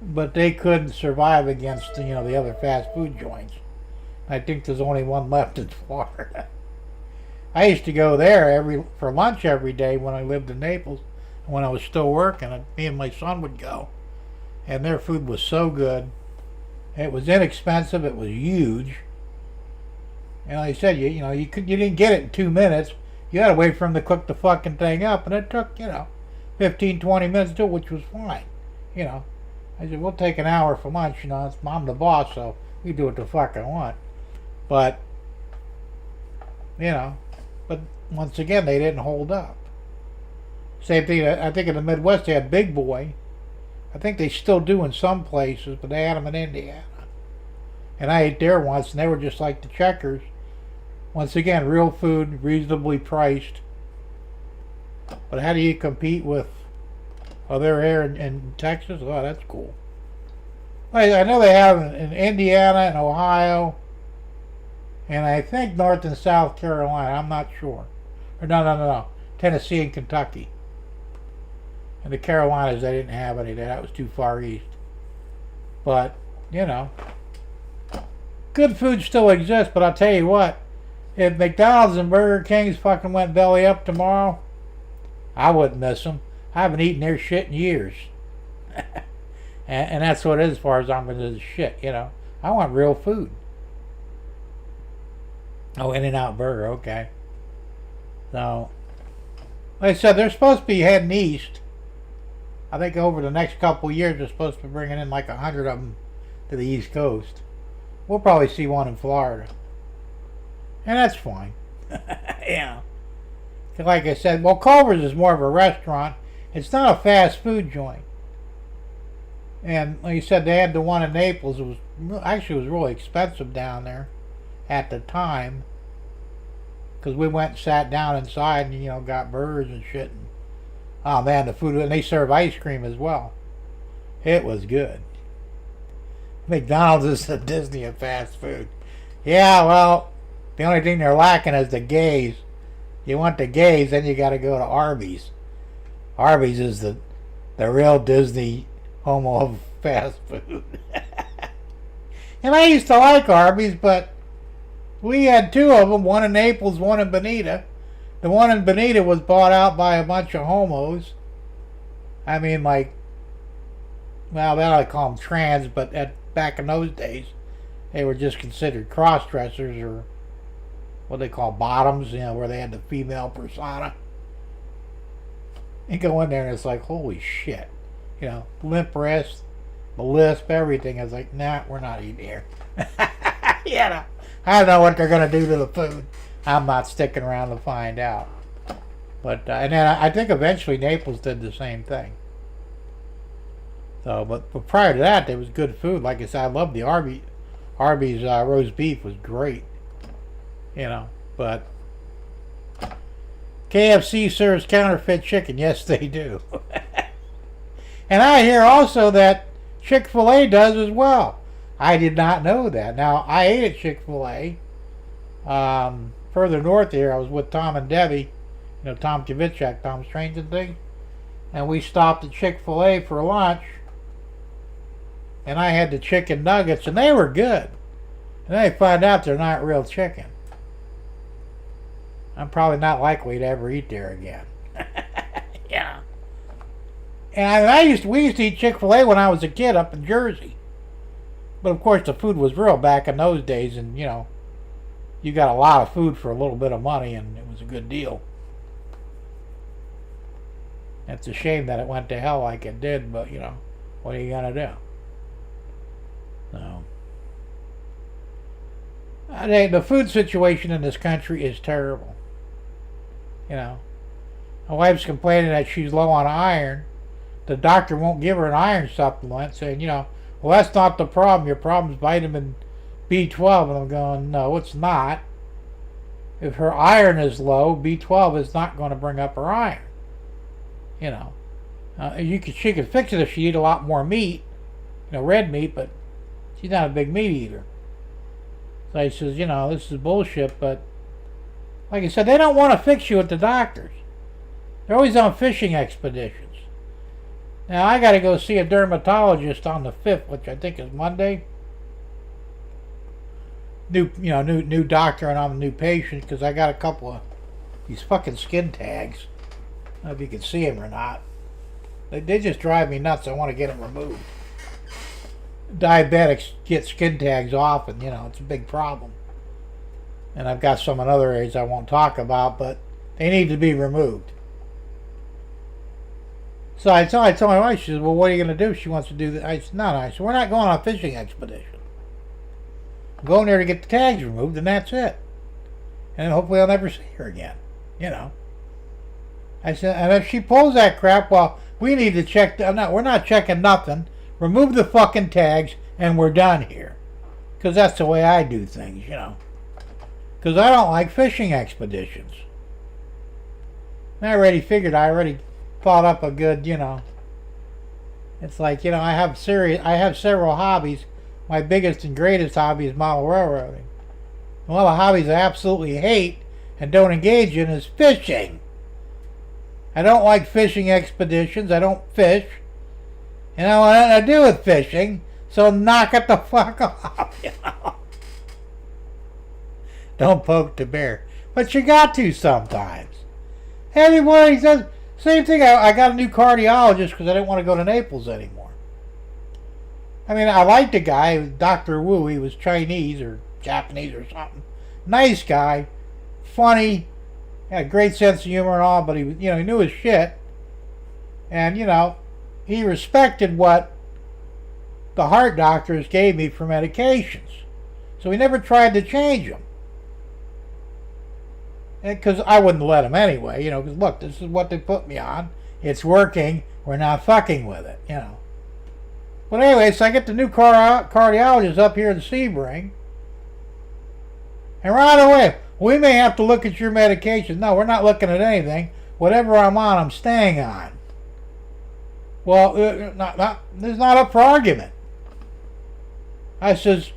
but they couldn't survive against, the other fast food joints. I think there's only one left in Florida. I used to go there for lunch every day when I lived in Naples. When I was still working, and me and my son would go, and their food was so good. It was inexpensive. It was huge, and like I said, you didn't get it in 2 minutes. You had to wait for them to cook the fucking thing up, and it took 15, 20 minutes to do it, which was fine. I said, we'll take an hour for lunch. I'm the boss, so we do what the fuck I want. But but once again, they didn't hold up. Same thing, I think in the Midwest they had Big Boy. I think they still do in some places, but they had them in Indiana. And I ate there once, and they were just like the Checkers. Once again, real food, reasonably priced. But how do you compete with, they're here in Texas? Oh, that's cool. I know they have in Indiana and Ohio, and I think North and South Carolina. I'm not sure. Or no. Tennessee and Kentucky. And the Carolinas, they didn't have any. That was too far east. But, good food still exists. But I'll tell you what, if McDonald's and Burger King's fucking went belly up tomorrow, I wouldn't miss them. I haven't eaten their shit in years. and that's what it is as far as I'm concerned. Is shit, I want real food. Oh, In-N-Out Burger, okay. So, like I said, they're supposed to be heading east. I think over the next couple of years, they're supposed to be bringing in like 100 of them to the East Coast. We'll probably see one in Florida. And that's fine. Yeah. Like I said, well, Culver's is more of a restaurant. It's not a fast food joint. And like you said, they had the one in Naples. It was really expensive down there at the time. Because we went and sat down inside and, got burgers and shit. And, oh, man, the food, and they serve ice cream as well. It was good. McDonald's is the Disney of fast food. Yeah, well, the only thing they're lacking is the gays. You want the gays, then you got to go to Arby's. Arby's is the real Disney homo of fast food. And I used to like Arby's, but we had two of them, one in Naples, one in Bonita. The one in Bonita was bought out by a bunch of homos. I mean, I call them trans, but back in those days, they were just considered cross-dressers, or what they call bottoms, where they had the female persona. You go in there and it's like, holy shit. Limp wrist, the lisp, everything. I was like, nah, we're not eating here. I don't know what they're going to do to the food. I'm not sticking around to find out. But and then I think eventually Naples did the same thing. So, but prior to that, there was good food. Like I said, I loved the Arby's roast beef was great. But KFC serves counterfeit chicken. Yes, they do. And I hear also that Chick-fil-A does as well. I did not know that. Now, I ate at Chick-fil-A. Further north here, I was with Tom and Debbie, Tom Kavicek, Tom's Trains and Things, and we stopped at Chick-fil-A for lunch, and I had the chicken nuggets, and they were good. And then I find out they're not real chicken. I'm probably not likely to ever eat there again. Yeah. And we used to eat Chick-fil-A when I was a kid up in Jersey. But of course the food was real back in those days, and you got a lot of food for a little bit of money, and it was a good deal. It's a shame that it went to hell like it did, but what are you gonna do? So, the food situation in this country is terrible. My wife's complaining that she's low on iron. The doctor won't give her an iron supplement, saying, well, that's not the problem. Your problem's vitamin B12. And I'm going, no, it's not. If her iron is low, B12 is not going to bring up her iron. She could fix it if she eat a lot more meat, red meat, but she's not a big meat eater. So he says, this is bullshit, but like I said, they don't want to fix you at the doctors. They're always on fishing expeditions. Now I got to go see a dermatologist on the 5th, which I think is Monday. New doctor, and I'm a new patient because I got a couple of these fucking skin tags. I don't know if you can see them or not. They just drive me nuts. I want to get them removed. Diabetics get skin tags often, it's a big problem. And I've got some in other areas I won't talk about, but they need to be removed. So I told my wife, she said, well, what are you going to do? She wants to do that. I said, no. I said, we're not going on a fishing expedition. I'm going there to get the tags removed, and that's it. And hopefully I'll never see her again, I said, and if she pulls that crap, well, we need to check. We're not checking nothing. Remove the fucking tags, and we're done here. Because that's the way I do things, Because I don't like fishing expeditions. And I already thought up a good, It's like, I have several hobbies. My biggest and greatest hobby is model railroading. One of the hobbies I absolutely hate and don't engage in is fishing. I don't like fishing expeditions. I don't fish. And I don't want nothing to do with fishing. So knock it the fuck off, Don't poke the bear. But you got to sometimes. Everybody says, same thing. I got a new cardiologist because I didn't want to go to Naples anymore. I mean, I liked the guy, Dr. Wu. He was Chinese or Japanese or something. Nice guy. Funny. Had a great sense of humor and all, but he knew his shit. And, he respected what the heart doctors gave me for medications. So he never tried to change them. Because I wouldn't let him anyway, because look, this is what they put me on. It's working. We're not fucking with it, But anyway, so I get the new cardiologist up here in Sebring. And right away, we may have to look at your medication. No, we're not looking at anything. Whatever I'm on, I'm staying on. Well, this is not up for argument. I says,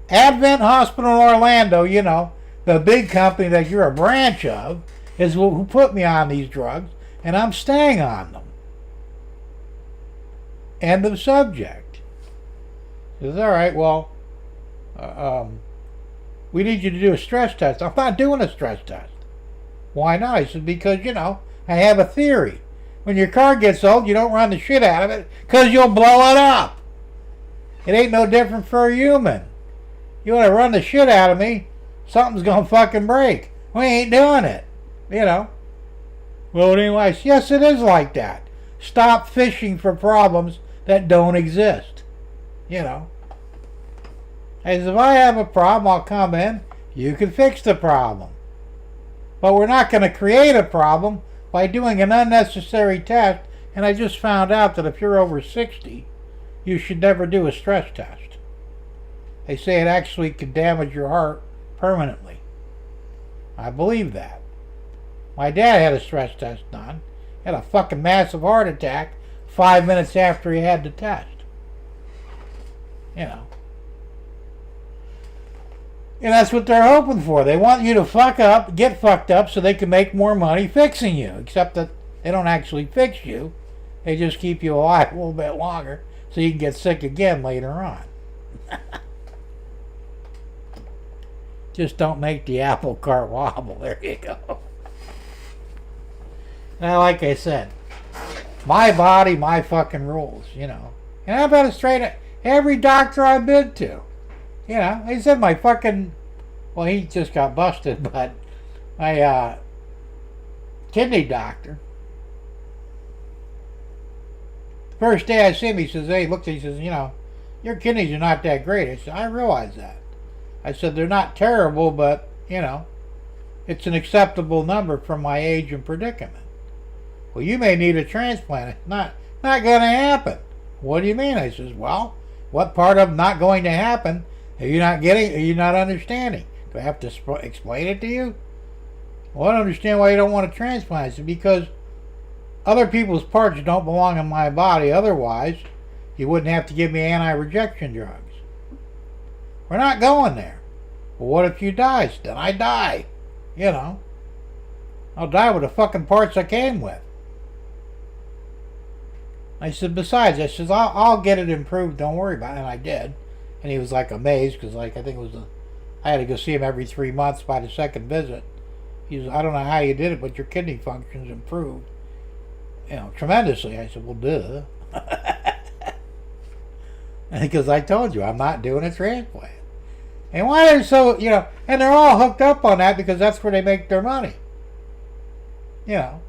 Advent Hospital in Orlando, the big company that you're a branch of, is who put me on these drugs, and I'm staying on them. End of subject. He says, all right, well, we need you to do a stress test. I'm not doing a stress test. Why not? He said, because, I have a theory. When your car gets old, you don't run the shit out of it because you'll blow it up. It ain't no different for a human. You want to run the shit out of me, something's going to fucking break. We ain't doing it. Well, anyway, yes, it is like that. Stop fishing for problems that don't exist. As if I have a problem, I'll come in. You can fix the problem. But we're not going to create a problem by doing an unnecessary test. And I just found out that if you're over 60, you should never do a stress test. They say it actually could damage your heart permanently. I believe that. My dad had a stress test done. He had a fucking massive heart attack 5 minutes after he had the test. And that's what they're hoping for. They want you to get fucked up so they can make more money fixing you. Except that they don't actually fix you. They just keep you alive a little bit longer so you can get sick again later on. Just don't make the apple cart wobble. There you go. Now, like I said, my body, my fucking rules, And I've had it straight at every doctor I've been to. They said my fucking, well, he just got busted, but my kidney doctor, the first day I see him, he says, hey, look, he says, your kidneys are not that great. I said, I realize that. I said, they're not terrible, but, it's an acceptable number for my age and predicament. Well, you may need a transplant. It's not going to happen. What do you mean? I says, well, what part of not going to happen are you not getting? Are you not understanding? Do I have to explain it to you? Well, I don't understand why you don't want a transplant. I said, because other people's parts don't belong in my body. Otherwise, you wouldn't have to give me anti-rejection drugs. We're not going there. Well, what if you die? Then I die. You know. I'll die with the fucking parts I came with. I said, besides, I said, I'll get it improved. Don't worry about it. And I did. And he was like amazed because, like, I think it was I had to go see him every 3 months by the second visit. He was, I don't know how you did it, but your kidney functions improved, you know, tremendously. I said, well, duh. Because I told you, I'm not doing a transplant. And why they're so, you know, and they're all hooked up on that because that's where they make their money. You know,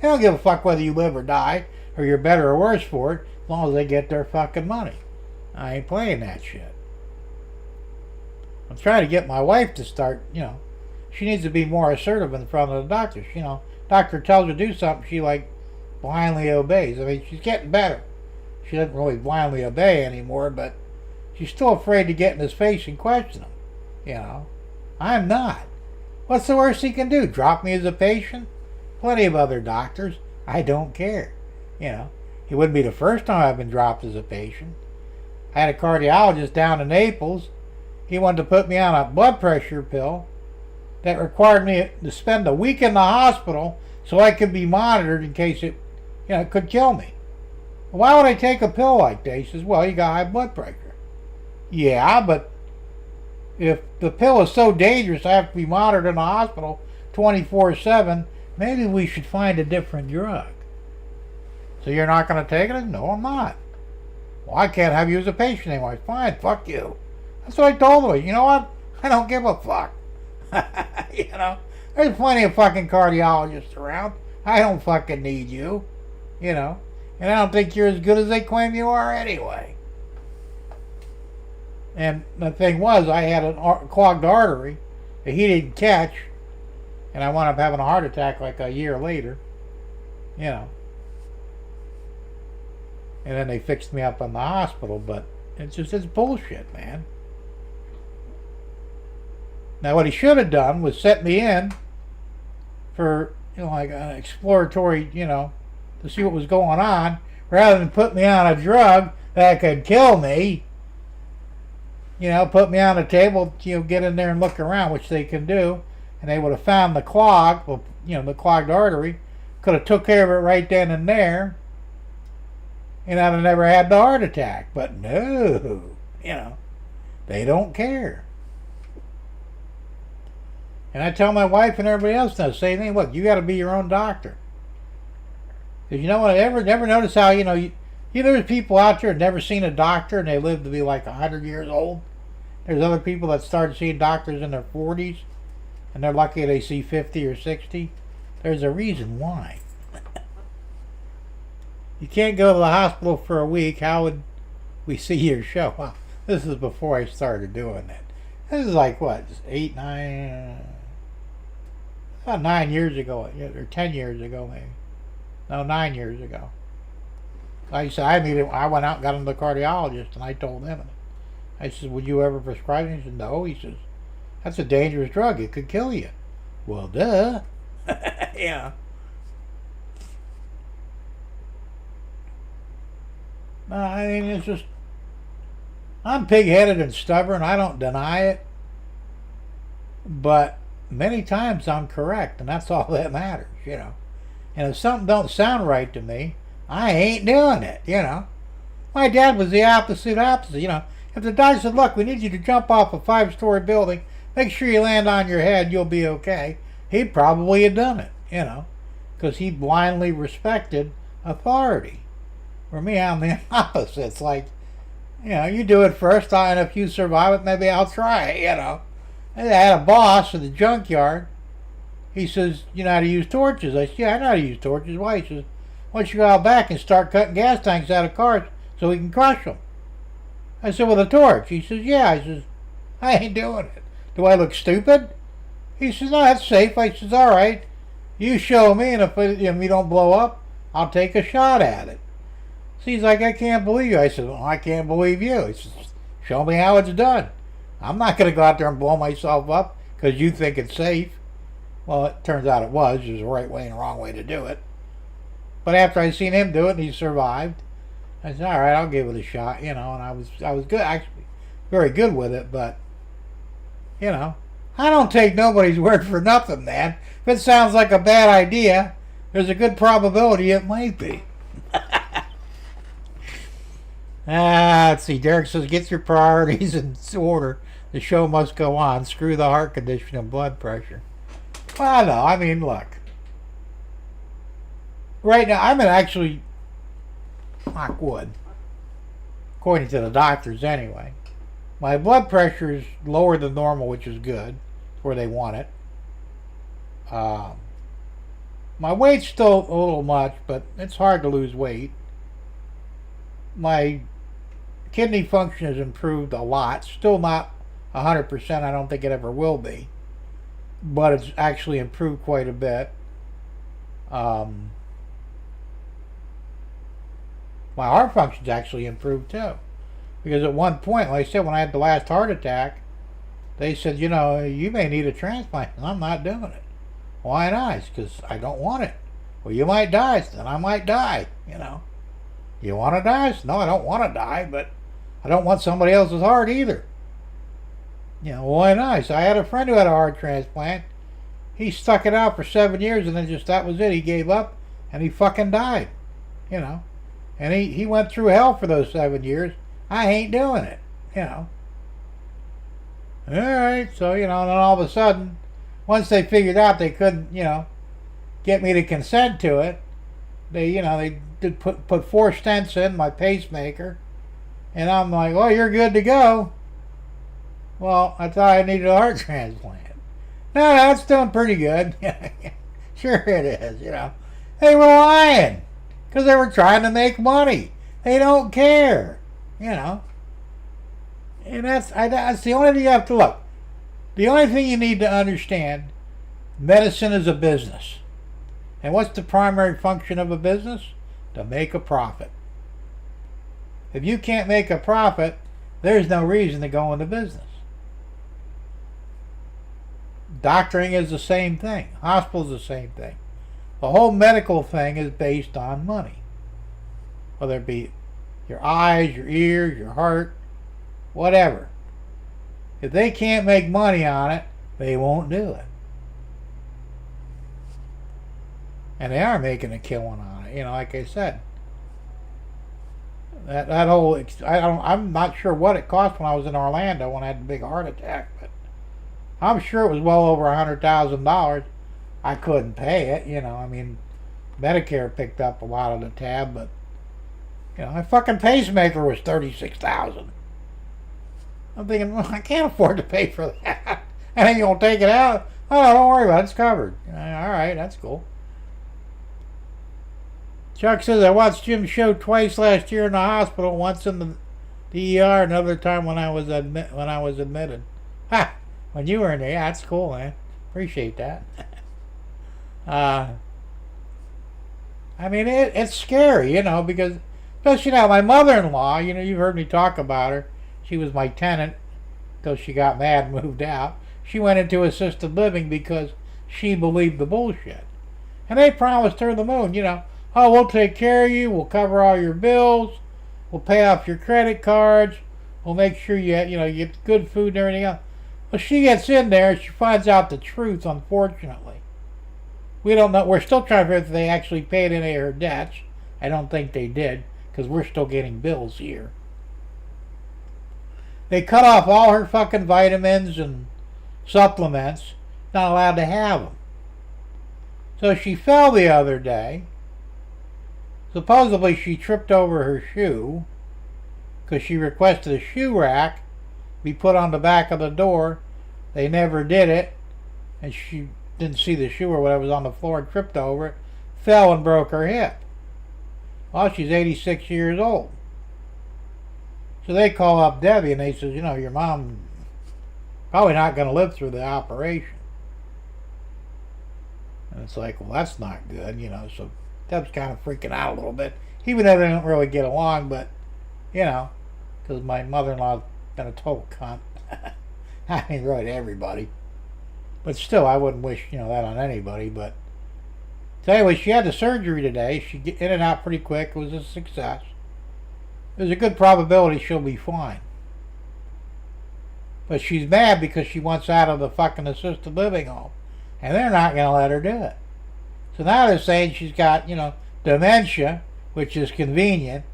they don't give a fuck whether you live or die, or you're better or worse for it, as long as they get their fucking money. I ain't playing that shit. I'm trying to get my wife to start, you know, she needs to be more assertive in front of the doctor. You know, doctor tells her to do something, she like blindly obeys. I mean, she's getting better. She doesn't really blindly obey anymore, but she's still afraid to get in his face and question him. You know, I'm not. What's the worst he can do? Drop me as a patient? Plenty of other doctors. I don't care. You know, he wouldn't be the first time I've been dropped as a patient. I had a cardiologist down in Naples. He wanted to put me on a blood pressure pill that required me to spend a week in the hospital so I could be monitored in case it, you know, it could kill me. Why would I take a pill like that? He says, well, you got high blood pressure. Yeah, but if the pill is so dangerous I have to be monitored in the hospital 24/7, maybe we should find a different drug. So you're not going to take it? No, I'm not. Well, I can't have you as a patient anymore. Fine, fuck you. That's what I told him. You know what? I don't give a fuck. You know, there's plenty of fucking cardiologists around. I don't fucking need you. You know, and I don't think you're as good as they claim you are anyway. And the thing was, I had a clogged artery that he didn't catch, and I wound up having a heart attack like a year later. You know. And then they fixed me up in the hospital, but it's bullshit, man. Now what he should have done was set me in for, you know, like an exploratory, you know, to see what was going on, rather than put me on a drug that could kill me. You know, put me on a table, you know, get in there and look around, which they can do, and they would have found the clog, well, you know, the clogged artery, could have took care of it right then and there, and I'd have never had the heart attack. But no, you know, they don't care. And I tell my wife and everybody else the same thing. Look, you got to be your own doctor. Because you know what? I never notice how, you know, there's people out there who've never seen a doctor and they live to be like 100 years old. There's other people that started seeing doctors in their 40s and they're lucky they see 50 or 60. There's a reason why. You can't go to the hospital for a week. How would we see your show? Well, this is before I started doing it. This is like, what, 8, 9... About 9 years ago, or 10 years ago, maybe. No, 9 years ago. Like I said, I went out and got him the cardiologist, and I told him. I said, would you ever prescribe it? He said, no. He says, that's a dangerous drug. It could kill you. Well, duh. Yeah. I mean, it's just, I'm pig-headed and stubborn. I don't deny it. But many times I'm correct, and that's all that matters, you know. And if something don't sound right to me, I ain't doing it, you know. My dad was the opposite, you know. If the doctor said, look, we need you to jump off a 5-story building, make sure you land on your head, you'll be okay, he'd probably have done it, you know, because he blindly respected authority. For me, I'm the opposite. It's like, you know, you do it first, and if you survive it, maybe I'll try it, you know. And I had a boss at the junkyard. He says, you know how to use torches? I said, yeah, I know how to use torches. Why? He says, why don't you go out back and start cutting gas tanks out of cars so we can crush them? I said, with a torch? He says, yeah. I says, I ain't doing it. Do I look stupid? He says, no, that's safe. I says, all right. You show me, and if we don't blow up, I'll take a shot at it. So he's like, I can't believe you. I said, well, I can't believe you. He says, show me how it's done. I'm not going to go out there and blow myself up because you think it's safe. Well, it turns out it was. There's a right way and a wrong way to do it. But after I seen him do it and he survived, I said, all right, I'll give it a shot, and I was good, actually, very good with it, but, I don't take nobody's word for nothing, man. If it sounds like a bad idea, there's a good probability it might be. Let's see, Derek says, get your priorities in order. The show must go on. Screw the heart condition and blood pressure. Well, no, I mean, look. Right now, I'm actually, knock wood, according to the doctors anyway. My blood pressure is lower than normal, which is good. It's where they want it. My weight's still a little much, but it's hard to lose weight. My kidney function has improved a lot. Still not 100%. I don't think it ever will be. But it's actually improved quite a bit. My heart function's actually improved too. Because at one point, like I said, when I had the last heart attack, they said, you may need a transplant. And I'm not doing it. Why not? Because I don't want it. Well, you might die. Then I might die, You want to die? No, I don't want to die, but I don't want somebody else's heart either. Why not? So I had a friend who had a heart transplant. He stuck it out for 7 years, and then that was it. He gave up, and he fucking died. And he went through hell for those 7 years. I ain't doing it, All right, so, and then all of a sudden, once they figured out they couldn't, get me to consent to it, they did put 4 stents in my pacemaker, and I'm like, oh, you're good to go. Well, I thought I needed a heart transplant. No, it's doing pretty good. Sure it is, They were lying because they were trying to make money. They don't care, And that's the only thing you have to look. The only thing you need to understand, medicine is a business. And what's the primary function of a business? To make a profit. If you can't make a profit, there's no reason to go into business. Doctoring is the same thing. Hospital's the same thing. The whole medical thing is based on money. Whether it be your eyes, your ears, your heart, whatever. If they can't make money on it, they won't do it. And they are making a killing on it, like I said. That whole, I'm not sure what it cost when I was in Orlando when I had the big heart attack, but I'm sure it was well over $100,000. I couldn't pay it, Medicare picked up a lot of the tab, but my fucking pacemaker was $36,000. I'm thinking, well, I can't afford to pay for that. And then you'll take it out. Oh, don't worry about it. It's covered. All right, that's cool. Chuck says, I watched Jim's show twice last year in the hospital. Once in the ER, another time when I was admitted. Ha! When you were in there, yeah, that's cool, man. Appreciate that. It's scary, because especially now, my mother-in-law, you've heard me talk about her. She was my tenant until she got mad and moved out. She went into assisted living because she believed the bullshit. And they promised her the moon, oh, we'll take care of you, we'll cover all your bills, we'll pay off your credit cards, we'll make sure you get good food and everything else. Well, she gets in there and she finds out the truth, unfortunately. We don't know. We're still trying to figure out if they actually paid any of her debts. I don't think they did, because we're still getting bills here. They cut off all her fucking vitamins and supplements. Not allowed to have them. So she fell the other day. Supposedly she tripped over her shoe because she requested a shoe rack be put on the back of the door. They never did it, and she didn't see the shoe or whatever was on the floor and tripped over it, fell and broke her hip. Well, she's 86 years old. So they call up Debbie and they says, your mom probably not going to live through the operation. And it's like, well, that's not good, So Deb's kind of freaking out a little bit. Even though they don't really get along, but, because my mother-in-law's been a total cunt. I mean, really to everybody. But still, I wouldn't wish, that on anybody. But So anyway, she had the surgery today. She get in and out pretty quick. It was a success. There's a good probability she'll be fine. But she's mad because she wants out of the fucking assisted living home. And they're not going to let her do it. So now they're saying she's got, dementia, which is convenient.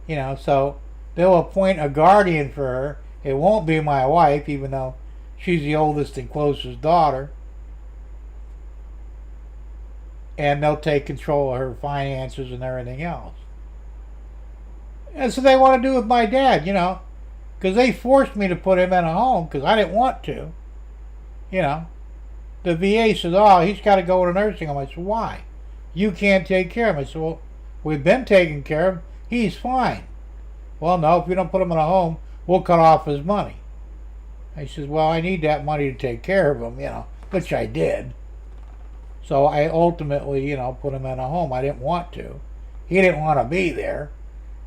So they'll appoint a guardian for her. It won't be my wife, even though she's the oldest and closest daughter. And they'll take control of her finances and everything else. And so they want to do with my dad, because they forced me to put him in a home because I didn't want to. The VA says, oh, he's got to go to a nursing home. I said, why? You can't take care of him. I said, well, we've been taking care of him. He's fine. Well, no, if you don't put him in a home, we'll cut off his money. I says, well, I need that money to take care of him, which I did. So I ultimately, put him in a home. I didn't want to. He didn't want to be there.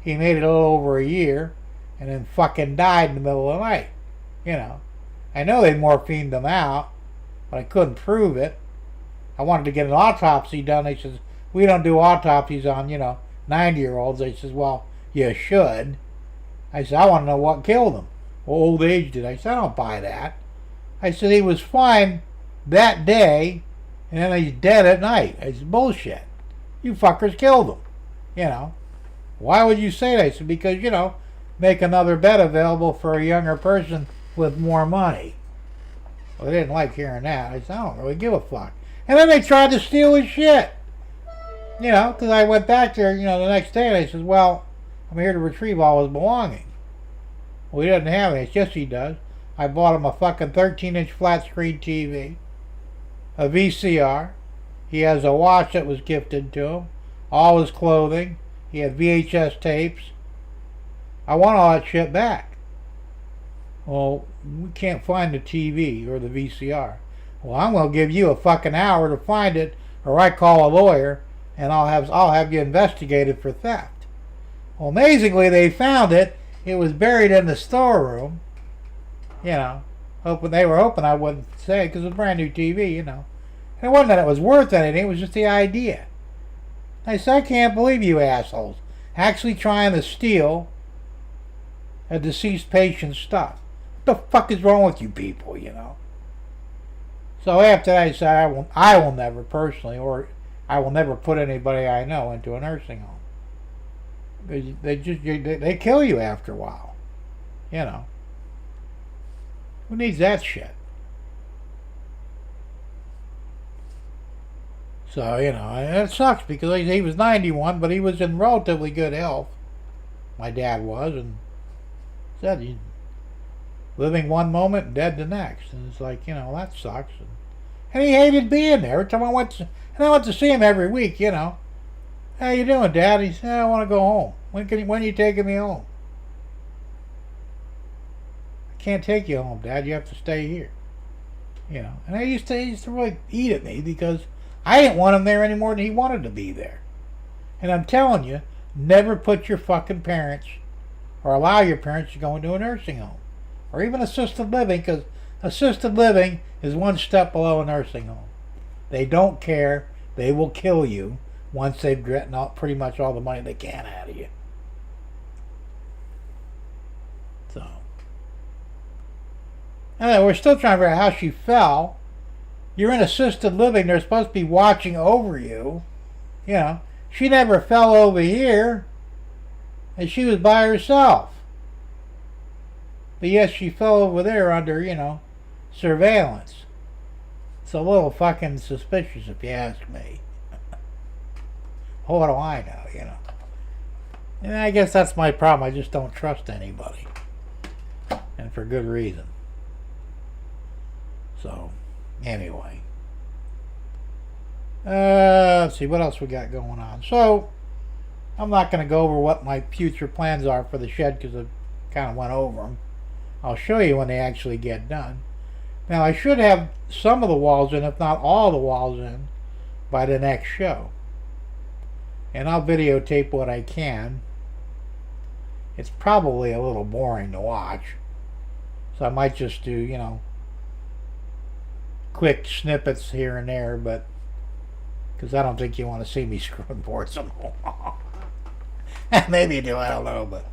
He made it a little over a year and then fucking died in the middle of the night. I know they morphined him out, but I couldn't prove it. I wanted to get an autopsy done. They says, we don't do autopsies on, 90-year-olds. They says, well, you should. I said, I want to know what killed him. Well, old age did. I said, I don't buy that. I said, he was fine that day, and then he's dead at night. I said, bullshit. You fuckers killed him. Why would you say that? I said, because, make another bed available for a younger person with more money. Well, they didn't like hearing that. I said, I don't really give a fuck. And then they tried to steal his shit. Because I went back there, the next day, and I said, well, I'm here to retrieve all his belongings. Well, he doesn't have any. Yes, he does. I bought him a fucking 13-inch flat-screen TV, a VCR. He has a watch that was gifted to him, all his clothing. He had VHS tapes. I want all that shit back. Well, we can't find the TV or the VCR. Well, I'm going to give you a fucking hour to find it, or I call a lawyer, and I'll have you investigated for theft. Well, amazingly, they found it. It was buried in the storeroom. Hoping they were hoping I wouldn't say it because it was a brand new TV. And it wasn't that it was worth anything. It was just the idea. I said, I can't believe you assholes actually trying to steal a deceased patient's stuff. What the fuck is wrong with you people? So after that, I said, I will never personally, or I will never put anybody I know into a nursing home. They kill you after a while. Who needs that shit? So, and it sucks because he was 91, but he was in relatively good health. My dad was, and said he's living one moment, dead the next. And it's like, that sucks. And he hated being there. Every time I went to see him every week, How you doing, Dad? He said, I want to go home. When are you taking me home? I can't take you home, Dad. You have to stay here. And he used to really eat at me because I didn't want him there any more than he wanted to be there. And I'm telling you, never put your fucking parents or allow your parents to go into a nursing home or even assisted living, because assisted living is one step below a nursing home. They don't care. They will kill you once they've gotten out pretty much all the money they can out of you. So, and we're still trying to figure out how she fell. You're in assisted living. They're supposed to be watching over you. She never fell over here. And she was by herself. But yes, she fell over there under, surveillance. It's a little fucking suspicious if you ask me. What do I know, And I guess that's my problem. I just don't trust anybody. And for good reason. So, anyway. Let's see, what else we got going on? So, I'm not going to go over what my future plans are for the shed because I kind of went over them. I'll show you when they actually get done. Now, I should have some of the walls in, if not all the walls in, by the next show. And I'll videotape what I can. It's probably a little boring to watch. So I might just do, quick snippets here and there, but because I don't think you want to see me screwing boards on the wall. Maybe you do, I don't know, but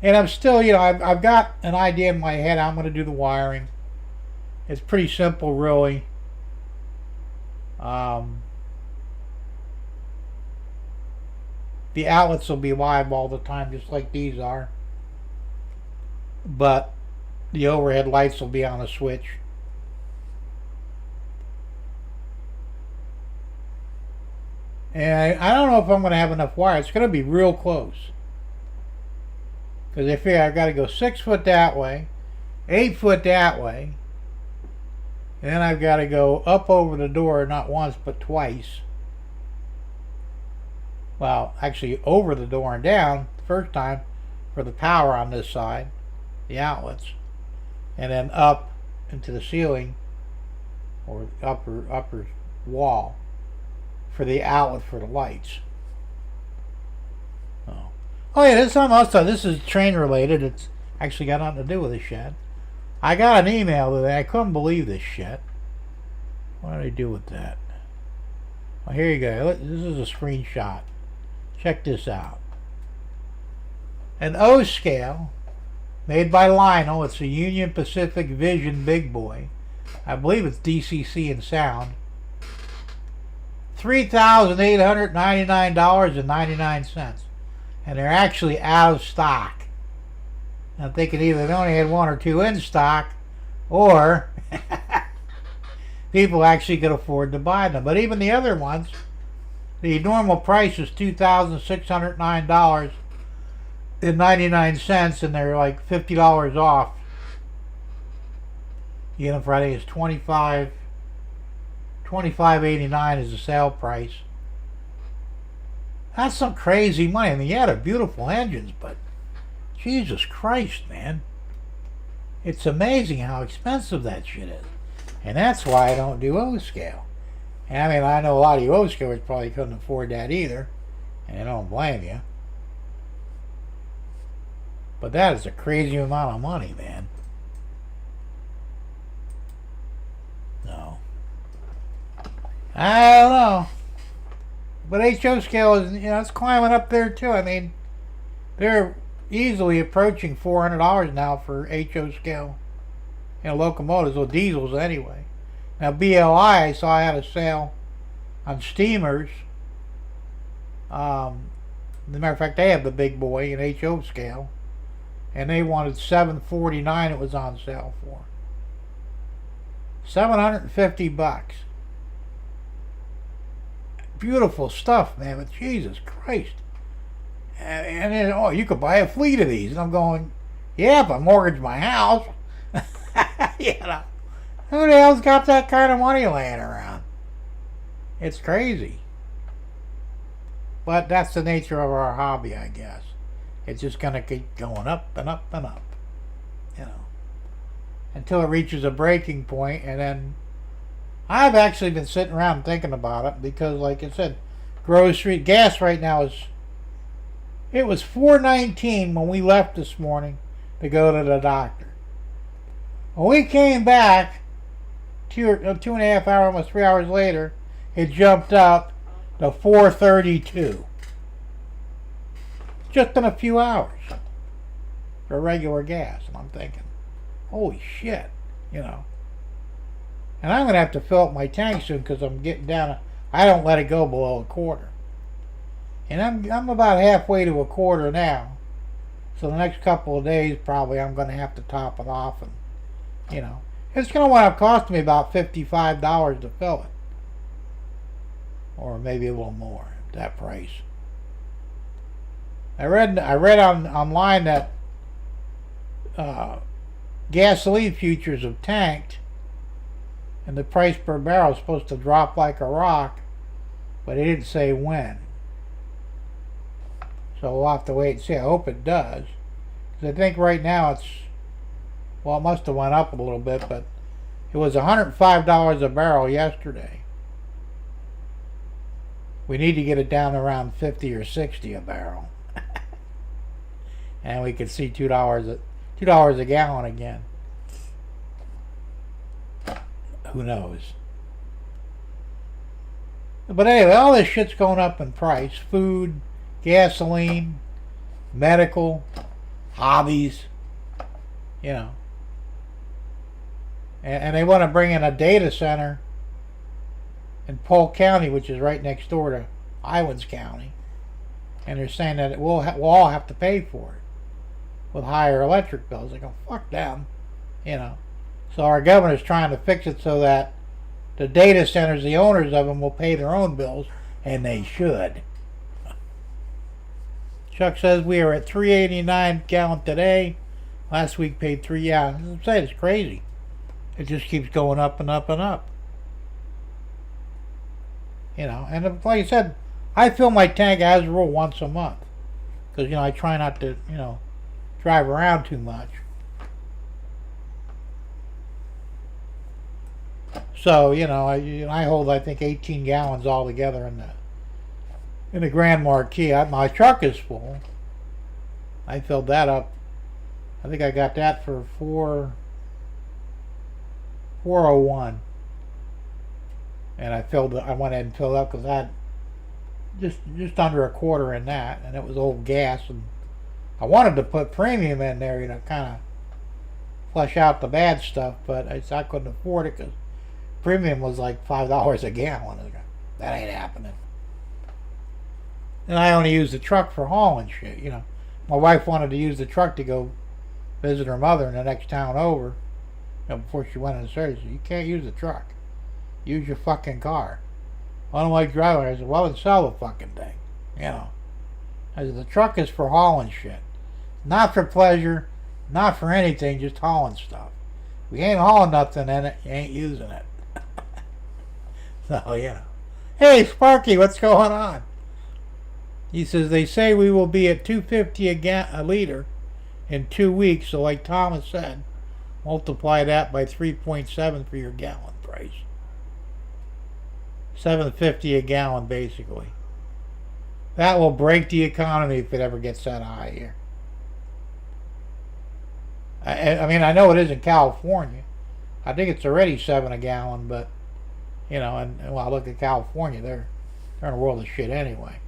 and I'm still, I've got an idea in my head how I'm going to do the wiring. It's pretty simple, really. The outlets will be live all the time, just like these are. But the overhead lights will be on a switch. And I don't know if I'm going to have enough wire. It's going to be real close. Because I figure I've got to go 6 foot that way, 8 foot that way. And then I've got to go up over the door, not once, but twice. Well, actually over the door and down the first time for the power on this side, the outlets. And then up into the ceiling or upper wall for the outlet for the lights. Oh yeah, there's something else. This is train related. It's actually got nothing to do with the shed. I got an email today. I couldn't believe this shit. What did I do with that? Well, here you go. This is a screenshot. Check this out. An O scale made by Lionel. It's a Union Pacific Vision Big Boy. I believe it's DCC and sound. $3,899.99. And they're actually out of stock. I'm thinking either they only had 1 or 2 in stock, or people actually could afford to buy them. But even the other ones, the normal price is $2,609.99, and they're like $50 off. Friday is $25.89 is the sale price. That's some crazy money. I mean, yeah, they're beautiful engines, but Jesus Christ, man. It's amazing how expensive that shit is. And that's why I don't do O-scale. And I mean, I know a lot of you O-scalers probably couldn't afford that either. And I don't blame you. But that is a crazy amount of money, man. No. I don't know. But HO scale is, it's climbing up there too. I mean, they're easily approaching $400 now for HO scale, locomotives or diesels anyway. Now BLI, I saw had a sale on steamers. As a matter of fact, they have the big boy in HO scale, and they wanted $749. It was on sale for $750. Beautiful stuff, man, but Jesus Christ. And then, you could buy a fleet of these. And I'm going, yeah, if I mortgage my house. Who the hell's got that kind of money laying around? It's crazy. But that's the nature of our hobby, I guess. It's just going to keep going up and up and up. Until it reaches a breaking point, and then I've actually been sitting around thinking about it because, like I said, gas right now it was $4.19 when we left this morning to go to the doctor. When we came back 2.5 hours, almost 3 hours later, it jumped up to $4.32. Just in a few hours for regular gas. And I'm thinking, holy shit, And I'm going to have to fill up my tank soon because I'm getting down. I don't let it go below a quarter. And I'm about halfway to a quarter now. So the next couple of days probably I'm going to have to top it off. And, it's going to wind up costing me about $55 to fill it. Or maybe a little more at that price. I read online that gasoline futures have tanked. And the price per barrel is supposed to drop like a rock, but it didn't say when. So we'll have to wait and see. I hope it does. Because I think right now it must have went up a little bit, but it was $105 a barrel yesterday. We need to get it down around 50 or 60 a barrel. And we could see $2 a gallon again. who knows? But anyway, all this shit's going up in price. Food, gasoline, medical, hobbies, you know. And they want to bring in a data center in Polk County, which is right next door to Iowans County. And they're saying that we'll all have to pay for it with higher electric bills. They go, fuck them, you know. So our governor's trying to fix it so that the data centers, the owners of them, will pay their own bills, and they should. Chuck says we are at $3.89 gallon today. Last week paid $3. Yeah, I'm saying it's crazy. It just keeps going up and up and up. You know, and like I said, I fill my tank as a rule once a month. Because, you know, I try not to, you know, drive around too much. So, you know, I hold, I think, 18 gallons altogether in the Grand Marquis. My truck is full. I filled that up. I think I got that for $4.01. And I went ahead and filled up because I had just under a quarter in that, and it was old gas, and I wanted to put premium in there, you know, kind of flush out the bad stuff, but I couldn't afford it because premium was like $5 a gallon. That ain't happening. And I only use the truck for hauling shit, you know. My wife wanted to use the truck to go visit her mother in the next town over, you know, before she went into surgery. You can't use the truck. Use your fucking car. I don't like driving. I said, well, then sell the fucking thing, you know. I said, the truck is for hauling shit. Not for pleasure, not for anything, just hauling stuff. If you ain't hauling nothing in it, you ain't using it. So, you know. Hey, Sparky, what's going on? He says, they say we will be at $2.50 a liter in 2 weeks. So like Thomas said, multiply that by 3.7 for your gallon price. $7.50 a gallon, basically. That will break the economy if it ever gets that high here. I mean, I know it is in California. I think it's already $7 a gallon, but, you know, and well, I look at California, they're in a world of shit anyway.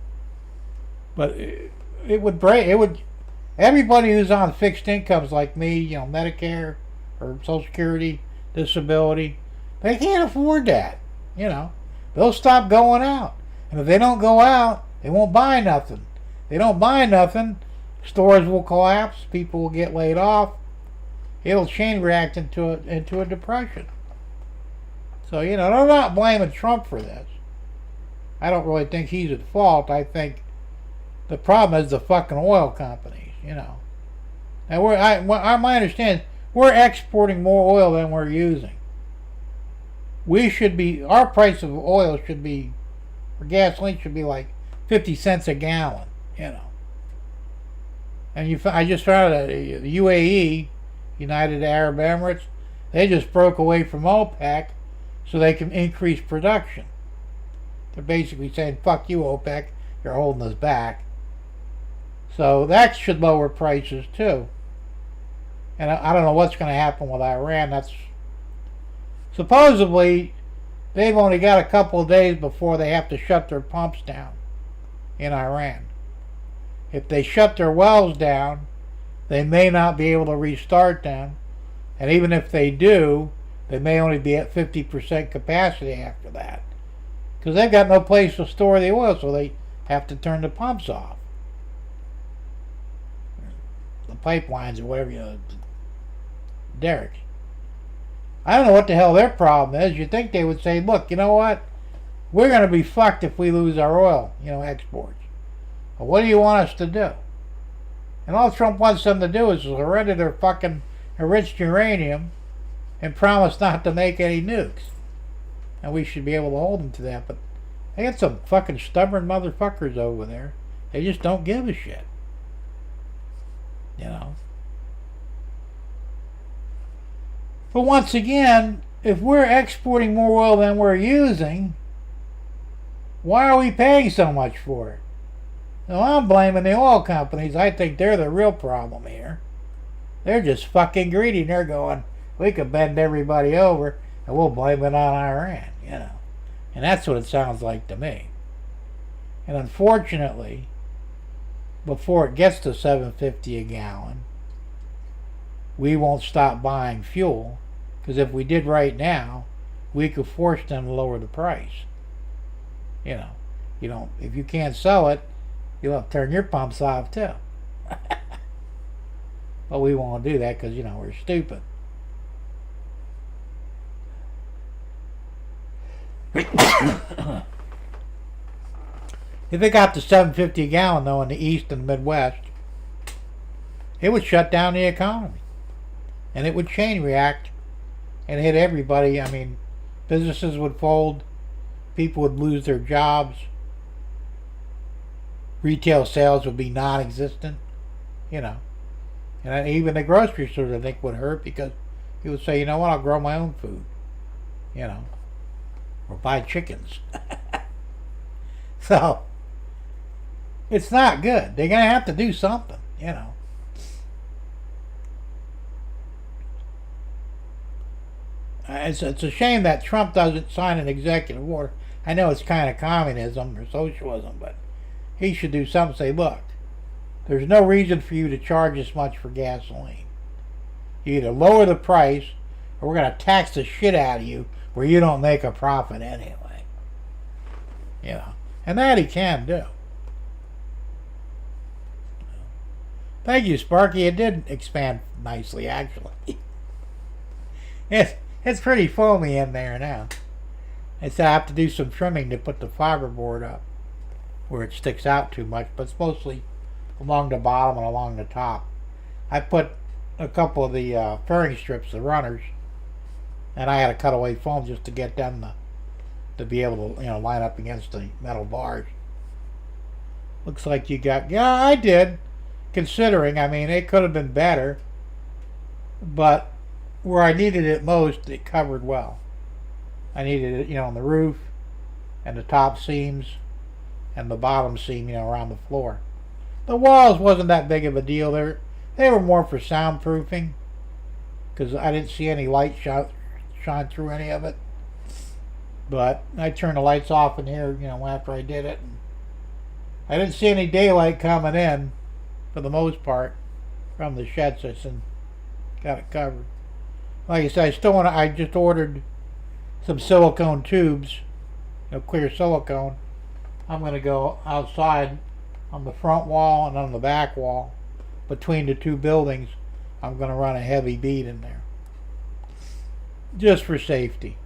But it would break, everybody who's on fixed incomes like me, you know, Medicare or Social Security, disability, they can't afford that, you know. They'll stop going out. And if they don't go out, they won't buy nothing. If they don't buy nothing, stores will collapse, people will get laid off. It'll chain react into a depression. So, you know, I'm not blaming Trump for this. I don't really think he's at fault. I think the problem is the fucking oil companies, you know. And my understanding is we're exporting more oil than we're using. Our price of oil should be, for gasoline, should be like 50 cents a gallon, you know. And I just found out that the UAE, United Arab Emirates, they just broke away from OPEC so they can increase production. They're basically saying, fuck you, OPEC, you're holding us back. So that should lower prices too. And I don't know what's going to happen with Iran. That's supposedly they've only got a couple of days before they have to shut their pumps down in Iran. If they shut their wells down, they may not be able to restart them. And even if they do, they may only be at 50% capacity after that. Because they've got no place to store the oil, so they have to turn the pumps off. The pipelines or whatever, you know, derricks. I don't know what the hell their problem is. You'd think they would say, look, you know what? We're going to be fucked if we lose our oil, you know, exports. But what do you want us to do? And all Trump wants them to do is surrender their fucking enriched uranium and promise not to make any nukes. And we should be able to hold them to that. But they got some fucking stubborn motherfuckers over there. They just don't give a shit. You know. But once again, if we're exporting more oil than we're using, why are we paying so much for it? Now, I'm blaming the oil companies. I think they're the real problem here. They're just fucking greedy. They're going, we could bend everybody over. and we'll blame it on Iran, And that's what it sounds like to me. And unfortunately, before it gets to $7.50 a gallon, we won't stop buying fuel, because if we did right now, we could force them to lower the price. If you can't sell it, you'll have to turn your pumps off too. But we won't do that because, we're stupid. If it got to $7.50 a gallon, though, in the East and the Midwest, it would shut down the economy. And it would chain react and hit everybody. I mean, businesses would fold. People would lose their jobs. Retail sales would be non-existent, And even the grocery stores, I think, would hurt because he would say, you know what, I'll grow my own food, or buy chickens. So, it's not good. They're going to have to do something, It's a shame that Trump doesn't sign an executive order. I know it's kind of communism or socialism, but he should do something. Say, look, there's no reason for you to charge this much for gasoline. You either lower the price, or we're going to tax the shit out of you where you don't make a profit anyway. And that he can do. Thank you, Sparky. It did expand nicely, actually. It's pretty foamy in there now. I have to do some trimming to put the fiberboard up where it sticks out too much, but it's mostly along the bottom and along the top. I put a couple of the fairing strips, the runners, and I had to cut away foam just to get them to be able to line up against the metal bars. Looks like you got, yeah, I did, considering, I mean, it could have been better, but where I needed it most, it covered well. I needed it, on the roof and the top seams and the bottom seam, around the floor. The walls wasn't that big of a deal. They were more for soundproofing because I didn't see any light shine through any of it. But I turned the lights off in here, after I did it. And I didn't see any daylight coming in for the most part from the shed system. Got it covered. Like I said, I just ordered some silicone tubes, clear silicone. I'm going to go outside on the front wall and on the back wall between the two buildings. I'm going to run a heavy bead in there just for safety.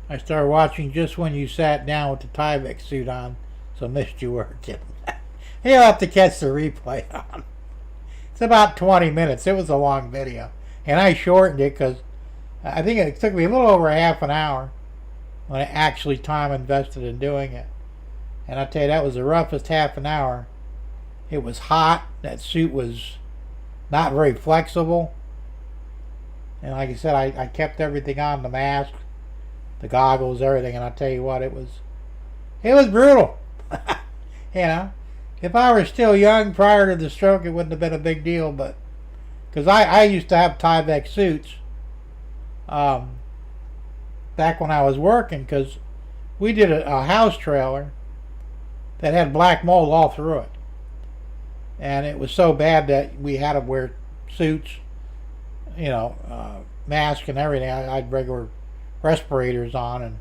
I started watching just when you sat down with the Tyvek suit on, so missed you working. You'll have to catch the replay on. It's about 20 minutes. It was a long video. And I shortened it because I think it took me a little over half an hour when I actually time invested in doing it. And I tell you, that was the roughest half an hour. It was hot. That suit was not very flexible. And like I said, I kept everything on, the mask, the goggles, everything. And I tell you what, it was brutal. If I were still young prior to the stroke, it wouldn't have been a big deal. But because I used to have Tyvek suits back when I was working, because we did a house trailer that had black mold all through it. And it was so bad that we had to wear suits, mask and everything. I had regular respirators on, and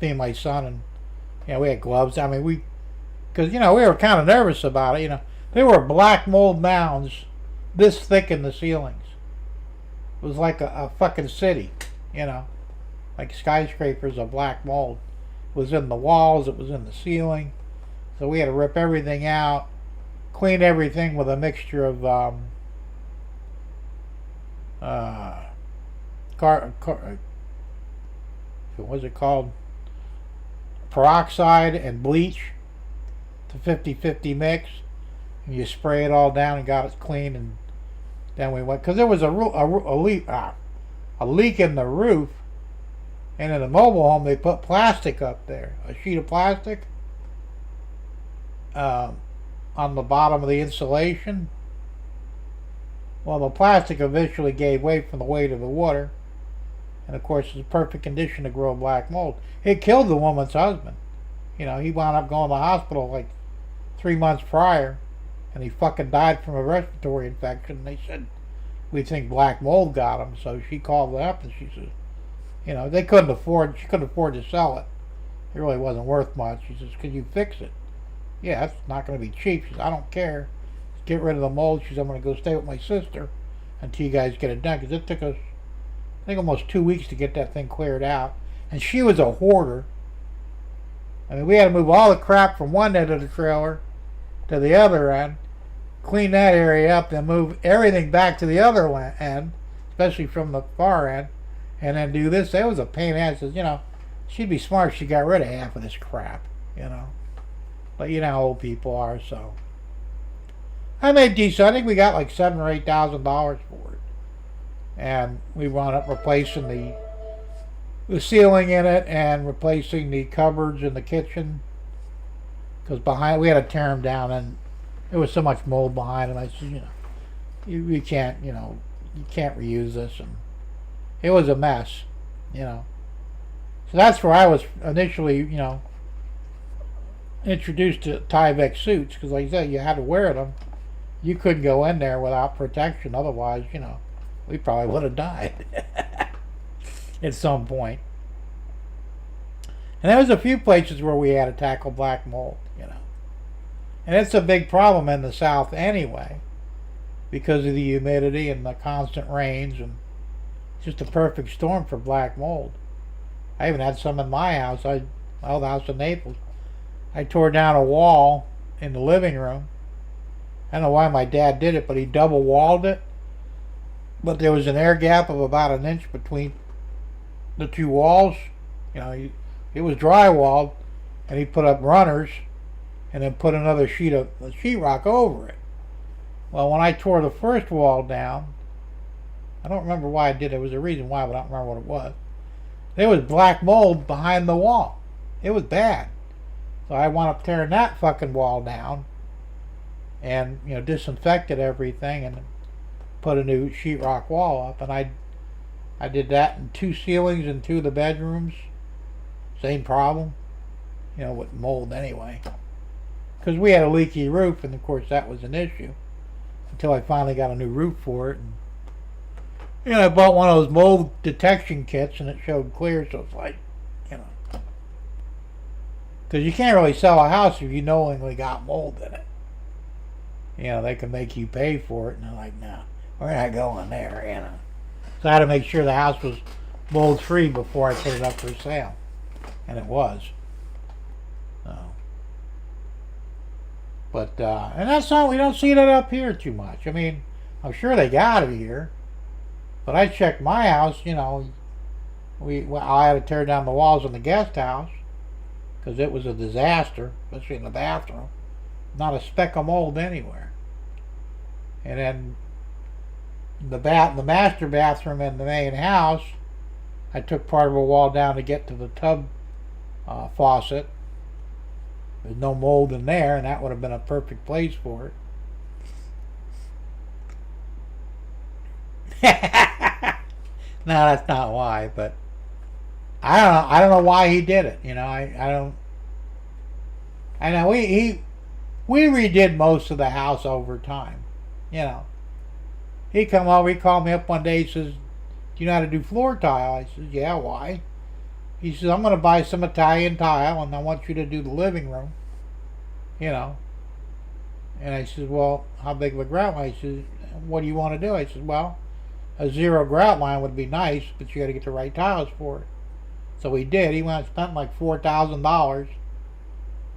me and my son, and we had gloves. I mean, because we were kind of nervous about it. There were black mold mounds this thick in the ceilings. It was like a fucking city, like skyscrapers of black mold. It was in the walls, it was in the ceiling. So we had to rip everything out, clean everything with a mixture of what was it called? Peroxide and bleach. It's a 50-50 mix. And you spray it all down and got it clean, and then we went, because there was a leak in the roof, and in the mobile home they put plastic up there, a sheet of plastic on the bottom of the insulation, Well, the plastic eventually gave way from the weight of the water, and of course, it's a perfect condition to grow black mold. It killed the woman's husband. He wound up going to the hospital like 3 months prior, and he fucking died from a respiratory infection. They said, we think black mold got him. So she called up and she says, she couldn't afford to sell it. It really wasn't worth much. She says, could you fix it? Yeah, it's not going to be cheap. She says, I don't care. Just get rid of the mold. She says, I'm going to go stay with my sister until you guys get it done. Because it took us, I think, almost 2 weeks to get that thing cleared out. And she was a hoarder. I mean, we had to move all the crap from one end of the trailer to the other end, clean that area up, then move everything back to the other end, especially from the far end, and then do this. That was a pain in the ass. She'd be smart if she got rid of half of this crap, But you know how old people are, so. I made decent. I think we got like $7,000 or $8,000 for it. And we wound up replacing the ceiling in it and replacing the cupboards in the kitchen. Because we had to tear them down, and there was so much mold behind them. I said, you can't, you can't reuse this. And it was a mess, So that's where I was initially, introduced to Tyvek suits. Because like I said, you had to wear them. You couldn't go in there without protection. Otherwise, we probably would have died at some point. And there was a few places where we had to tackle black mold, And it's a big problem in the South anyway, because of the humidity and the constant rains, and it's just a perfect storm for black mold. I even had some in my house. My old house in Naples. I tore down a wall in the living room. I don't know why my dad did it, but he double walled it. But there was an air gap of about an inch between the two walls. It was drywalled, and he put up runners and then put another sheet of sheetrock over it. Well, when I tore the first wall down, I don't remember why I did it. There was a reason why, but I don't remember what it was. There was black mold behind the wall. It was bad. So I wound up tearing that fucking wall down and, disinfected everything and put a new sheetrock wall up. And I did that in 2 ceilings in 2 of the bedrooms. Same problem, with mold anyway. Because we had a leaky roof, and of course that was an issue until I finally got a new roof for it. And I bought one of those mold detection kits, and it showed clear. So it's like, because you can't really sell a house if you knowingly got mold in it. They can make you pay for it, and they're like, no, we're not going there. So I had to make sure the house was mold free before I put it up for sale, and it was. But and that's not, we don't see that up here too much. I mean, I'm sure they got it here, but I checked my house. I had to tear down the walls in the guest house because it was a disaster, especially in the bathroom. Not a speck of mold anywhere. And then the master bathroom in the main house, I took part of a wall down to get to the tub faucet. There's no mold in there, and that would have been a perfect place for it. No, that's not why, but I don't know why he did it. I know we redid most of the house over time. He come over, he called me up one day, he says, do you know how to do floor tile? I said, yeah, why? He says, I'm going to buy some Italian tile, and I want you to do the living room. And I said, well, how big of a grout line? He says, what do you want to do? I said, well, a 0 grout line would be nice, but you got to get the right tiles for it. So he did. He went and spent like $4,000.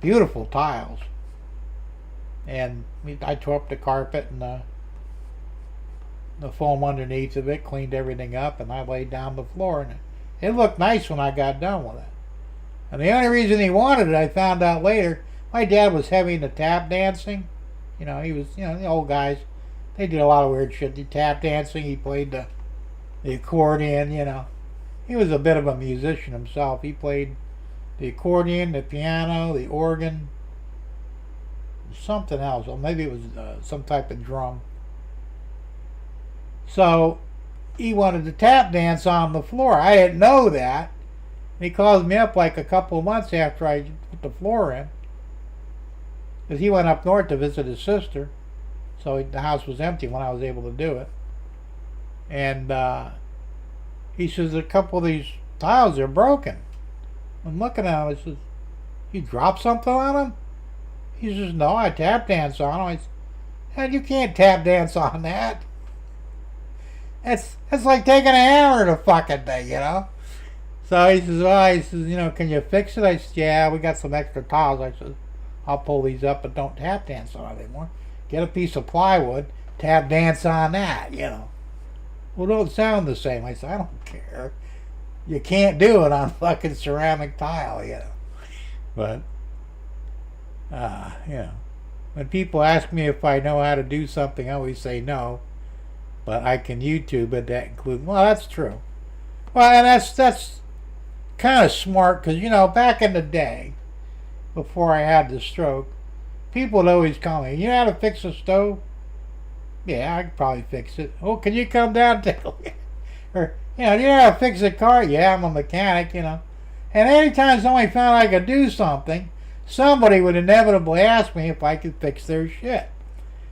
Beautiful tiles. And I tore up the carpet and the foam underneath of it, cleaned everything up, and I laid down the floor, and it looked nice when I got done with it. And the only reason he wanted it, I found out later, my dad was heavy into tap dancing. He was, the old guys, they did a lot of weird shit. He tap dancing, he played the accordion, He was a bit of a musician himself. He played the accordion, the piano, the organ, something else. Or maybe it was some type of drum. So he wanted to tap dance on the floor. I didn't know that. He calls me up like a couple of months after I put the floor in, because he went up north to visit his sister. So the house was empty when I was able to do it. And he says, a couple of these tiles are broken. I'm looking at him. I says, you dropped something on them? He says, no, I tap dance on them. I said, hell, you can't tap dance on that. It's like taking a hammer to fucking thing, you know? So he says, well, he says, you know, can you fix it? I said, yeah, we got some extra tiles. I said, I'll pull these up, but don't tap dance on it anymore. Get a piece of plywood, tap dance on that, you know. Well, don't sound the same. I said, I don't care. You can't do it on fucking ceramic tile, you know. But, you know, when people ask me if I know how to do something, I always say no. But I can YouTube it. That includes, well, that's true. Well, and that's kind of smart, because, you know, back in the day, before I had the stroke, people would always call me, you know how to fix a stove? Yeah, I could probably fix it. Oh, can you come down and take a look? Or, you know how to fix a car? Yeah, I'm a mechanic, you know. And anytime somebody found I could do something, somebody would inevitably ask me if I could fix their shit.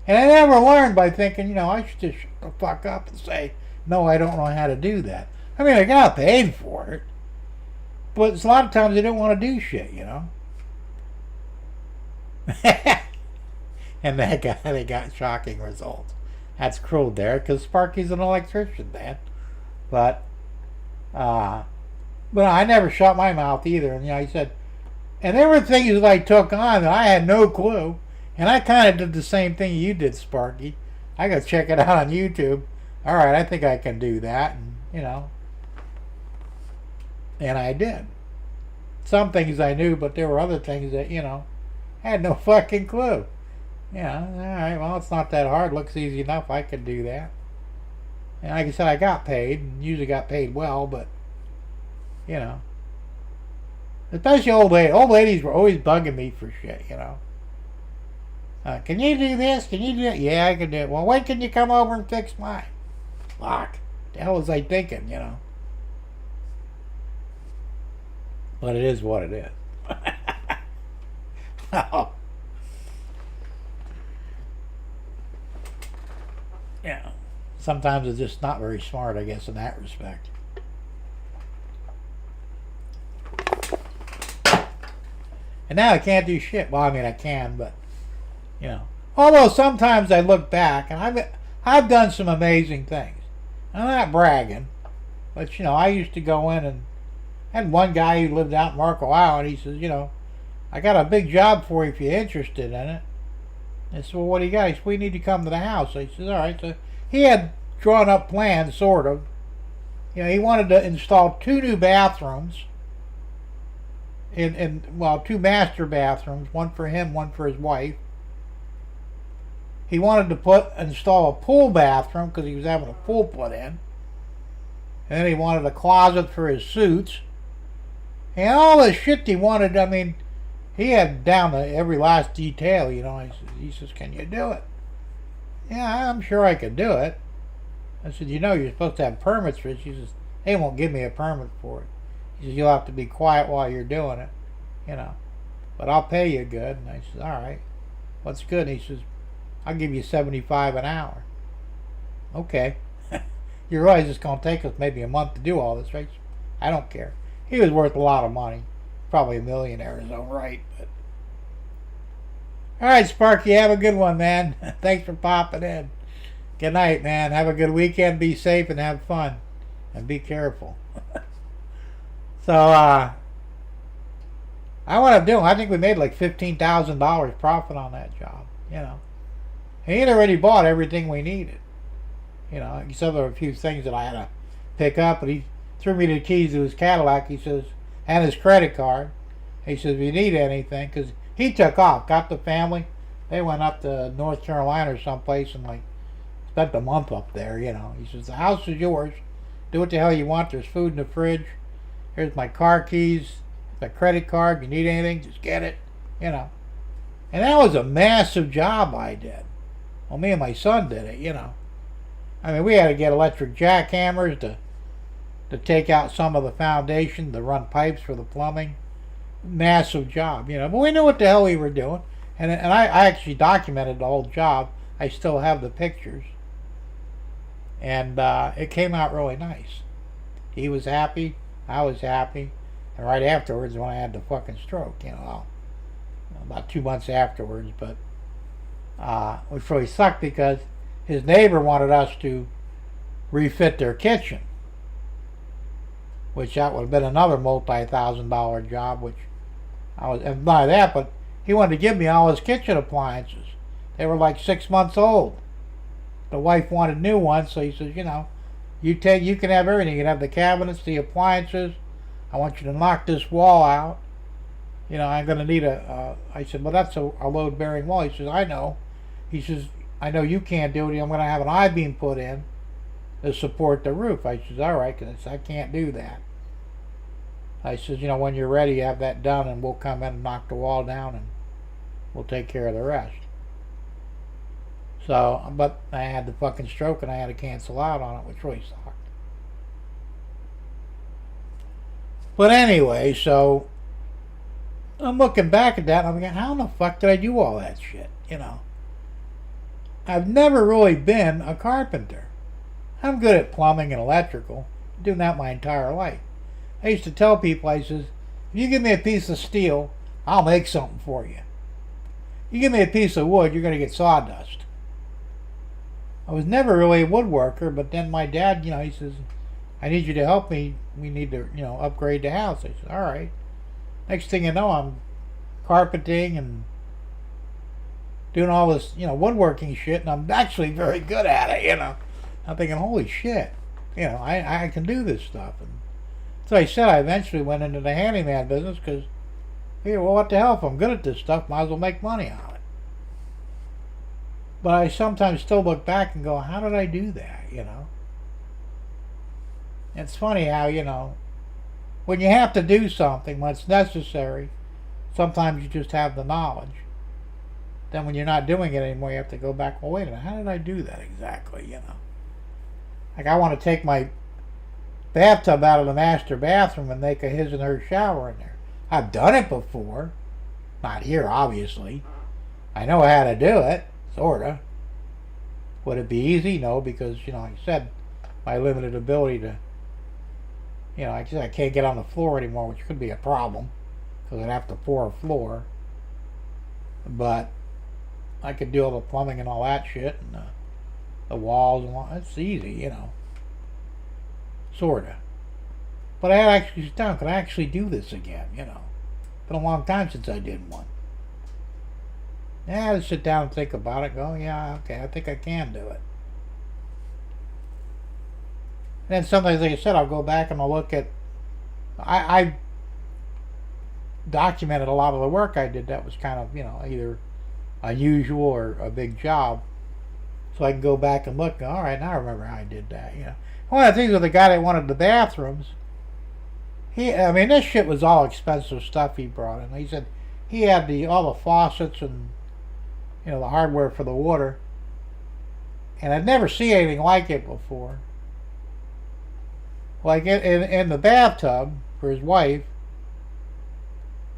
And I never learned by thinking, you know, I should just shut the fuck up and say, no, I don't know how to do that. I mean, I got paid for it. But a lot of times they don't want to do shit, you know. And that guy, they got shocking results. That's cruel there, because Sparky's an electrician, man. But I never shut my mouth either. And, you know, he said, and there were things that I took on that I had no clue. And I kind of did the same thing you did, Sparky. I got to check it out on YouTube. All right, I think I can do that. And, you know, and I did. Some things I knew, but there were other things that, you know, I had no fucking clue. Yeah, all right, well, it's not that hard. Looks easy enough. I could do that. And like I said, I got paid, and usually got paid well, but, you know. Especially old ladies. Old ladies were always bugging me for shit, you know. Can you do this? Can you do that? Yeah, I can do it. Well, when can you come over and fix mine? Fuck. The hell was I thinking, you know? But it is what it is. Oh. Yeah. Sometimes it's just not very smart, I guess, in that respect. And now I can't do shit. Well, I mean, I can, but, you know. Although sometimes I look back, and I've done some amazing things. I'm not bragging, but, you know, I used to go in and I had one guy who lived out in Marco Island. He says, you know, I got a big job for you if you're interested in it. I said, well, what do you got? He said, we need to come to the house. I said, all right. So he had drawn up plans, sort of. You know, he wanted to install 2 new bathrooms. Well, 2 master bathrooms, one for him, one for his wife. He wanted to install a pool bathroom because he was having a pool put in. And then he wanted a closet for his suits. And all the shit he wanted, I mean, he had down to every last detail, you know. He says, can you do it? Yeah, I'm sure I could do it. I said, you know, you're supposed to have permits for it. She says, they won't give me a permit for it. He says, you'll have to be quiet while you're doing it, you know. But I'll pay you good. And I said, all right. What's good? And he says, I'll give you $75 an hour. Okay. You realize it's going to take us maybe a month to do all this, right? I don't care. He was worth a lot of money. Probably a millionaire in his own right. But all right, Sparky, have a good one, man. Thanks for popping in. Good night, man. Have a good weekend. Be safe and have fun. And be careful. So, I wound up doing, I think we made like $15,000 profit on that job, you know. He had already bought everything we needed. You know, except for a few things that I had to pick up, but he threw me the keys to his Cadillac, he says, and his credit card. He says, if you need anything, because he took off, got the family. They went up to North Carolina or someplace and, like, spent a month up there, you know. He says, the house is yours. Do what the hell you want. There's food in the fridge. Here's my car keys, my credit card. If you need anything, just get it, you know. And that was a massive job I did. Well, me and my son did it, you know. I mean, we had to get electric jackhammers to take out some of the foundation, to run pipes for the plumbing. Massive job, you know. But we knew what the hell we were doing. And I actually documented the whole job. I still have the pictures. And it came out really nice. He was happy. I was happy. And right afterwards, when I had the fucking stroke, you know, about 2 months afterwards, but which really sucked because his neighbor wanted us to refit their kitchen, which that would have been another multi-$1,000 job, which I was, and not that, but he wanted to give me all his kitchen appliances. They were like 6 months old. The wife wanted new ones, so he says, you know, you can have everything. You can have the cabinets, the appliances. I want you to knock this wall out. You know, I'm going to need I said, well, that's a load-bearing wall. He says, I know. He says, I know you can't do it. I'm going to have an I-beam put in to support the roof. I says, all right, because I can't do that. I says, you know, when you're ready, have that done, and we'll come in and knock the wall down, and we'll take care of the rest. So, but I had the fucking stroke, and I had to cancel out on it, which really sucked. But anyway, so I'm looking back at that, and I'm thinking, how in the fuck did I do all that shit? You know, I've never really been a carpenter. I'm good at plumbing and electrical. I'm doing that my entire life. I used to tell people, I says, if you give me a piece of steel, I'll make something for you. You give me a piece of wood, you're going to get sawdust. I was never really a woodworker, but then my dad, you know, he says, I need you to help me. We need to, you know, upgrade the house. I said, all right. Next thing you know, I'm carpeting and doing all this, you know, woodworking shit, and I'm actually very good at it, you know. I'm thinking, holy shit, you know, I can do this stuff. And so I said I eventually went into the handyman business because, well, what the hell, if I'm good at this stuff, might as well make money on it. But I sometimes still look back and go, how did I do that, you know? It's funny how, you know, when you have to do something, when it's necessary, sometimes you just have the knowledge. Then when you're not doing it anymore, you have to go back, well, wait a minute, how did I do that exactly, you know? Like, I want to take my bathtub out of the master bathroom and make a his and her shower in there. I've done it before. Not here, obviously. I know how to do it, sorta. Would it be easy? No, because, you know, like I said, my limited ability to, you know, like I said, I can't get on the floor anymore, which could be a problem, because I'd have to pour a floor. But I could do all the plumbing and all that shit, and the walls and all. It's easy, you know. Sorta. But I had actually sit down, could I actually do this again, you know? Been a long time since I did one. Yeah, I had to sit down and think about it, go, yeah, okay, I think I can do it. And then sometimes, like I said, I'll go back and I'll look at, I documented a lot of the work I did that was kind of, you know, either unusual or a big job. So I can go back and look, all right, now I remember how I did that, you know. One of the things with the guy that wanted the bathrooms, I mean, this shit was all expensive stuff he brought in. He said he had all the faucets and, you know, the hardware for the water. And I'd never seen anything like it before. Like in the bathtub for his wife,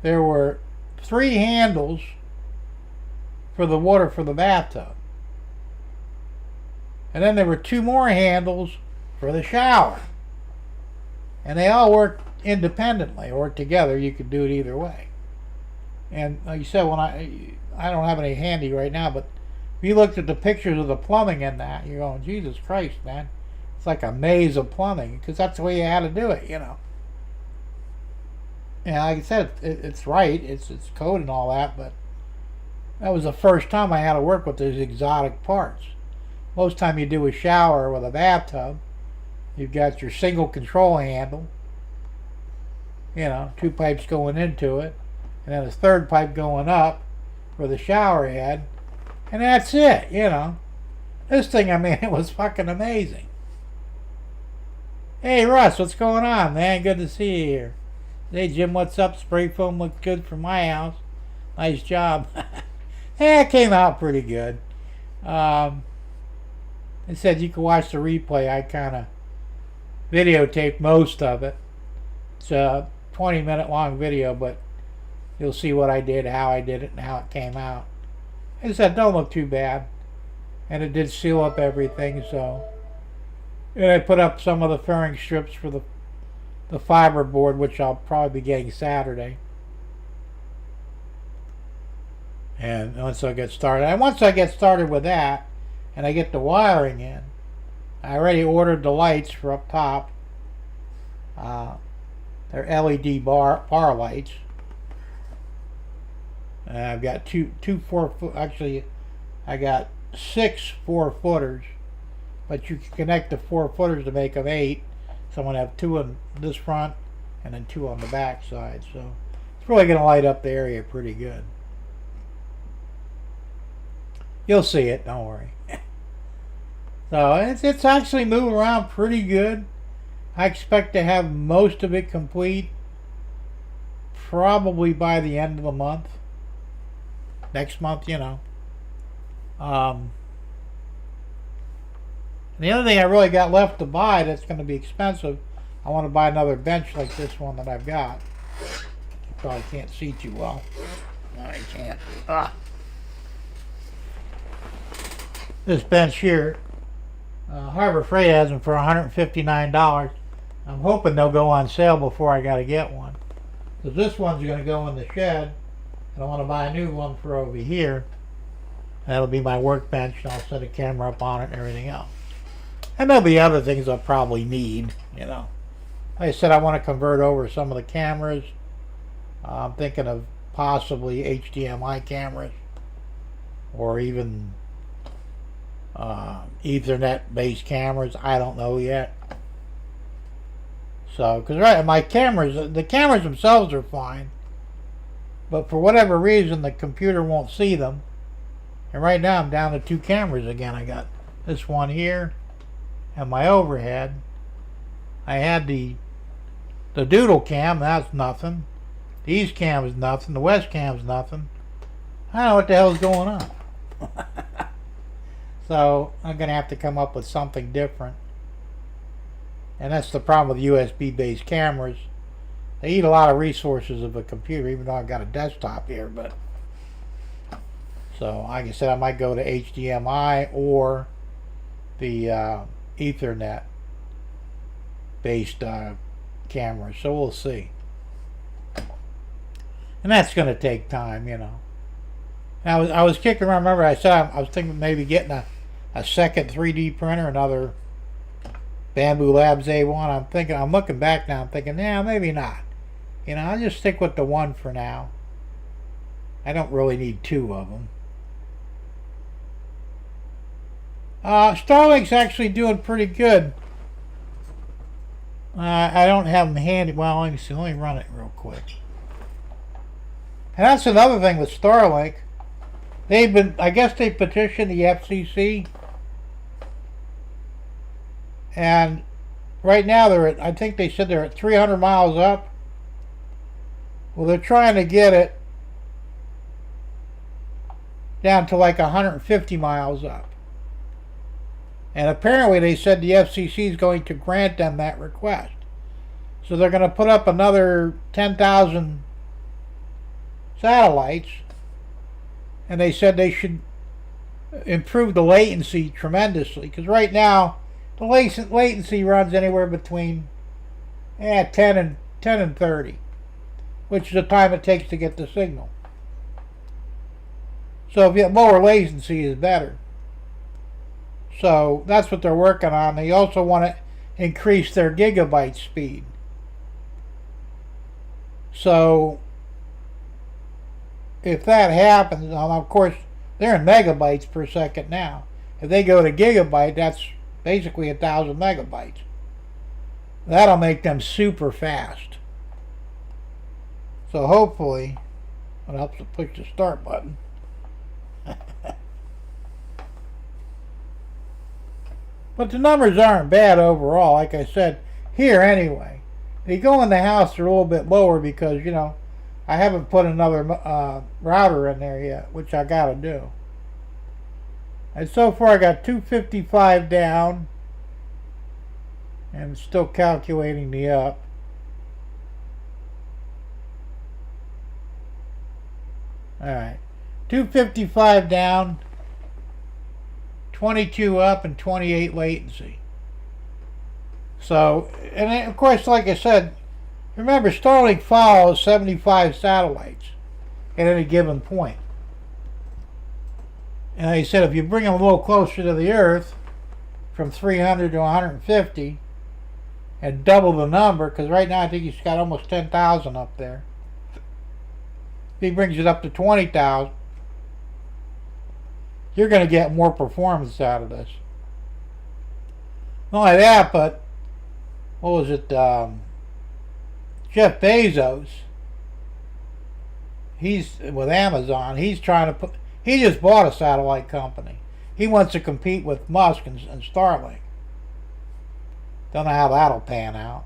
there were 3 handles for the water for the bathtub. And then there were 2 more handles for the shower. And they all worked independently or together. You could do it either way. And like you said, when I don't have any handy right now, but if you looked at the pictures of the plumbing in that, you're going, Jesus Christ, man. It's like a maze of plumbing, because that's the way you had to do it, you know. And like I said, it's right, it's code and all that, but that was the first time I had to work with those exotic parts. Most time you do a shower with a bathtub, you've got your single control handle, you know, 2 pipes going into it, and then a 3rd pipe going up for the shower head, and that's it, you know. This thing, I mean, it was fucking amazing. Hey Russ, what's going on, man? Good to see you here. Hey Jim, what's up? Spray foam looks good for my house. Nice job. Yeah, it came out pretty good. It said you can watch the replay. I kind of videotaped most of it. It's a 20-minute long video, but you'll see what I did, how I did it, and how it came out. It said don't look too bad, and it did seal up everything. So, and I put up some of the fairing strips for the fiber board, which I'll probably be getting Saturday. And once I get started with that, and I get the wiring in, I already ordered the lights for up top. They're LED bar lights. And I've got two 4-foot. Actually, I got 6 4-footers, but you can connect the 4-footers to make them 8. So I'm gonna have 2 on this front and then 2 on the back side. So it's really gonna light up the area pretty good. You'll see it, don't worry. So it's actually moving around pretty good. I expect to have most of it complete probably by the end of the month. Next month, you know. The other thing I really got left to buy that's going to be expensive, I want to buy another bench like this one that I've got. You probably can't see too well. No, I can't. This bench here, Harbor Freight has them for $159. I'm hoping they'll go on sale before I got to get one. Because this one's going to go in the shed, and I want to buy a new one for over here. That'll be my workbench, and I'll set a camera up on it and everything else. And there'll be other things I'll probably need, you know. Like I said, I want to convert over some of the cameras. I'm thinking of possibly HDMI cameras, or even Ethernet-based cameras. I don't know yet. So, because my cameras, the cameras themselves are fine, but for whatever reason, the computer won't see them. And right now, I'm down to 2 cameras again. I got this one here and my overhead. I had the doodle cam. That's nothing. The east cam is nothing. The west cam is nothing. I don't know what the hell is going on. So I'm going to have to come up with something different. And that's the problem with USB-based cameras. They eat a lot of resources of a computer, even though I've got a desktop here. But so, like I said, I might go to HDMI or the Ethernet-based cameras. So we'll see. And that's going to take time, you know. I was kicking around. Remember, I said I was thinking maybe getting a second 3D printer, another Bamboo Labs A1. I'm looking back now. I'm thinking, yeah, maybe not. You know, I'll just stick with the one for now. I don't really need 2 of them. Starlink's actually doing pretty good. I don't have them handy. Well, let me see. Let me run it real quick. And that's another thing with Starlink. I guess they petitioned the FCC. And right now I think they said they're at 300 miles up. Well, they're trying to get it down to like 150 miles up. And apparently they said the FCC is going to grant them that request. So they're going to put up another 10,000 satellites. And they said they should improve the latency tremendously. Because right now, the latency runs anywhere between 10 and 30. Which is the time it takes to get the signal. So if you have lower latency is better. So that's what they're working on. They also want to increase their gigabyte speed. So if that happens, of course they're in megabytes per second now. If they go to gigabyte, that's basically 1,000 megabytes. That'll make them super fast. So hopefully, it helps to push the start button. But the numbers aren't bad overall, like I said, here anyway. They go in the house, they're a little bit lower because, you know, I haven't put another router in there yet, which I gotta do. And so far I got 255 down. And still calculating the up. Alright. 255 down. 22 up and 28 latency. So, and then, of course, like I said, remember Starlink follows 75 satellites at any given point. And like I said, if you bring them a little closer to the Earth, from 300 to 150, and double the number, because right now I think he's got almost 10,000 up there. If he brings it up to 20,000, you're going to get more performance out of this. Not only that, but what was it? Jeff Bezos. He's with Amazon. He's trying to put. He just bought a satellite company. He wants to compete with Musk and Starlink. Don't know how that'll pan out.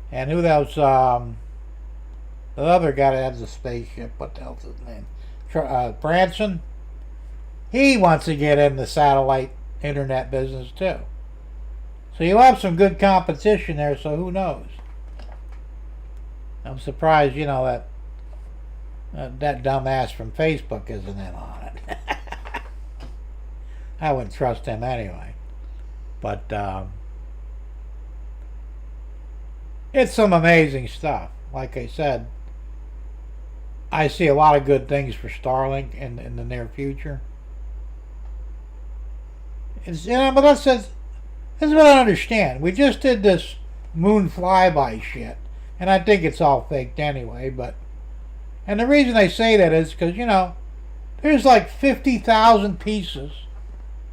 And who else? The other guy that has a spaceship. What the hell's his name? Branson. He wants to get in the satellite internet business too. So you'll have some good competition there, so who knows? I'm surprised, that that dumbass from Facebook isn't in on it. I wouldn't trust him anyway. But it's some amazing stuff. Like I said, I see a lot of good things for Starlink in the near future. But this is what I understand. We just did this moon flyby shit, and I think it's all faked anyway. And the reason I say that is because there's like 50,000 pieces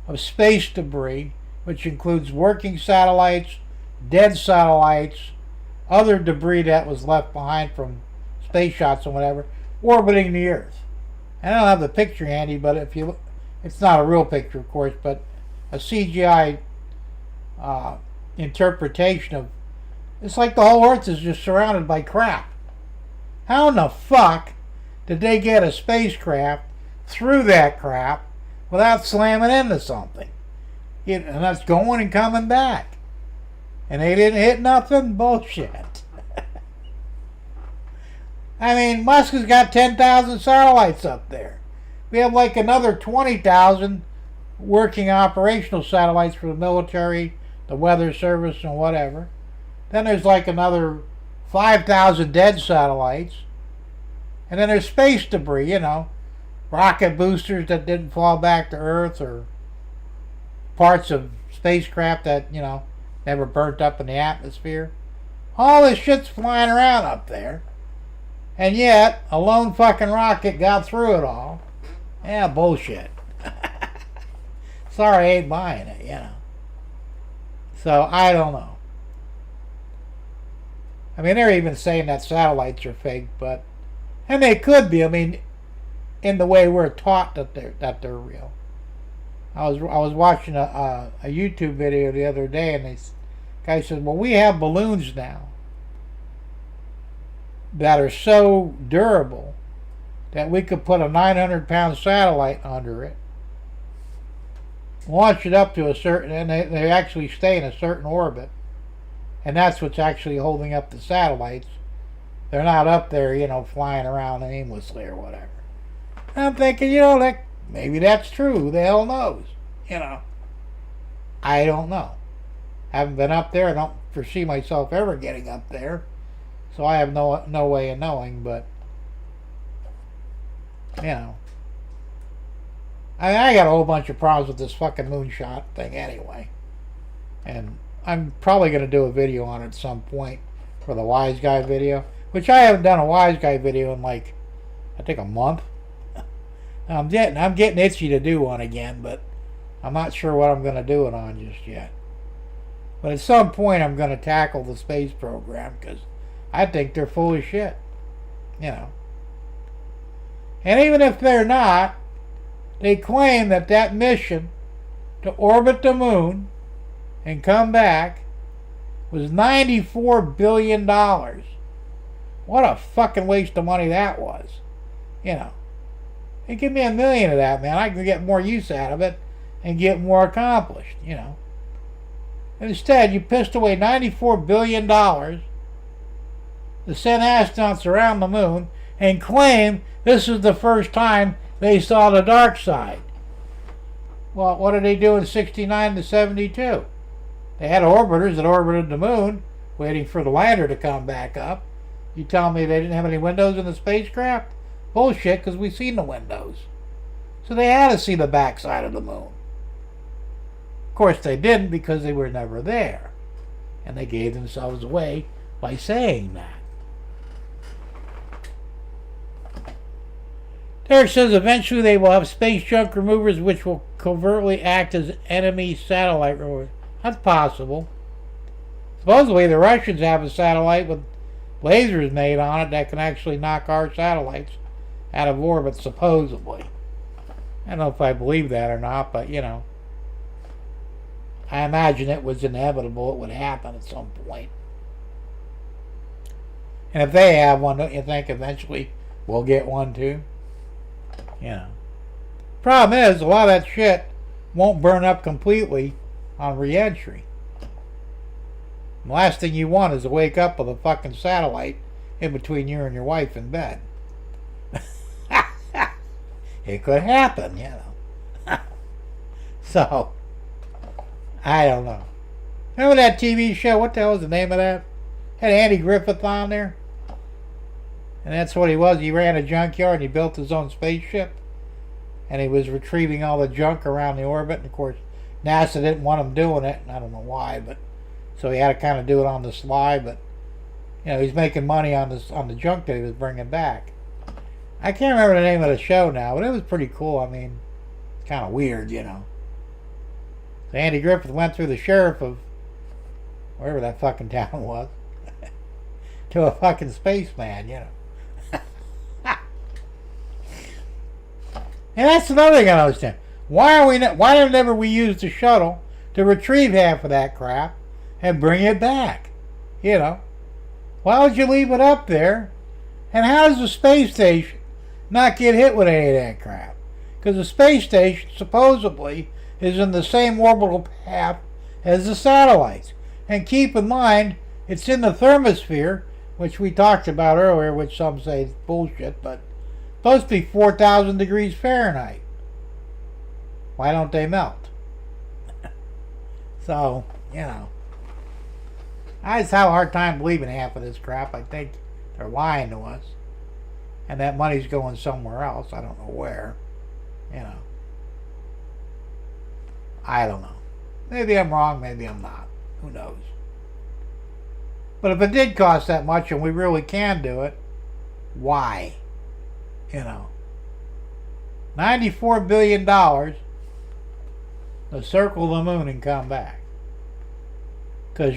of space debris, which includes working satellites, dead satellites, other debris that was left behind from space shots and whatever, orbiting the Earth. And I don't have the picture handy, but it's not a real picture, of course, but a CGI interpretation of. It's like the whole Earth is just surrounded by crap. How in the fuck did they get a spacecraft through that crap without slamming into something? And that's going and coming back. And they didn't hit nothing? Bullshit. I mean, Musk has got 10,000 satellites up there. We have like another 20,000 working operational satellites for the military, the weather service, and whatever. Then there's like another 5,000 dead satellites. And then there's space debris, rocket boosters that didn't fall back to Earth, or parts of spacecraft that, never burnt up in the atmosphere. All this shit's flying around up there. And yet, a lone fucking rocket got through it all. Yeah, bullshit. Sorry, I ain't buying it, So, I don't know. I mean, they're even saying that satellites are fake, and they could be. I mean, in the way we're taught that they're real. I was watching a YouTube video the other day, and the guy said, "Well, we have balloons now that are so durable that we could put a 900-pound satellite under it, launch it up to a certain, and they actually stay in a certain orbit, and that's what's actually holding up the satellites. They're not up there, flying around aimlessly or whatever." And I'm thinking, maybe that's true. Who the hell knows? I don't know. Haven't been up there. I don't foresee myself ever getting up there, so I have no way of knowing. But I got a whole bunch of problems with this fucking moonshot thing anyway, and I'm probably going to do a video on it at some point for the wise guy video, which I haven't done a wise guy video in like, I think, a month. I'm getting itchy to do one again, but I'm not sure what I'm going to do it on just yet. But at some point I'm going to tackle the space program, because I think they're full of shit. And even if they're not, they claim that mission to orbit the moon and come back was $94 billion. What a fucking waste of money that was. Hey, give me $1 million of that, man. I can get more use out of it and get more accomplished, Instead, you pissed away $94 billion to send astronauts around the moon and claim this is the first time they saw the dark side. Well, what did they do in 69 to 72? They had orbiters that orbited the moon, waiting for the lander to come back up. You tell me they didn't have any windows in the spacecraft? Bullshit, because we've seen the windows. So they had to see the backside of the moon. Of course they didn't, because they were never there. And they gave themselves away by saying that. Derek says eventually they will have space junk removers which will covertly act as enemy satellite removers. That's possible. Supposedly the Russians have a satellite with lasers made on it that can actually knock our satellites out of orbit, supposedly. I don't know if I believe that or not, but I imagine it was inevitable. It would happen at some point. And if they have one, don't you think eventually we'll get one too? Problem is, a lot of that shit won't burn up completely on re-entry. The last thing you want is to wake up with a fucking satellite in between you and your wife in bed. It could happen, So, I don't know. Remember that TV show? What the hell was the name of that? Had Andy Griffith on there. And that's what he was. He ran a junkyard and he built his own spaceship. And he was retrieving all the junk around the orbit. And of course, NASA didn't want him doing it. And I don't know why, but so he had to kind of do it on the sly. But he's making money on the junk that he was bringing back. I can't remember the name of the show now, but it was pretty cool. I mean, it's kind of weird, So Andy Griffith went through the sheriff of wherever that fucking town was to a fucking spaceman, And that's another thing I don't understand. Why never we use the shuttle to retrieve half of that crap and bring it back? Why would you leave it up there? And how does the space station not get hit with any of that crap? Because the space station supposedly is in the same orbital path as the satellites. And keep in mind, it's in the thermosphere, which we talked about earlier, which some say is bullshit, but supposed to be 4,000 degrees Fahrenheit. Why don't they melt? So, I just have a hard time believing half of this crap. I think they're lying to us. And that money's going somewhere else. I don't know where. I don't know. Maybe I'm wrong, maybe I'm not. Who knows? But if it did cost that much and we really can do it, why? $94 billion to circle the moon and come back. Because,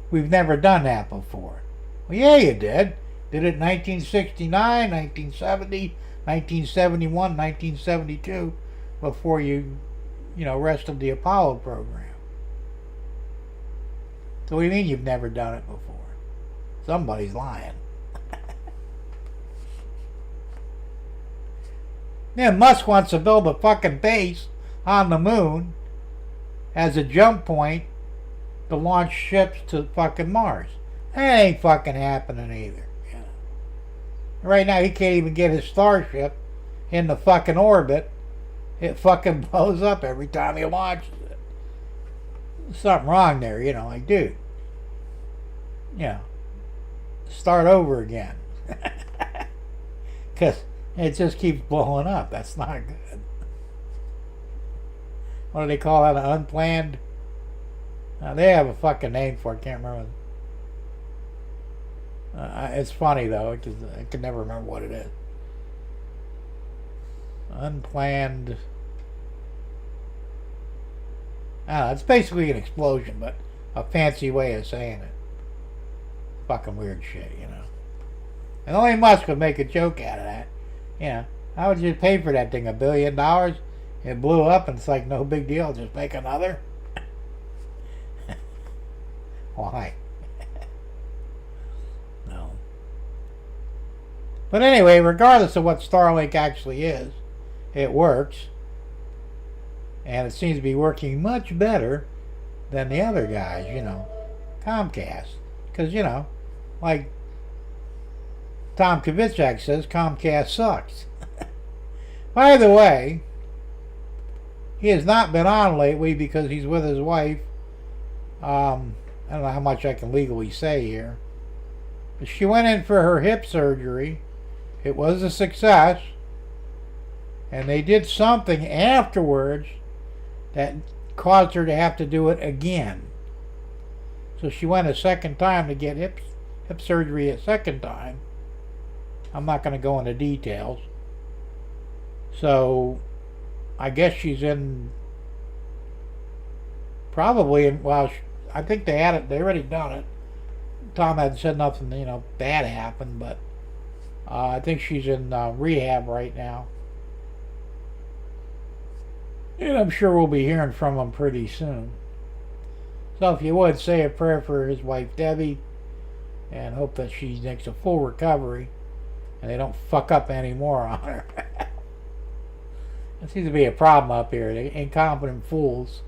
we've never done that before. Well, yeah, you did. Did it in 1969, 1970, 1971, 1972, before you rested the Apollo program. So what do you mean you've never done it before? Somebody's lying. Musk wants to build a fucking base on the moon as a jump point to launch ships to fucking Mars. That ain't fucking happening either. Right now he can't even get his Starship in the fucking orbit. It fucking blows up every time he launches it. There's something wrong there, like, dude. Start over again. Because it just keeps blowing up. That's not good. What do they call that? An unplanned? They have a fucking name for it. Can't remember. It's funny though, because I can never remember what it is. Unplanned. I don't know, it's basically an explosion, but a fancy way of saying it. Fucking weird shit, And only Musk would make a joke out of that. How would you pay for that thing? $1 billion? It blew up and it's like no big deal, just make another? Why? No. But anyway, regardless of what Starlink actually is, it works. And it seems to be working much better than the other guys, Comcast. Because, like Tom Kavicek says, Comcast sucks. By the way, he has not been on lately because he's with his wife. I don't know how much I can legally say here. But she went in for her hip surgery. It was a success. And they did something afterwards that caused her to have to do it again. So she went a second time to get hip surgery a second time. I'm not going to go into details. So I guess she's in probably in, well, I think they had it, they already done it. Tom hadn't said nothing, bad happened, but I think she's in rehab right now. And I'm sure we'll be hearing from him pretty soon. So if you would, say a prayer for his wife Debbie and hope that she makes a full recovery and they don't fuck up anymore on her. There seems to be a problem up here. They incompetent fools.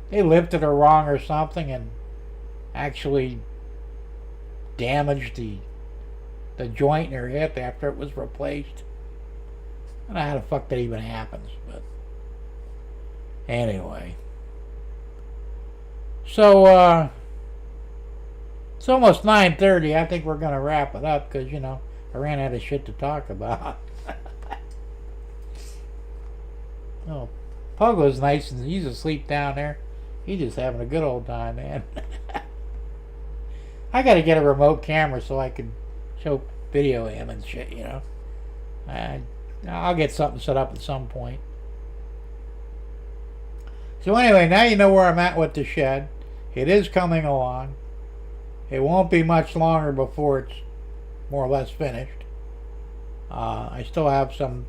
They lifted her wrong or something and actually damaged the joint in her hip after it was replaced. I don't know how the fuck that even happens, but anyway. So it's almost 9:30. I think we're gonna wrap it up because I ran out of shit to talk about. Oh, Pogo's nice and he's asleep down there. He's just having a good old time, man. I gotta get a remote camera so I can show video him and shit, I'll get something set up at some point. So anyway, now you know where I'm at with the shed. It is coming along. It won't be much longer before it's more or less finished. I still have some,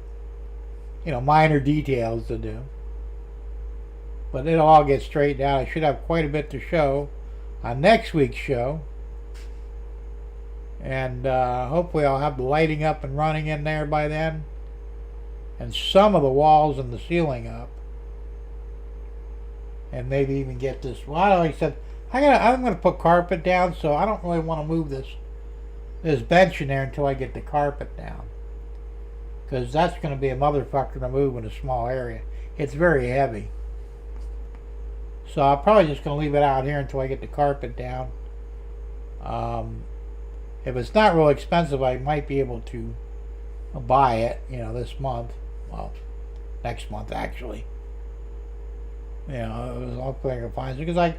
minor details to do. But it'll all get straightened out. I should have quite a bit to show on next week's show. And hopefully I'll have the lighting up and running in there by then. And some of the walls and the ceiling up. And maybe even get this. Well, like I said, I'm gonna put carpet down, so I don't really want to move this bench in there until I get the carpet down, because that's gonna be a motherfucker to move in a small area. It's very heavy, so I'm probably just gonna leave it out here until I get the carpet down. If it's not real expensive, I might be able to buy it, this month. Well, next month actually. It was all thing I find, because I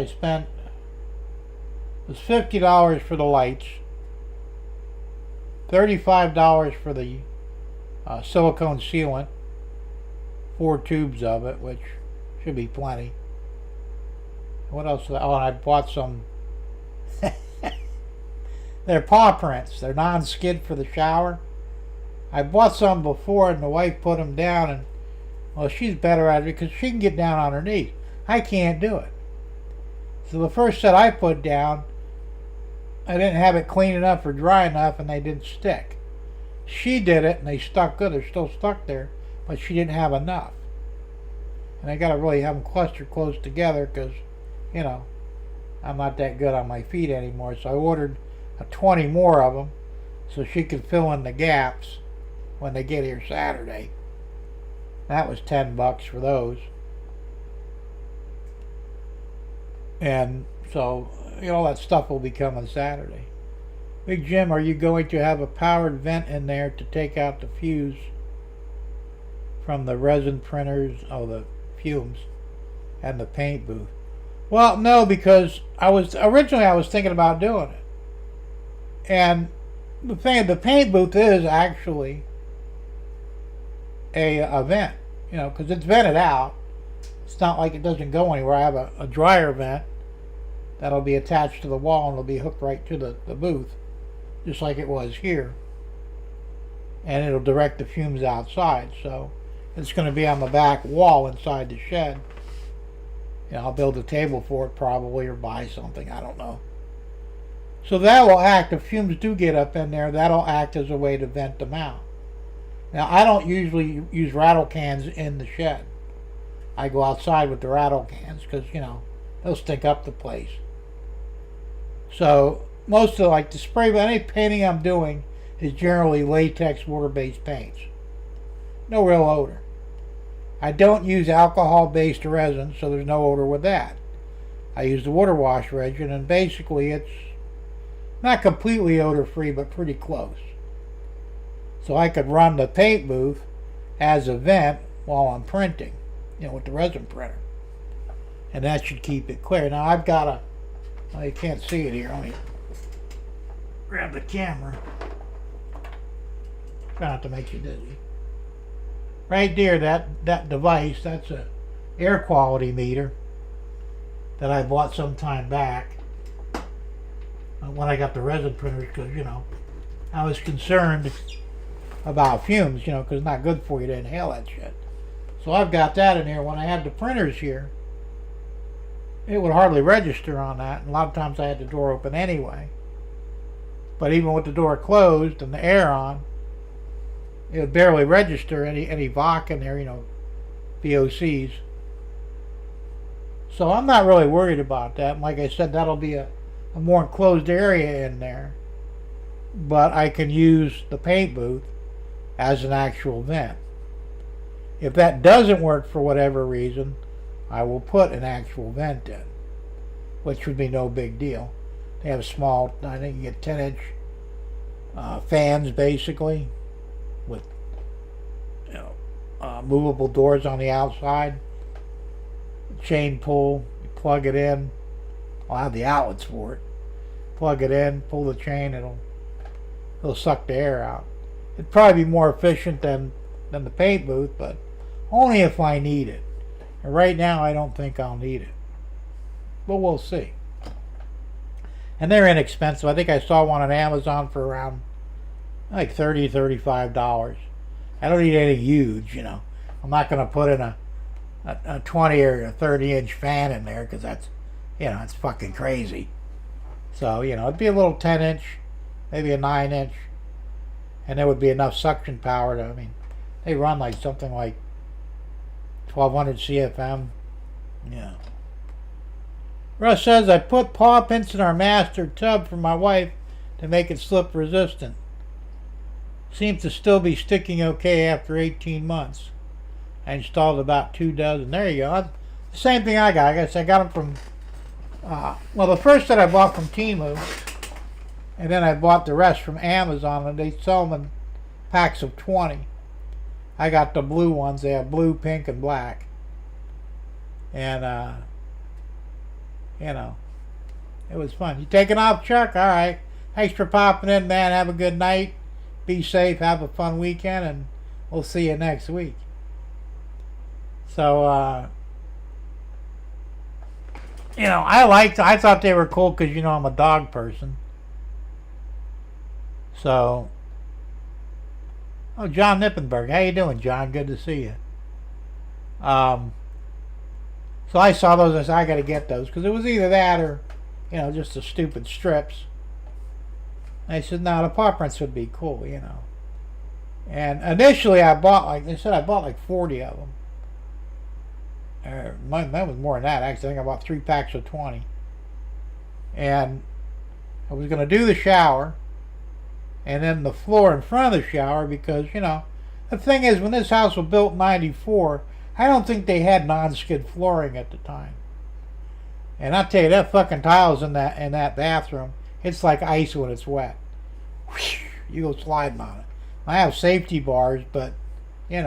spent, it was $50 for the lights, $35 for the silicone sealant, 4 tubes of it, which should be plenty. What else? Oh, and I bought some. They're paw prints. They're non-skid for the shower. I bought some before, and the wife put them down, and well, she's better at it because she can get down on her knees. I can't do it. So the first set I put down, I didn't have it clean enough or dry enough, and they didn't stick. She did it, and they stuck good. They're still stuck there, but she didn't have enough. And I got to really have them clustered close together because, I'm not that good on my feet anymore. So I ordered 20 more of them so she could fill in the gaps when they get here Saturday. That was $10 for those. And so, that stuff will be coming Saturday. Big Jim, are you going to have a powered vent in there to take out the fuse from the resin printers, the fumes, and the paint booth? Well, no, because I was thinking about doing it. And the paint booth is actually a vent, because it's vented out. It's not like it doesn't go anywhere. I have a dryer vent that'll be attached to the wall and it'll be hooked right to the booth, just like it was here. And it'll direct the fumes outside. So it's going to be on the back wall inside the shed. I'll build a table for it probably, or buy something. I don't know. So that will act, if fumes do get up in there, that'll act as a way to vent them out. Now, I don't usually use rattle cans in the shed. I go outside with the rattle cans because, they'll stink up the place. So, most of like the spray, any painting I'm doing is generally latex water-based paints. No real odor. I don't use alcohol-based resin, so there's no odor with that. I use the water wash resin, and basically it's not completely odor-free, but pretty close. So I could run the paint booth as a vent while I'm printing, with the resin printer. And that should keep it clear. Now I've got you can't see it here. Let me grab the camera. Try not to make you dizzy. Right there, that device, that's a air quality meter that I bought some time back when I got the resin printers because, I was concerned about fumes, because it's not good for you to inhale that shit. So I've got that in here. When I had the printers here, it would hardly register on that, and a lot of times I had the door open anyway. But even with the door closed and the air on, it would barely register any VOC in there, VOCs. So I'm not really worried about that. And like I said, that'll be a more enclosed area in there. But I can use the paint booth as an actual vent. If that doesn't work for whatever reason, I will put an actual vent in, which would be no big deal. They have small, I think you get 10-inch fans basically, with movable doors on the outside, chain pull, you plug it in. I'll have the outlets for it. Plug it in, pull the chain, it'll suck the air out. It'd probably be more efficient than the paint booth, but only if I need it. And right now I don't think I'll need it, but we'll see. And they're inexpensive. I think I saw one on Amazon for around like $30, $35. I don't need anything huge, I'm not going to put in a 20 or a 30-inch fan in there because that's, it's fucking crazy. So, it'd be a little 10-inch, maybe a 9-inch, and there would be enough suction power to, they run like something like 1200 CFM. Yeah. Russ says, I put paw prints in our master tub for my wife to make it slip resistant. Seems to still be sticking okay after 18 months. I installed about 2 dozen. There you go. The same thing I got. I guess I got them from, the first that I bought from Temu, and then I bought the rest from Amazon, and they sell them in packs of 20. I got the blue ones. They have blue, pink, and black. And, it was fun. You taking off, Chuck? All right. Thanks for popping in, man. Have a good night. Be safe. Have a fun weekend, and we'll see you next week. So, I thought they were cool because, I'm a dog person. So, John Nippenberg. How you doing, John? Good to see you. So I saw those and I said, I got to get those because it was either that or, just the stupid strips. And I said, no, the paw prints would be cool, And initially I bought like 40 of them. That was more than that, actually. I think I bought 3 packs of 20. And I was going to do the shower and then the floor in front of the shower because, the thing is, when this house was built in 94, I don't think they had non-skid flooring at the time. And I tell you, that fucking tiles in that bathroom, it's like ice when it's wet. You go sliding on it. I have safety bars, but, they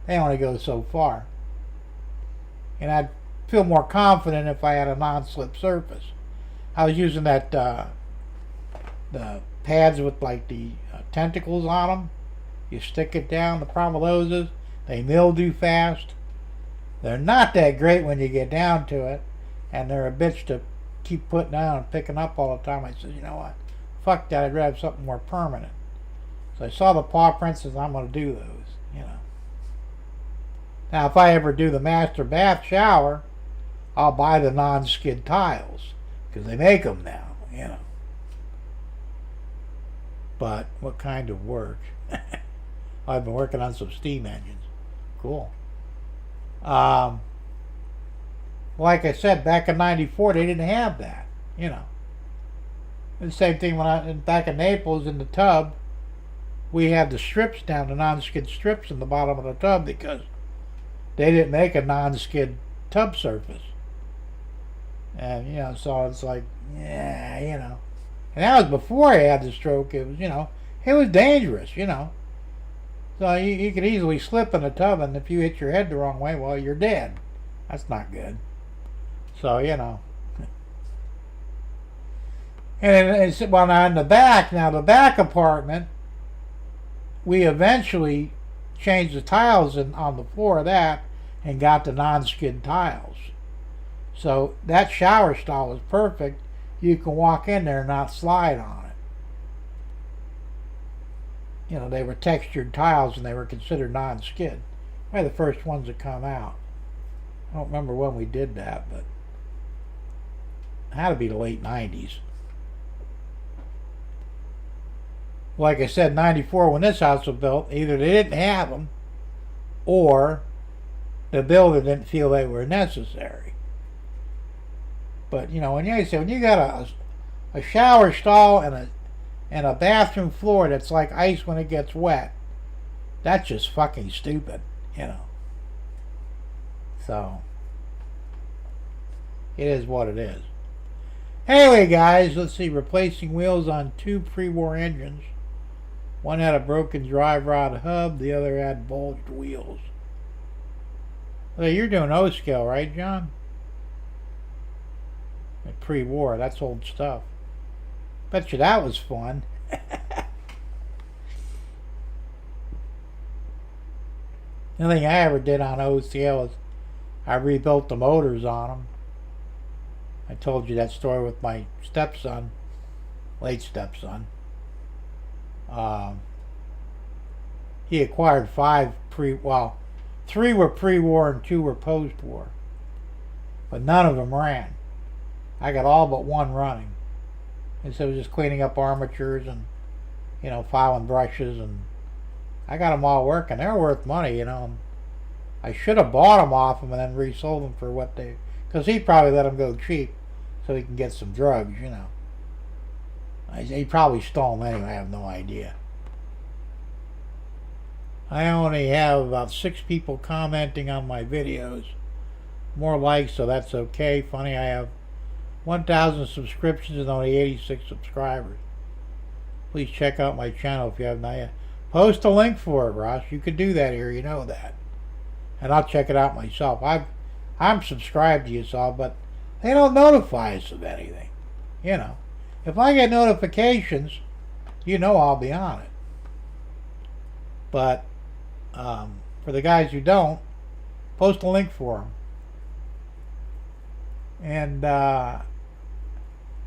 only go so far. And I'd feel more confident if I had a non-slip surface. I was using that, the pads with like the tentacles on them. You stick it down. The problem with those is they mildew fast. They're not that great when you get down to it, and they're a bitch to keep putting down and picking up all the time. I said, you know what? Fuck that. I'd rather have something more permanent. So I saw the paw prints and I'm going to do those, Now, if I ever do the master bath shower, I'll buy the non-skid tiles because they make them now, But what kind of work? I've been working on some steam engines. Cool. Like I said, back in '94, they didn't have that. You know. And the same thing back in Naples in the tub, we had the strips down, the non-skid strips in the bottom of the tub because they didn't make a non-skid tub surface. And, you know, so it's like, yeah, you know. And that was before I had the stroke. It was, you know, it was dangerous, you know. So you could easily slip in the tub, and if you hit your head the wrong way, well, you're dead. That's not good. So, you know. And it's, well, now in the back, the back apartment, we eventually changed the tiles on the floor of that and got the non-skid tiles. So that shower stall is perfect. You can walk in there and not slide on it. You know, they were textured tiles and they were considered non-skid. They're the first ones that come out. I don't remember when we did that, but it had to be the late 90s. Like I said, 94 when this house was built, either they didn't have them or the builder didn't feel they were necessary. But, you know, when you got a shower stall and a bathroom floor that's like ice when it gets wet, that's just fucking stupid, you know. So, it is what it is. Anyway, guys, let's see. Replacing wheels on 2 pre-war engines. One had a broken drive rod hub, the other had bulged wheels. Well, you're doing O-scale, right, John? Pre-war, that's old stuff. Bet you that was fun. The only thing I ever did on O-scale is I rebuilt the motors on them. I told you that story with my stepson, late stepson. He acquired 5 3 were pre-war and 2 were post-war. But none of them ran. I got all but 1 running. And so it was just cleaning up armatures and, you know, filing brushes, and I got them all working. They're worth money, you know. I should have bought them off him and then resold them for what they, because he probably let them go cheap so he can get some drugs, you know. He probably stole them anyway, I have no idea. I only have about 6 people commenting on my videos. More likes, so that's okay. Funny, I have 1,000 subscriptions and only 86 subscribers. Please check out my channel if you have not yet. Post a link for it, Ross. You could do that here, you know that. And I'll check it out myself. I'm subscribed to you, all, but they don't notify us of anything. You know. If I get notifications, you know I'll be on it. But for the guys who don't, post a link for them. And yeah,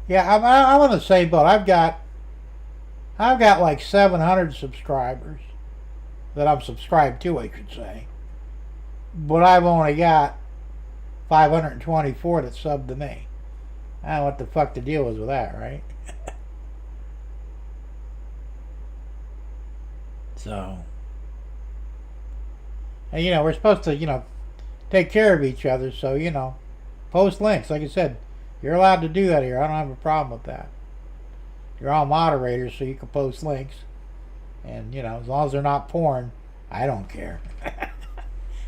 I'm on the same boat. I've got like 700 subscribers that I'm subscribed to, I should say. But I've only got 524 that subbed to me. I don't know what the fuck the deal is with that, right? So, and you know, we're supposed to, you know, take care of each other, so, you know, post links. Like I said, you're allowed to do that here. I don't have a problem with that. You're all moderators, so you can post links. And, you know, as long as they're not porn, I don't care. I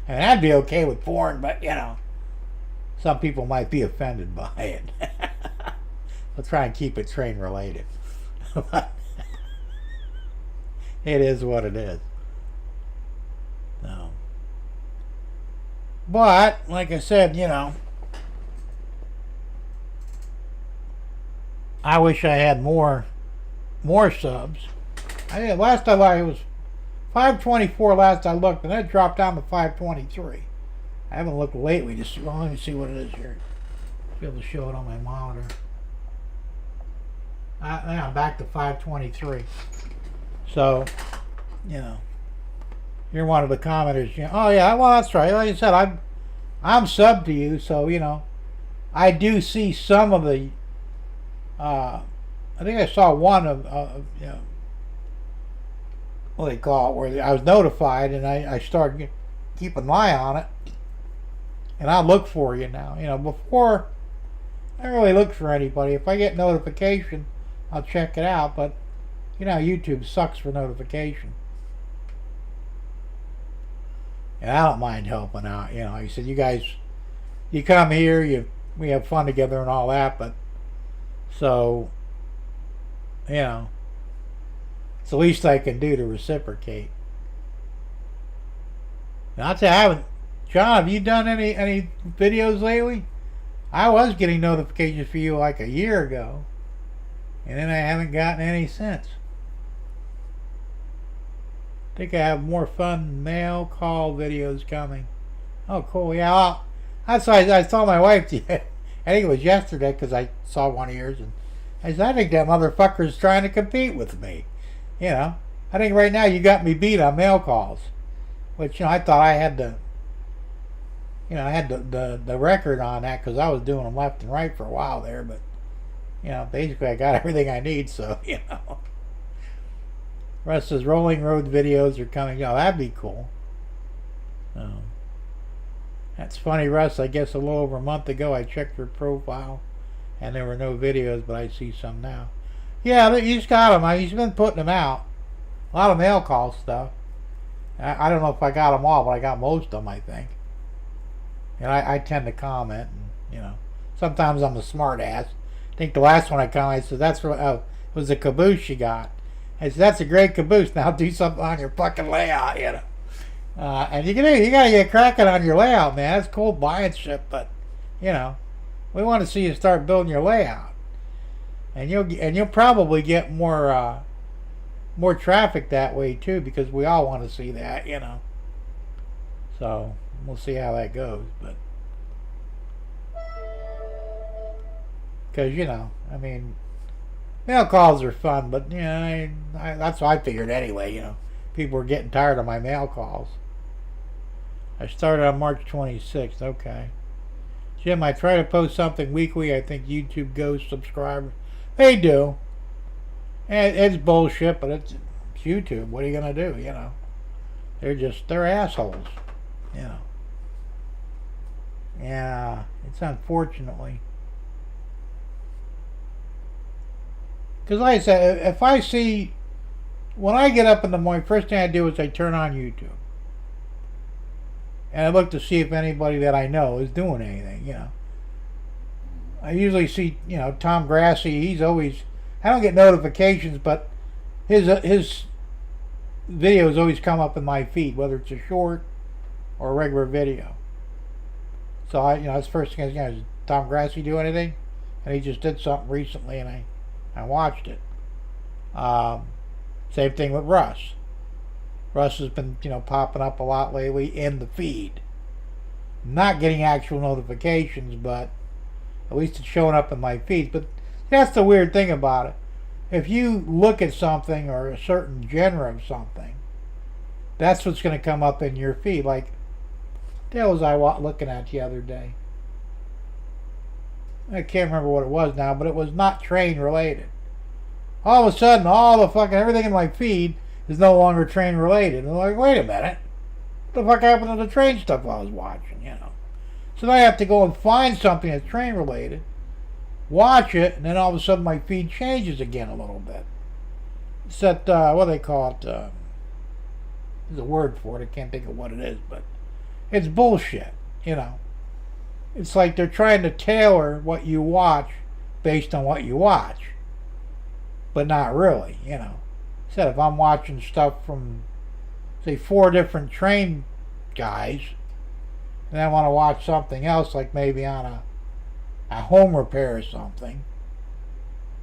mean, I'd be okay with porn, but, you know, some people might be offended by it. I'll try and keep it train related. It is what it is. No. But, like I said, you know, I wish I had more subs. Last time it was 524 last I looked, and it dropped down to 523. I haven't looked lately to see. Well, let me see what it is here. Be able to show it on my monitor. I'm back to 523. So, you know, you're one of the commenters. You know, oh yeah, well that's right. Like I said, I'm sub to you, so you know, I do see some of the. I think I saw one of you know, what they call it, where I was notified, and I started keeping an eye on it, and I look for you now. You know, before I don't really look for anybody. If I get notification, I'll check it out, but you know, YouTube sucks for notification. And I don't mind helping out. You know, he said, you guys, you come here, we have fun together and all that, but so, you know, it's the least I can do to reciprocate. And I'll tell you, I haven't, John, have you done any videos lately? I was getting notifications for you like a year ago, and then I haven't gotten any since. I think I have more fun mail call videos coming. Oh, cool. Yeah, that's why I told my wife, I think it was yesterday, because I saw one of yours, and I said, I think that motherfucker's trying to compete with me. You know, I think right now you got me beat on mail calls, which, you know, I thought I had the, you know, I had the record on that, because I was doing them left and right for a while there, but, you know, basically I got everything I need, so, you know. Russ says Rolling Road videos are coming. Oh, that'd be cool. That's funny, Russ. I guess a little over a month ago I checked your profile and there were no videos, but I see some now. Yeah, he's got them. He's been putting them out. A lot of mail call stuff. I don't know if I got them all, but I got most of them, I think. And I tend to comment, and, you know, sometimes I'm a smart ass. I think the last one I commented, I said, that's what, it was the caboose you got. I said, that's a great caboose. Now do something on your fucking layout, you know. And you gotta get cracking on your layout, man. It's cool buying shit, but, you know, we want to see you start building your layout. And you'll probably get more traffic that way too, because we all want to see that, you know. So we'll see how that goes, but because, you know, I mean, mail calls are fun, but, you know, that's what I figured anyway. You know, people were getting tired of my mail calls. I started on March 26th. Okay, Jim, I try to post something weekly. I think YouTube goes subscribers. They do. And it's bullshit, but it's YouTube. What are you gonna do? You know, they're assholes. You know. Yeah, it's unfortunately. Because like I said, if I see, when I get up in the morning, first thing I do is I turn on YouTube. And I look to see if anybody that I know is doing anything, you know. I usually see, you know, Tom Grassi, he's always, I don't get notifications, but his videos always come up in my feed, whether it's a short or a regular video. So you know, that's the first thing I was, you know, does Tom Grassi do anything? And he just did something recently, and I watched it. Same thing with Russ. Russ has been, you know, popping up a lot lately in the feed. Not getting actual notifications, but at least it's showing up in my feed. But that's the weird thing about it. If you look at something or a certain genre of something, that's what's going to come up in your feed. Like, what the hell was I looking at the other day? I can't remember what it was now, but it was not train related. All of a sudden, all the fucking everything in my feed is no longer train related. And I'm like, wait a minute, what the fuck happened to the train stuff I was watching? You know, so then I have to go and find something that's train related, watch it, and then all of a sudden my feed changes again a little bit. It's that what do they call it? There's a word for it. I can't think of what it is, but it's bullshit. You know. It's like they're trying to tailor what you watch based on what you watch, but not really, you know. Said if I'm watching stuff from, say, 4 different train guys, and I want to watch something else, like maybe on a home repair or something,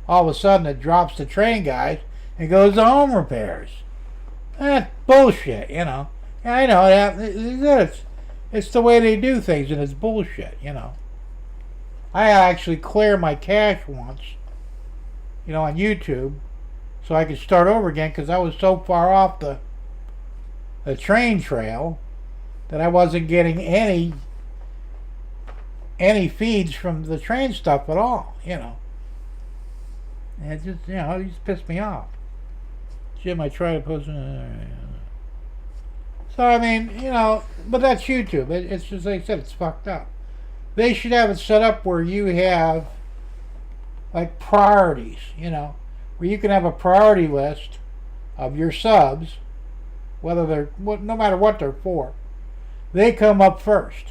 all of a sudden it drops the train guys and goes to home repairs. That's bullshit, you know. I know that it's the way they do things, and it's bullshit, you know. I actually clear my cache once, you know, on YouTube, so I could start over again, because I was so far off the train trail that I wasn't getting any feeds from the train stuff at all, you know. And it just, you know, it just pissed me off. Jim, I try to post. So I mean, but that's YouTube. It's just like I said, it's fucked up. They should have it set up where you have like priorities. Where you can have a priority list of your subs, whether they're no matter what they're for. They come up first,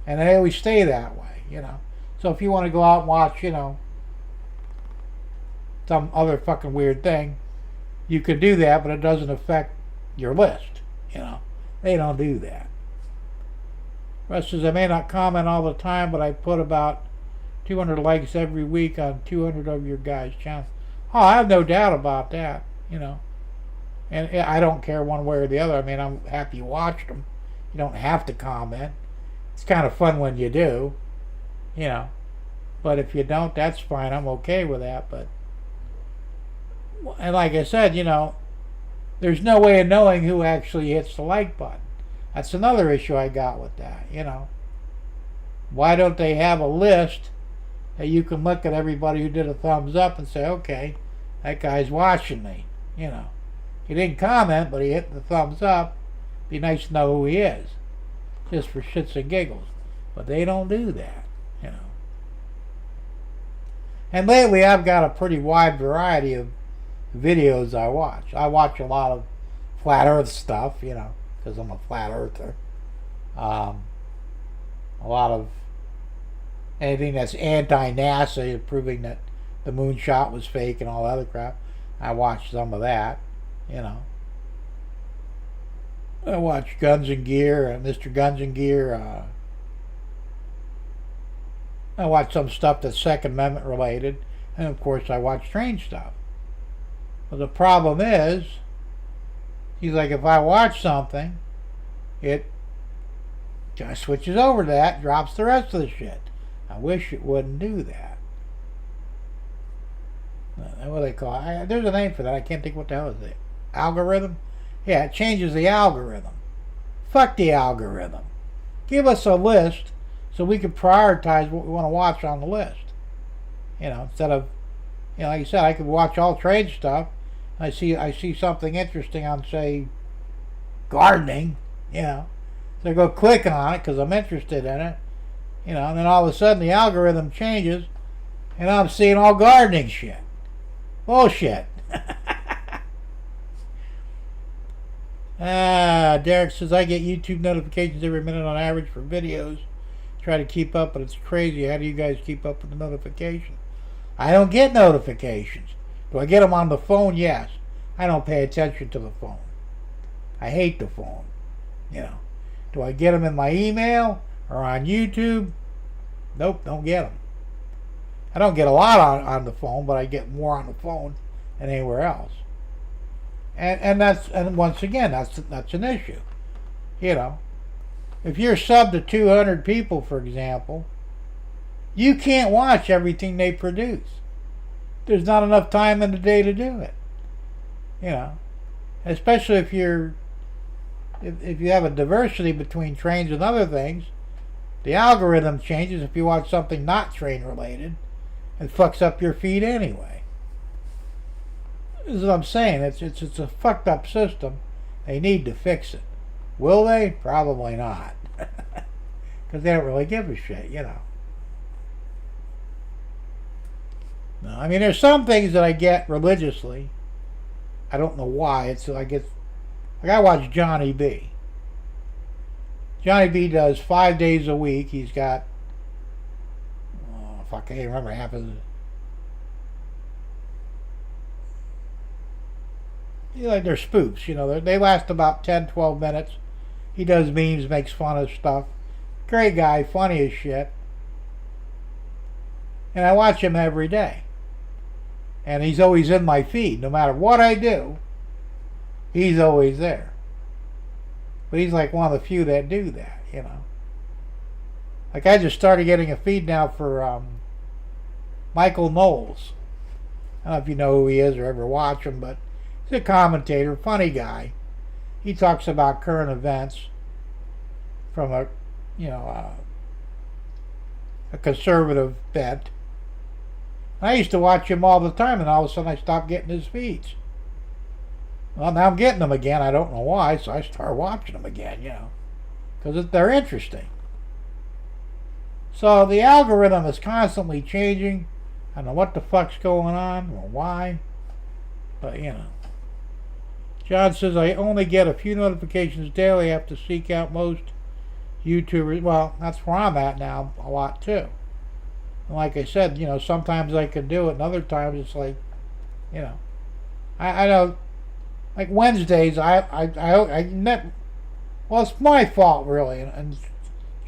and they always stay that way. So if you want to go out and watch, some other fucking weird thing, you could do that, but it doesn't affect your list. They don't do that. Russ says, I may not comment all the time, but I put about 200 likes every week on 200 of your guys' channels. Oh, I have no doubt about that, And I don't care one way or the other. I mean, I'm happy you watched them. You don't have to comment. It's kind of fun when you do, But if you don't, that's fine. I'm okay with that. And like I said, there's no way of knowing who actually hits the like button. That's another issue I got with that, Why don't they have a list that you can look at everybody who did a thumbs up and say, okay, that guy's watching me, He didn't comment, but he hit the thumbs up. Be nice to know who he is, just for shits and giggles. But they don't do that, And lately I've got a pretty wide variety of videos I watch. I watch a lot of flat earth stuff, because I'm a flat earther. A lot of anything that's anti-NASA, proving that the moonshot was fake and all that other crap. I watch some of that, I watch Guns and Gear, Mr. Guns and Gear. I watch some stuff that's Second Amendment related, and of course I watch train stuff. But the problem is, he's like, if I watch something, it just switches over to that, drops the rest of the shit. I wish it wouldn't do that. What do they call it? There's a name for that. I can't think what the hell is it. Algorithm? Yeah, it changes the algorithm. Fuck the algorithm. Give us a list so we can prioritize what we want to watch on the list. Instead of, like you said, I could watch all trade stuff. I see something interesting on, say, gardening, So I go click on it because I'm interested in it, and then all of a sudden the algorithm changes, and I'm seeing all gardening shit. Bullshit. Derek says, I get YouTube notifications every minute on average for videos. Try to keep up, but it's crazy. How do you guys keep up with the notifications? I don't get notifications. Do I get them on the phone? Yes. I don't pay attention to the phone. I hate the phone. Do I get them in my email or on YouTube? Nope, don't get them. I don't get a lot on the phone, but I get more on the phone than anywhere else. And once again, that's an issue. If you're sub to 200 people, for example, you can't watch everything they produce. There's not enough time in the day to do it. Especially if you have a diversity between trains and other things, the algorithm changes if you watch something not train related, and fucks up your feed anyway. This is what I'm saying. It's a fucked up system. They need to fix it. Will they? Probably not. Because they don't really give a shit, No, I mean, there's some things that I get religiously. I don't know why. I watch Johnny B. Johnny B does 5 days a week. He's got, I can't remember half of it. They're spoofs, they last about 10, 12 minutes. He does memes, makes fun of stuff. Great guy, funny as shit. And I watch him every day. And he's always in my feed. No matter what I do, he's always there. But he's like one of the few that do that, Like I just started getting a feed now for Michael Knowles. I don't know if you know who he is or ever watch him, but he's a commentator, funny guy. He talks about current events from a conservative bent. I used to watch him all the time, and all of a sudden I stopped getting his feeds. Well, now I'm getting them again. I don't know why, so I start watching them again, because they're interesting. So the algorithm is constantly changing. I don't know what the fuck's going on or why, but John says, I only get a few notifications daily. I have to seek out most YouTubers. Well, that's where I'm at now a lot too. And like I said, sometimes I can do it, and other times it's like, I know, like Wednesdays, well, it's my fault really, and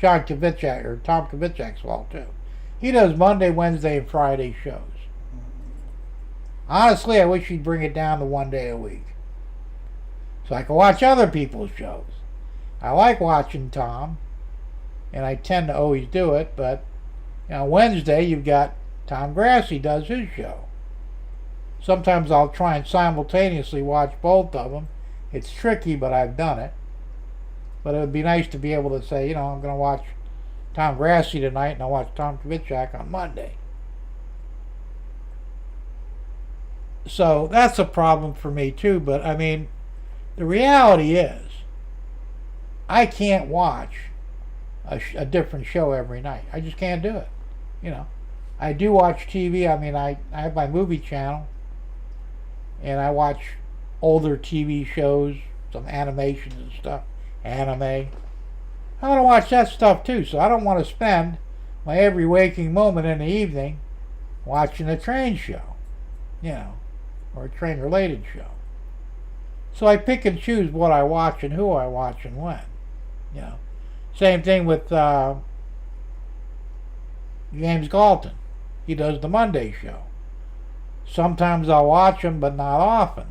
John Kovichak, or Tom Kovichak's fault too. He does Monday, Wednesday, and Friday shows. Honestly, I wish he'd bring it down to one day a week, so I can watch other people's shows. I like watching Tom, and I tend to always do it, but Wednesday you've got Tom Grassi does his show. Sometimes I'll try and simultaneously watch both of them. It's tricky, but I've done it. But it would be nice to be able to say, I'm going to watch Tom Grassi tonight and I'll watch Tom Kovichak on Monday. So that's a problem for me too, but I mean, the reality is, I can't watch a different show every night. I just can't do it. I do watch TV. I mean, I have my movie channel, and I watch older TV shows, some animations and stuff, anime. I want to watch that stuff too, so I don't want to spend my every waking moment in the evening watching a train show, or a train-related show. So I pick and choose what I watch and who I watch and when. Same thing with James Galton. He does the Monday show. Sometimes I'll watch him, but not often,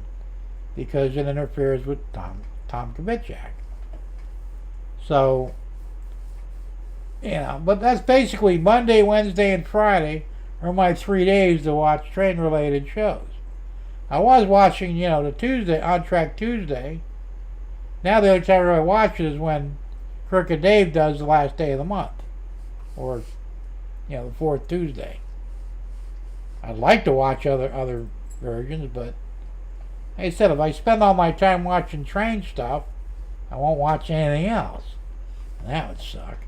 because it interferes with Tom Kovichak. So, but that's basically Monday, Wednesday, and Friday are my 3 days to watch train-related shows. I was watching, the Tuesday, On Track Tuesday. Now the only time I really watch it is when Crooked Dave does the last day of the month, or the fourth Tuesday. I'd like to watch other versions, but like I said, if I spend all my time watching train stuff, I won't watch anything else. And that would suck.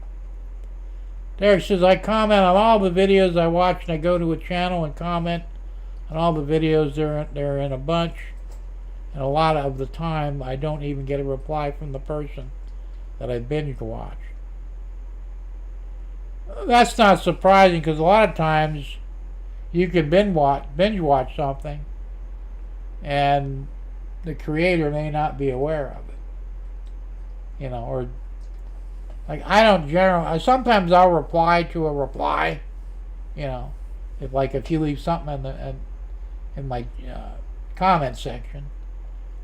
Derek says, I comment on all the videos I watch, and I go to a channel and comment on all the videos. They're in a bunch, and a lot of the time I don't even get a reply from the person that I binge watch. That's not surprising, because a lot of times you can binge watch something and the creator may not be aware of it. Or like I don't generally. Sometimes I'll reply to a reply. If you leave something in my comment section,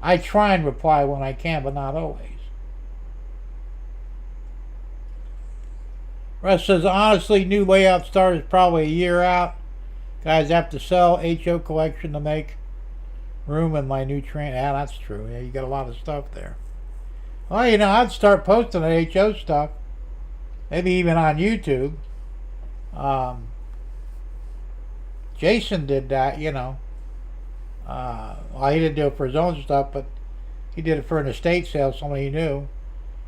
I try and reply when I can, but not always. Russ says, honestly, new layout start is probably a year out. Guys have to sell HO collection to make room in my new train. Yeah, that's true. Yeah, you got a lot of stuff there. Well, I'd start posting the HO stuff. Maybe even on YouTube. Jason did that, well, he didn't do it for his own stuff, but he did it for an estate sale, somebody he knew.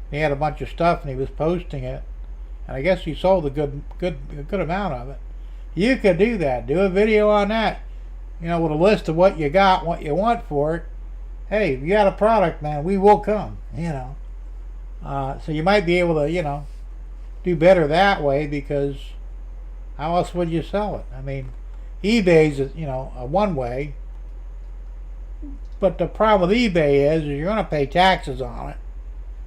He had a bunch of stuff and he was posting it. And I guess he sold a good amount of it. You could do that. Do a video on that. With a list of what you got, what you want for it. Hey, if you got a product, man, we will come. So you might be able to, do better that way, because how else would you sell it? I mean, eBay's, a one way. But the problem with eBay is you're going to pay taxes on it,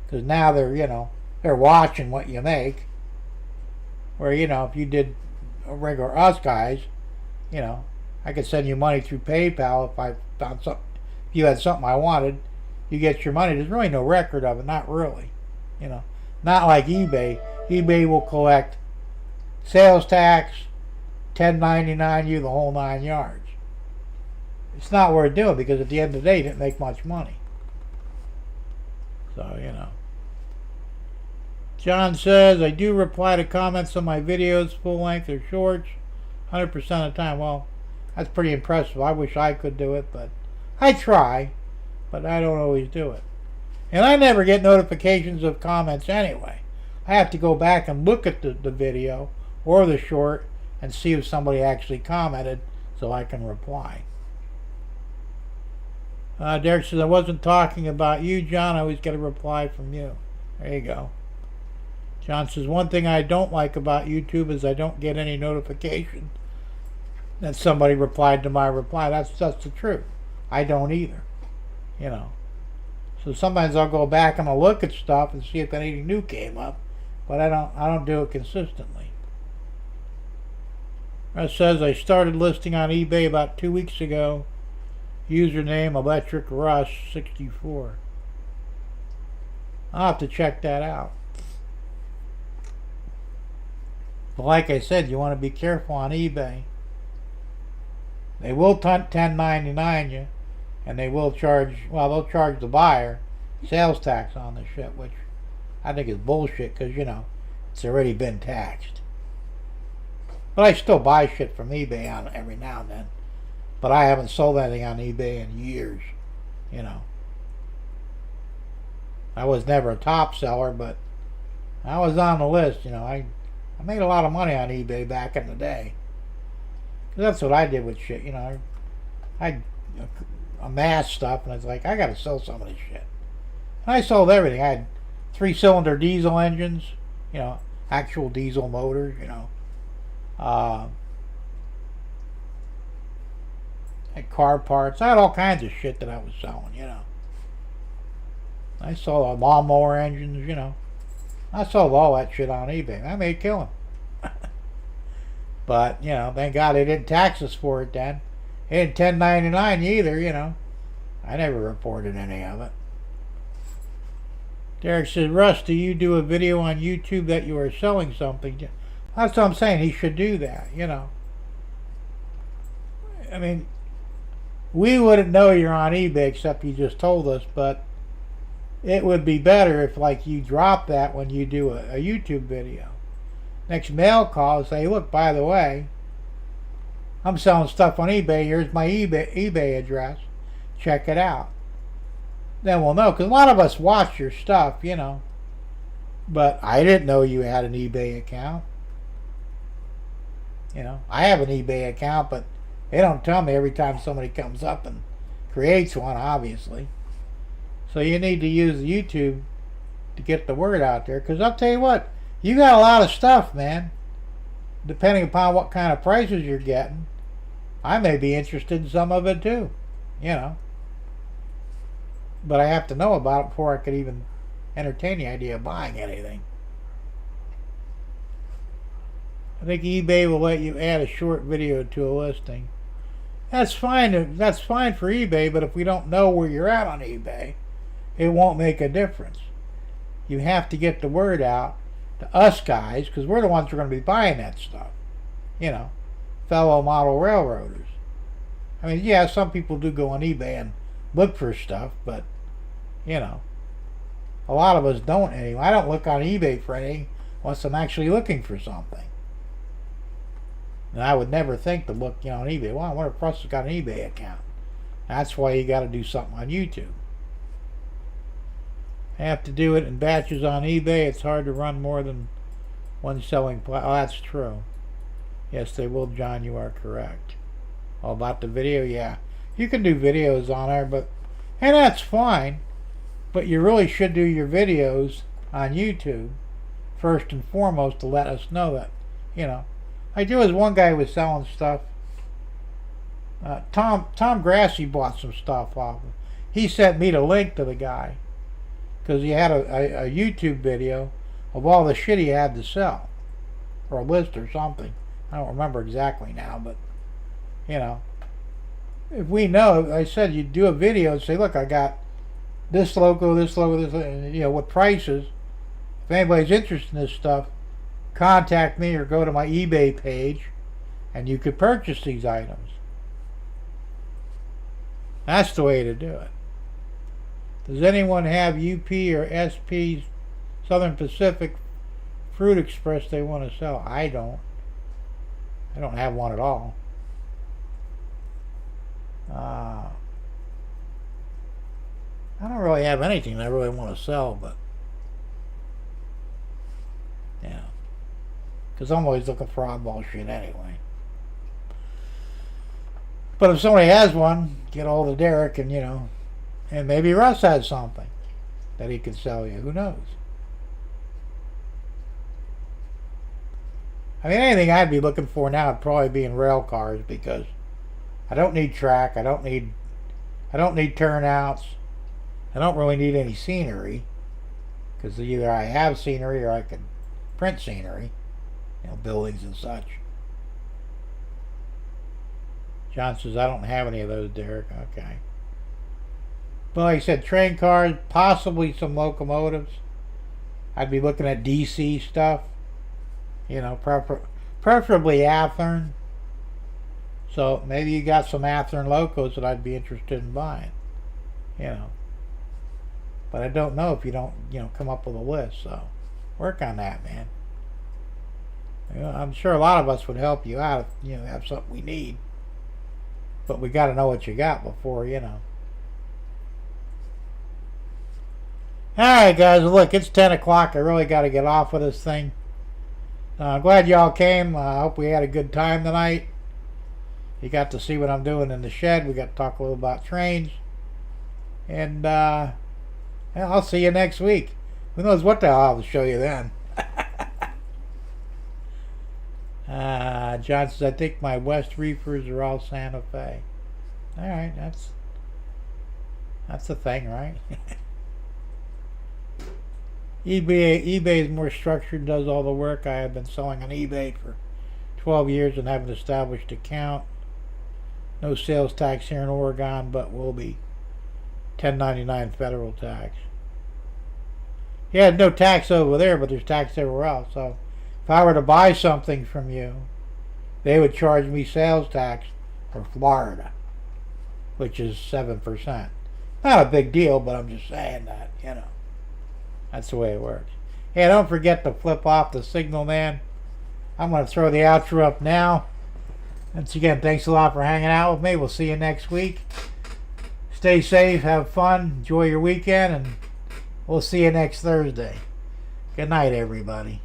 because now they're watching what you make. Where, if you did a regular us guys, I could send you money through PayPal if I found something. If you had something I wanted, you get your money. There's really no record of it, not really. Not like eBay. eBay will collect sales tax, 1099 you, the whole 9 yards. It's not worth doing, because at the end of the day, you didn't make much money. So, John says, I do reply to comments on my videos, full length or shorts, 100% of the time. Well, that's pretty impressive. I wish I could do it, but I try. but I don't always do it. And I never get notifications of comments anyway. I have to go back and look at the video or the short and see if somebody actually commented so I can reply. Derek says, I wasn't talking about you, John. I always get a reply from you. There you go. John says, one thing I don't like about YouTube is I don't get any notification that somebody replied to my reply. That's the truth. I don't either. You know. So sometimes I'll go back and I'll look at stuff and see if anything new came up, but I don't do it consistently. It says I started listing on eBay about 2 weeks ago. Username Electric Rush 64. I'll have to check that out. But like I said, you want to be careful on eBay. They will 1099 you, and they will charge, well, they'll charge the buyer sales tax on the shit, which I think is bullshit because, you know, it's already been taxed. But I still buy shit from eBay on every now and then. But I haven't sold anything on eBay in years, you know. I was never a top seller, but I was on the list, you know. I made a lot of money on eBay back in the day. 'Cause that's what I did with shit, you know. I amassed stuff, and it's like, I gotta sell some of this shit. And I sold everything. I had 3-cylinder diesel engines, you know, actual diesel motors, you know. I had car parts. I had all kinds of shit that I was selling, you know. I sold lawnmower engines, you know. I sold all that shit on eBay. I made a killing. But, you know, thank God they didn't tax us for it then. They didn't 1099 either, you know. I never reported any of it. Derek says, Russ, do you do a video on YouTube that you are selling something? That's what I'm saying. He should do that, you know. I mean, we wouldn't know you're on eBay except you just told us, but it would be better if, like, you drop that when you do a YouTube video. Next mail call, say, look, by the way, I'm selling stuff on eBay. Here's my eBay address. Check it out. Then we'll know, because a lot of us watch your stuff, you know. But I didn't know you had an eBay account. You know, I have an eBay account, but they don't tell me every time somebody comes up and creates one, obviously. So you need to use YouTube to get the word out there. Because I'll tell you what, you got a lot of stuff, man. Depending upon what kind of prices you're getting, I may be interested in some of it too. You know. But I have to know about it before I could even entertain the idea of buying anything. I think eBay will let you add a short video to a listing. That's fine. That's fine for eBay, but if we don't know where you're at on eBay, it won't make a difference. You have to get the word out to us guys, because we're the ones who are going to be buying that stuff. You know, fellow model railroaders. I mean, yeah, some people do go on eBay and look for stuff, but, you know, a lot of us don't anymore. I don't look on eBay for anything unless I'm actually looking for something. And I would never think to look, you know, on eBay. Well, I wonder if Russ has got an eBay account. That's why you got to do something on YouTube. I have to do it in batches on eBay. It's hard to run more than one selling Oh, that's true. Yes, they will, John. You are correct. Oh, about the video, yeah. You can do videos on there, and that's fine. But you really should do your videos on YouTube first and foremost to let us know that, you know. Like there was one guy who was selling stuff. Tom Grassi bought some stuff off him. He sent me the link to the guy because he had a YouTube video of all the shit he had to sell, or a list or something. I don't remember exactly now, but you know, if we know, I said you do a video and say, look, I got this logo, this, and, you know, what prices. If anybody's interested in this stuff, contact me or go to my eBay page and you could purchase these items. That's the way to do it. Does anyone have UP or SP Southern Pacific Fruit Express they want to sell? I don't. I don't have one at all. I don't really have anything I really want to sell, but yeah, because I'm always looking for oddball shit anyway. But if somebody has one, get hold of Derek, and and maybe Russ has something that he could sell you. Who knows? I mean, anything I'd be looking for now would probably be in rail cars, because I don't need track. I don't need turnouts. I don't really need any scenery, because either I have scenery or I can print scenery, buildings and such. John says, I don't have any of those, Derek. Okay. But like I said, train cars, possibly some locomotives. I'd be looking at DC stuff. Preferably Athearn. So maybe you got some Athearn locos that I'd be interested in buying. But I don't know if you don't, come up with a list. So work on that, man. I'm sure a lot of us would help you out if you have something we need. But we got to know what you got before, Alright, guys. Look, it's 10 o'clock. I really got to get off of this thing. I'm glad y'all came. I hope we had a good time tonight. You got to see what I'm doing in the shed. We got to talk a little about trains. And I'll see you next week. Who knows what the hell I'll show you then. John says, I think my West reefers are all Santa Fe. Alright, that's the thing, right? eBay is more structured, does all the work. I have been selling on eBay for 12 years and have an established account. No sales tax here in Oregon, but will be 1099 federal tax. Yeah, no tax over there, but there's tax everywhere else. So if I were to buy something from you, they would charge me sales tax for Florida, which is 7%. Not a big deal, but I'm just saying that, That's the way it works. Hey, don't forget to flip off the signal, man. I'm going to throw the outro up now. Once again, thanks a lot for hanging out with me. We'll see you next week. Stay safe, have fun, enjoy your weekend, and we'll see you next Thursday. Good night, everybody.